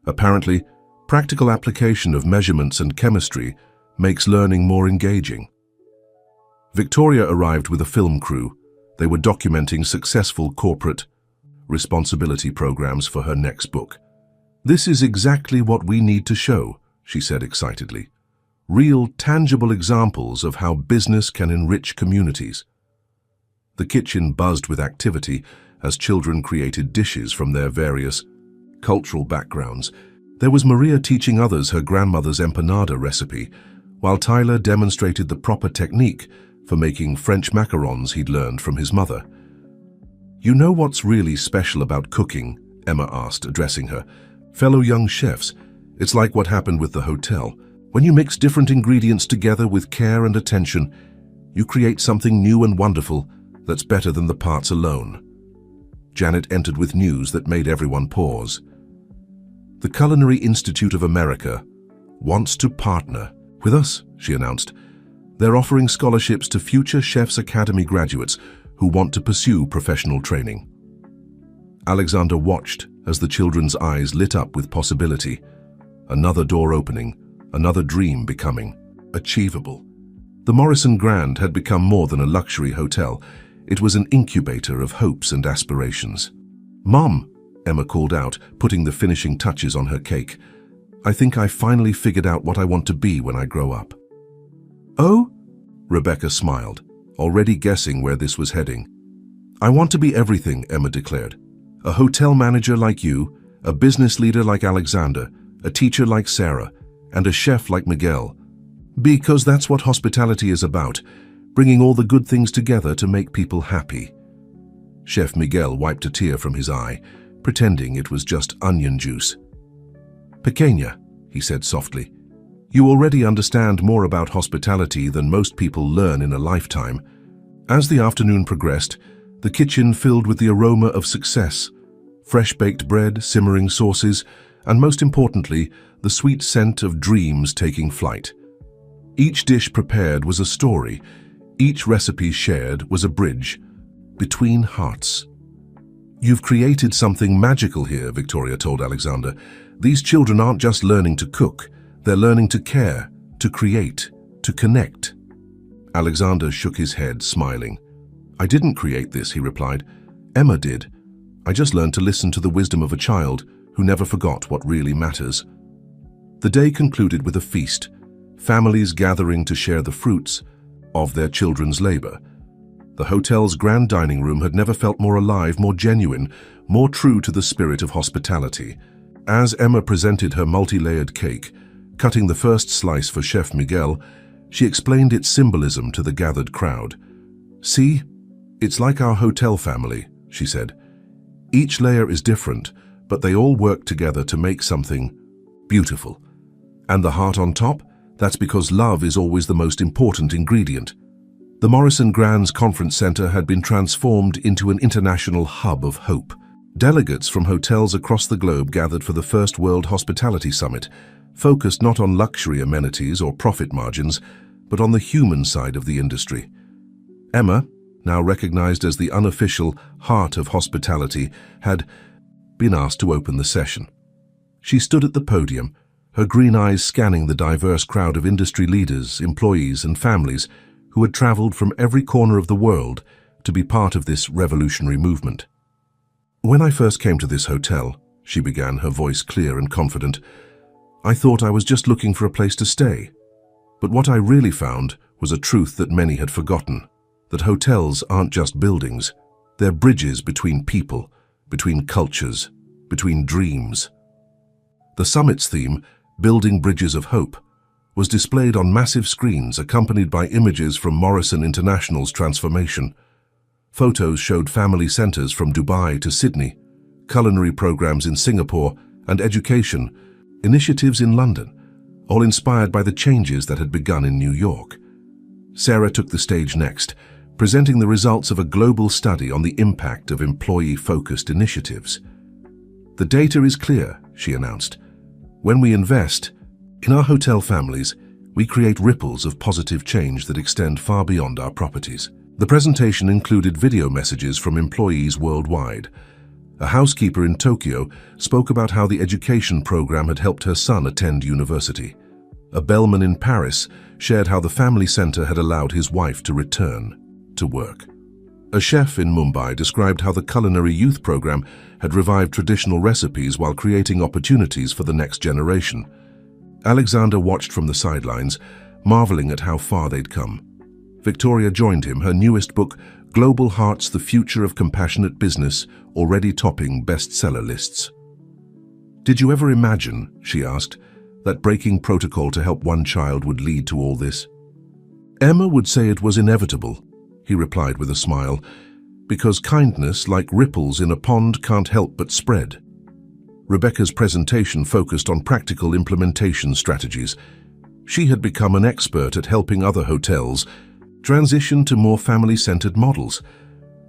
"Apparently, practical application of measurements and chemistry makes learning more engaging." Victoria arrived with a film crew. They were documenting successful corporate responsibility programs for her next book. "This is exactly what we need to show," she said excitedly. "Real, tangible examples of how business can enrich communities." The kitchen buzzed with activity as children created dishes from their various cultural backgrounds. There was Maria teaching others her grandmother's empanada recipe, while Tyler demonstrated the proper technique for making French macarons he'd learned from his mother. "You know what's really special about cooking?" Emma asked, addressing her. "Fellow young chefs, it's like what happened with the hotel. When you mix different ingredients together with care and attention, you create something new and wonderful that's better than the parts alone." Janet entered with news that made everyone pause. "The Culinary Institute of America wants to partner with us," she announced. "They're offering scholarships to Future Chefs Academy graduates who want to pursue professional training." Alexander watched as the children's eyes lit up with possibility. Another door opening, another dream becoming achievable. The Morrison Grand had become more than a luxury hotel. It was an incubator of hopes and aspirations. "Mom," Emma called out, putting the finishing touches on her cake, "I think I finally figured out what I want to be when I grow up." "Oh?" Rebecca smiled, already guessing where this was heading. "I want to be everything," Emma declared. "A hotel manager like you, a business leader like Alexander, a teacher like Sarah, and a chef like Miguel. Because that's what hospitality is about, bringing all the good things together to make people happy." Chef Miguel wiped a tear from his eye, pretending it was just onion juice. "Pequeña," he said softly, "you already understand more about hospitality than most people learn in a lifetime." As the afternoon progressed, the kitchen filled with the aroma of success, fresh-baked bread, simmering sauces, and most importantly, the sweet scent of dreams taking flight. Each dish prepared was a story. Each recipe shared was a bridge between hearts. "You've created something magical here," Victoria told Alexander. "These children aren't just learning to cook, they're learning to care, to create, to connect." Alexander shook his head, smiling. "I didn't create this," he replied. "Emma did. I just learned to listen to the wisdom of a child who never forgot what really matters." The day concluded with a feast, families gathering to share the fruits of their children's labor. The hotel's grand dining room had never felt more alive, more genuine, more true to the spirit of hospitality. As Emma presented her multi-layered cake, cutting the first slice for Chef Miguel, she explained its symbolism to the gathered crowd. "See, it's like our hotel family," she said. "Each layer is different, but they all work together to make something beautiful. And the heart on top? That's because love is always the most important ingredient." The Morrison Grands Conference Center had been transformed into an international hub of hope. Delegates from hotels across the globe gathered for the first World Hospitality Summit, focused not on luxury amenities or profit margins, but on the human side of the industry. Emma, now recognized as the unofficial heart of hospitality, had been asked to open the session. She stood at the podium, her green eyes scanning the diverse crowd of industry leaders, employees, and families who had traveled from every corner of the world to be part of this revolutionary movement. "When I first came to this hotel," she began, her voice clear and confident, "I thought I was just looking for a place to stay. But what I really found was a truth that many had forgotten, that hotels aren't just buildings. They're bridges between people, between cultures, between dreams." The summit's theme, Building Bridges of Hope, was displayed on massive screens accompanied by images from Morrison International's transformation. Photos showed family centers from Dubai to Sydney, culinary programs in Singapore, and education initiatives in London, all inspired by the changes that had begun in New York. Sarah took the stage next, presenting the results of a global study on the impact of employee-focused initiatives. "The data is clear," she announced. "When we invest in our hotel families, we create ripples of positive change that extend far beyond our properties." The presentation included video messages from employees worldwide. A housekeeper in Tokyo spoke about how the education program had helped her son attend university. A bellman in Paris shared how the family center had allowed his wife to return to work. A chef in Mumbai described how the culinary youth program had revived traditional recipes while creating opportunities for the next generation. Alexander watched from the sidelines, marveling at how far they'd come. Victoria joined him, her newest book, Global Hearts: The Future of Compassionate Business, already topping bestseller lists. "Did you ever imagine," she asked, "that breaking protocol to help one child would lead to all this?" "Emma would say it was inevitable," he replied with a smile, "because kindness, like ripples in a pond, can't help but spread." Rebecca's presentation focused on practical implementation strategies. She had become an expert at helping other hotels transition to more family-centered models,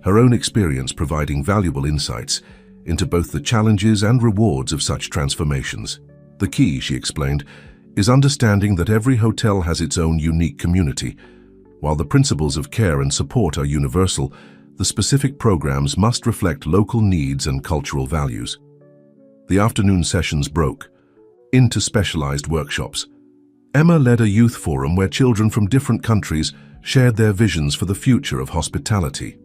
her own experience providing valuable insights into both the challenges and rewards of such transformations. "The key," she explained, "is understanding that every hotel has its own unique community. While the principles of care and support are universal, the specific programs must reflect local needs and cultural values." The afternoon sessions broke into specialized workshops. Emma led a youth forum where children from different countries shared their visions for the future of hospitality.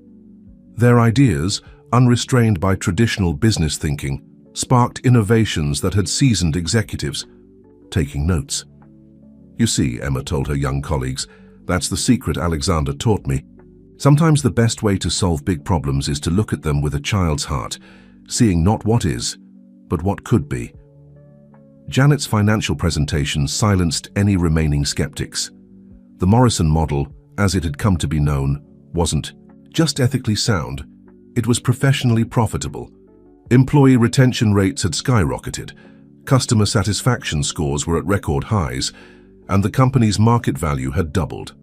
Their ideas, unrestrained by traditional business thinking, sparked innovations that had seasoned executives taking notes. "You see," Emma told her young colleagues, "that's the secret Alexander taught me. Sometimes the best way to solve big problems is to look at them with a child's heart, seeing not what is, but what could be." Janet's financial presentation silenced any remaining skeptics. The Morrison model, as it had come to be known, wasn't just ethically sound, it was professionally profitable. Employee retention rates had skyrocketed, customer satisfaction scores were at record highs, and the company's market value had doubled.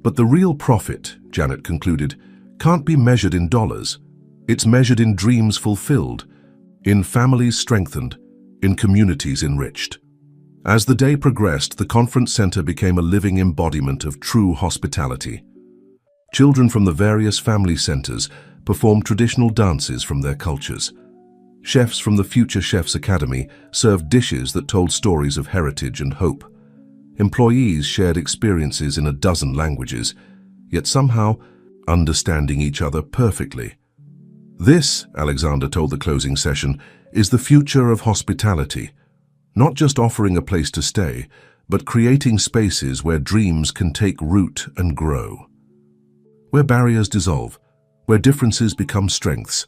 But the real profit, Janet concluded, can't be measured in dollars. It's measured in dreams fulfilled, in families strengthened, in communities enriched. As the day progressed, the conference center became a living embodiment of true hospitality. Children from the various family centers performed traditional dances from their cultures. Chefs from the Future Chefs Academy served dishes that told stories of heritage and hope. Employees shared experiences in a dozen languages, yet somehow understanding each other perfectly. "This," Alexander told the closing session, "is the future of hospitality. Not just offering a place to stay, but creating spaces where dreams can take root and grow." where barriers dissolve, where differences become strengths,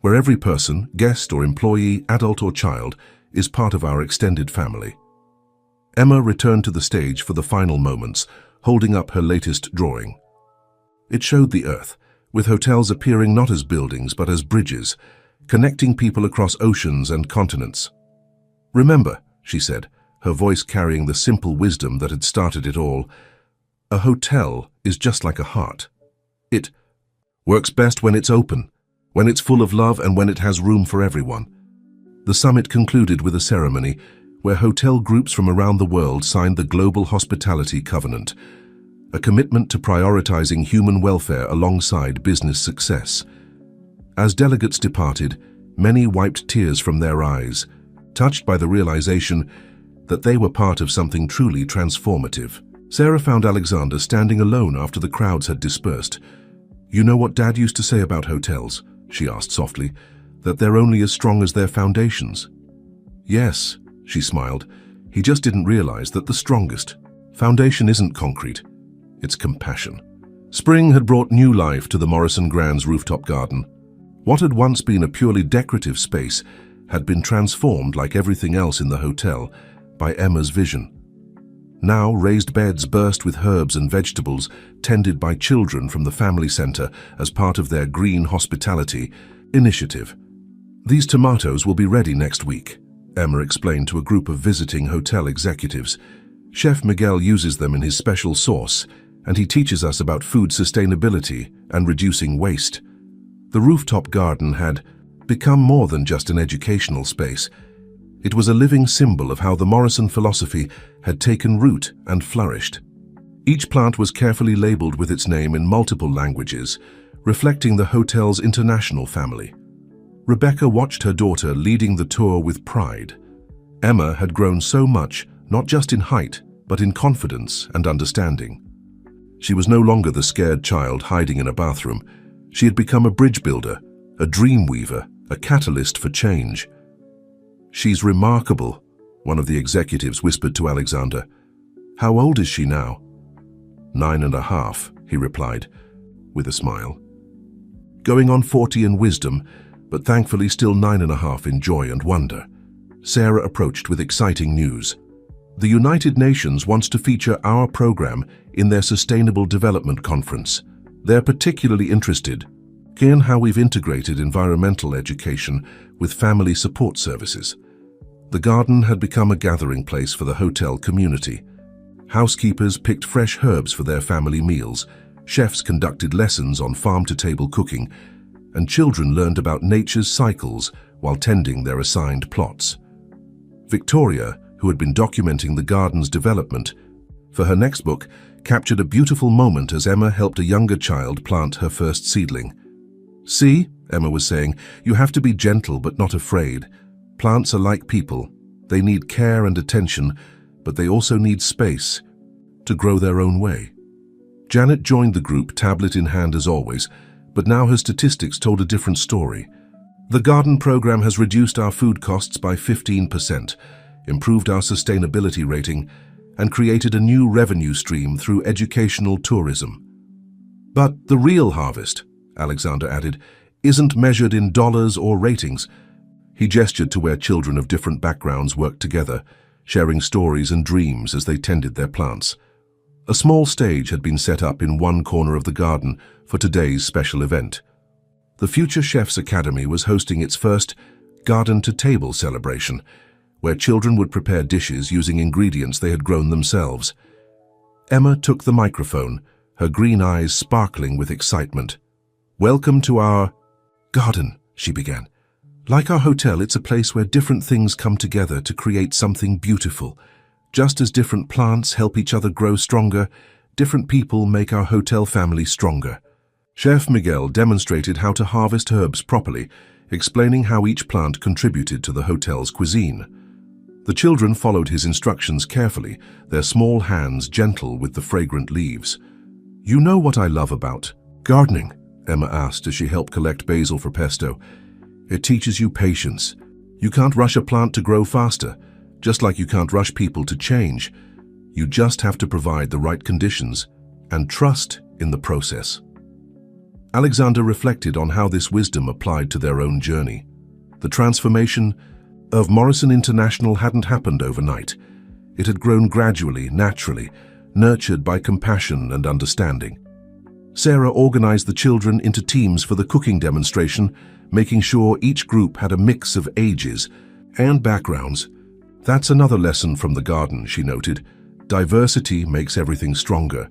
where every person, guest or employee, adult or child, is part of our extended family. Emma returned to the stage for the final moments, holding up her latest drawing. It showed the Earth, with hotels appearing not as buildings but as bridges, connecting people across oceans and continents. "Remember," she said, her voice carrying the simple wisdom that had started it all, "a hotel is just like a heart. It works best when it's open, when it's full of love and when it has room for everyone." The summit concluded with a ceremony where hotel groups from around the world signed the Global Hospitality Covenant, a commitment to prioritizing human welfare alongside business success. As delegates departed, many wiped tears from their eyes, touched by the realization that they were part of something truly transformative. Sarah found Alexander standing alone after the crowds had dispersed. "You know what Dad used to say about hotels?" she asked softly, "that they're only as strong as their foundations." "Yes," she smiled. "He just didn't realize that the strongest foundation isn't concrete, it's compassion." Spring had brought new life to the Morrison Grand's rooftop garden. What had once been a purely decorative space had been transformed, like everything else in the hotel, by Emma's vision. Now raised beds burst with herbs and vegetables tended by children from the family center as part of their green hospitality initiative. "These tomatoes will be ready next week," Emma explained to a group of visiting hotel executives. "Chef Miguel uses them in his special sauce, and he teaches us about food sustainability and reducing waste." The rooftop garden had become more than just an educational space. It was a living symbol of how the Morrison philosophy had taken root and flourished. Each plant was carefully labeled with its name in multiple languages, reflecting the hotel's international family. Rebecca watched her daughter leading the tour with pride. Emma had grown so much, not just in height, but in confidence and understanding. She was no longer the scared child hiding in a bathroom. She had become a bridge builder, a dream weaver, a catalyst for change. "She's remarkable," one of the executives whispered to Alexander. "How old is she now?" 9.5, he replied, with a smile. "Going on 40 in wisdom, but thankfully still 9.5 in joy and wonder." Sarah approached with exciting news. "The United Nations wants to feature our program in their Sustainable Development Conference. They're particularly interested in how we've integrated environmental education with family support services." The garden had become a gathering place for the hotel community. Housekeepers picked fresh herbs for their family meals, chefs conducted lessons on farm-to-table cooking, and children learned about nature's cycles while tending their assigned plots. Victoria, who had been documenting the garden's development for her next book, captured a beautiful moment as Emma helped a younger child plant her first seedling. "See," Emma was saying, "you have to be gentle but not afraid. Plants are like people. They need care and attention, but they also need space to grow their own way." Janet joined the group, tablet in hand as always, but now her statistics told a different story. "The garden program has reduced our food costs by 15%, improved our sustainability rating, and created a new revenue stream through educational tourism. But the real harvest," Alexander added, "isn't measured in dollars or ratings." He gestured to where children of different backgrounds worked together, sharing stories and dreams as they tended their plants. A small stage had been set up in one corner of the garden for today's special event. The Future Chefs Academy was hosting its first garden-to-table celebration, where children would prepare dishes using ingredients they had grown themselves. Emma took the microphone, her green eyes sparkling with excitement. "Welcome to our garden," she began. "Like our hotel, it's a place where different things come together to create something beautiful. Just as different plants help each other grow stronger, different people make our hotel family stronger." Chef Miguel demonstrated how to harvest herbs properly, explaining how each plant contributed to the hotel's cuisine. The children followed his instructions carefully, their small hands gentle with the fragrant leaves. "You know what I love about gardening?" Emma asked as she helped collect basil for pesto. "It teaches you patience. You can't rush a plant to grow faster, just like you can't rush people to change. You just have to provide the right conditions and trust in the process." Alexander reflected on how this wisdom applied to their own journey. The transformation of Morrison International hadn't happened overnight. It had grown gradually, naturally, nurtured by compassion and understanding. Sarah organized the children into teams for the cooking demonstration, making sure each group had a mix of ages and backgrounds. That's another lesson from the garden, she noted. Diversity makes everything stronger.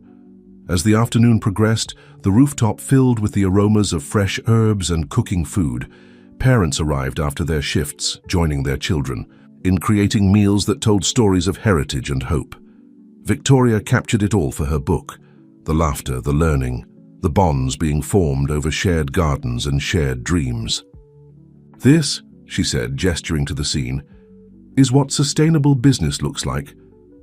As the afternoon progressed, the rooftop filled with the aromas of fresh herbs and cooking food. Parents arrived after their shifts, joining their children in creating meals that told stories of heritage and hope. Victoria captured it all for her book: the laughter, the learning, the bonds being formed over shared gardens and shared dreams. "This," she said, gesturing to the scene, "is what sustainable business looks like.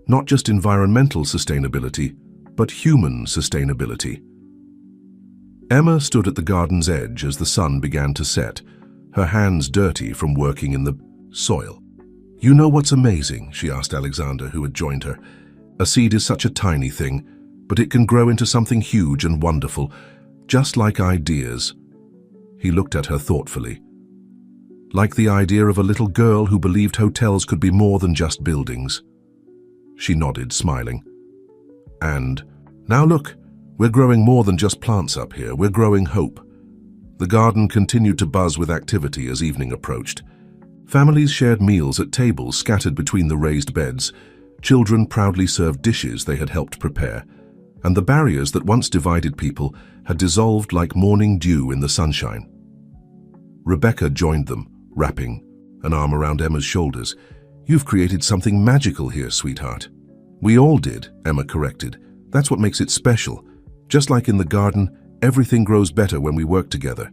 Not just environmental sustainability, but human sustainability." Emma stood at the garden's edge as the sun began to set, her hands dirty from working in the soil. "You know what's amazing?" she asked Alexander, who had joined her. "A seed is such a tiny thing, but it can grow into something huge and wonderful, just like ideas." He looked at her thoughtfully. "Like the idea of a little girl who believed hotels could be more than just buildings." She nodded, smiling. "And now look, we're growing more than just plants up here, we're growing hope." The garden continued to buzz with activity as evening approached. Families shared meals at tables scattered between the raised beds. Children proudly served dishes they had helped prepare, and the barriers that once divided people had dissolved like morning dew in the sunshine. Rebecca joined them, wrapping an arm around Emma's shoulders. "You've created something magical here, sweetheart." "We all did," Emma corrected. "That's what makes it special. Just like in the garden, everything grows better when we work together.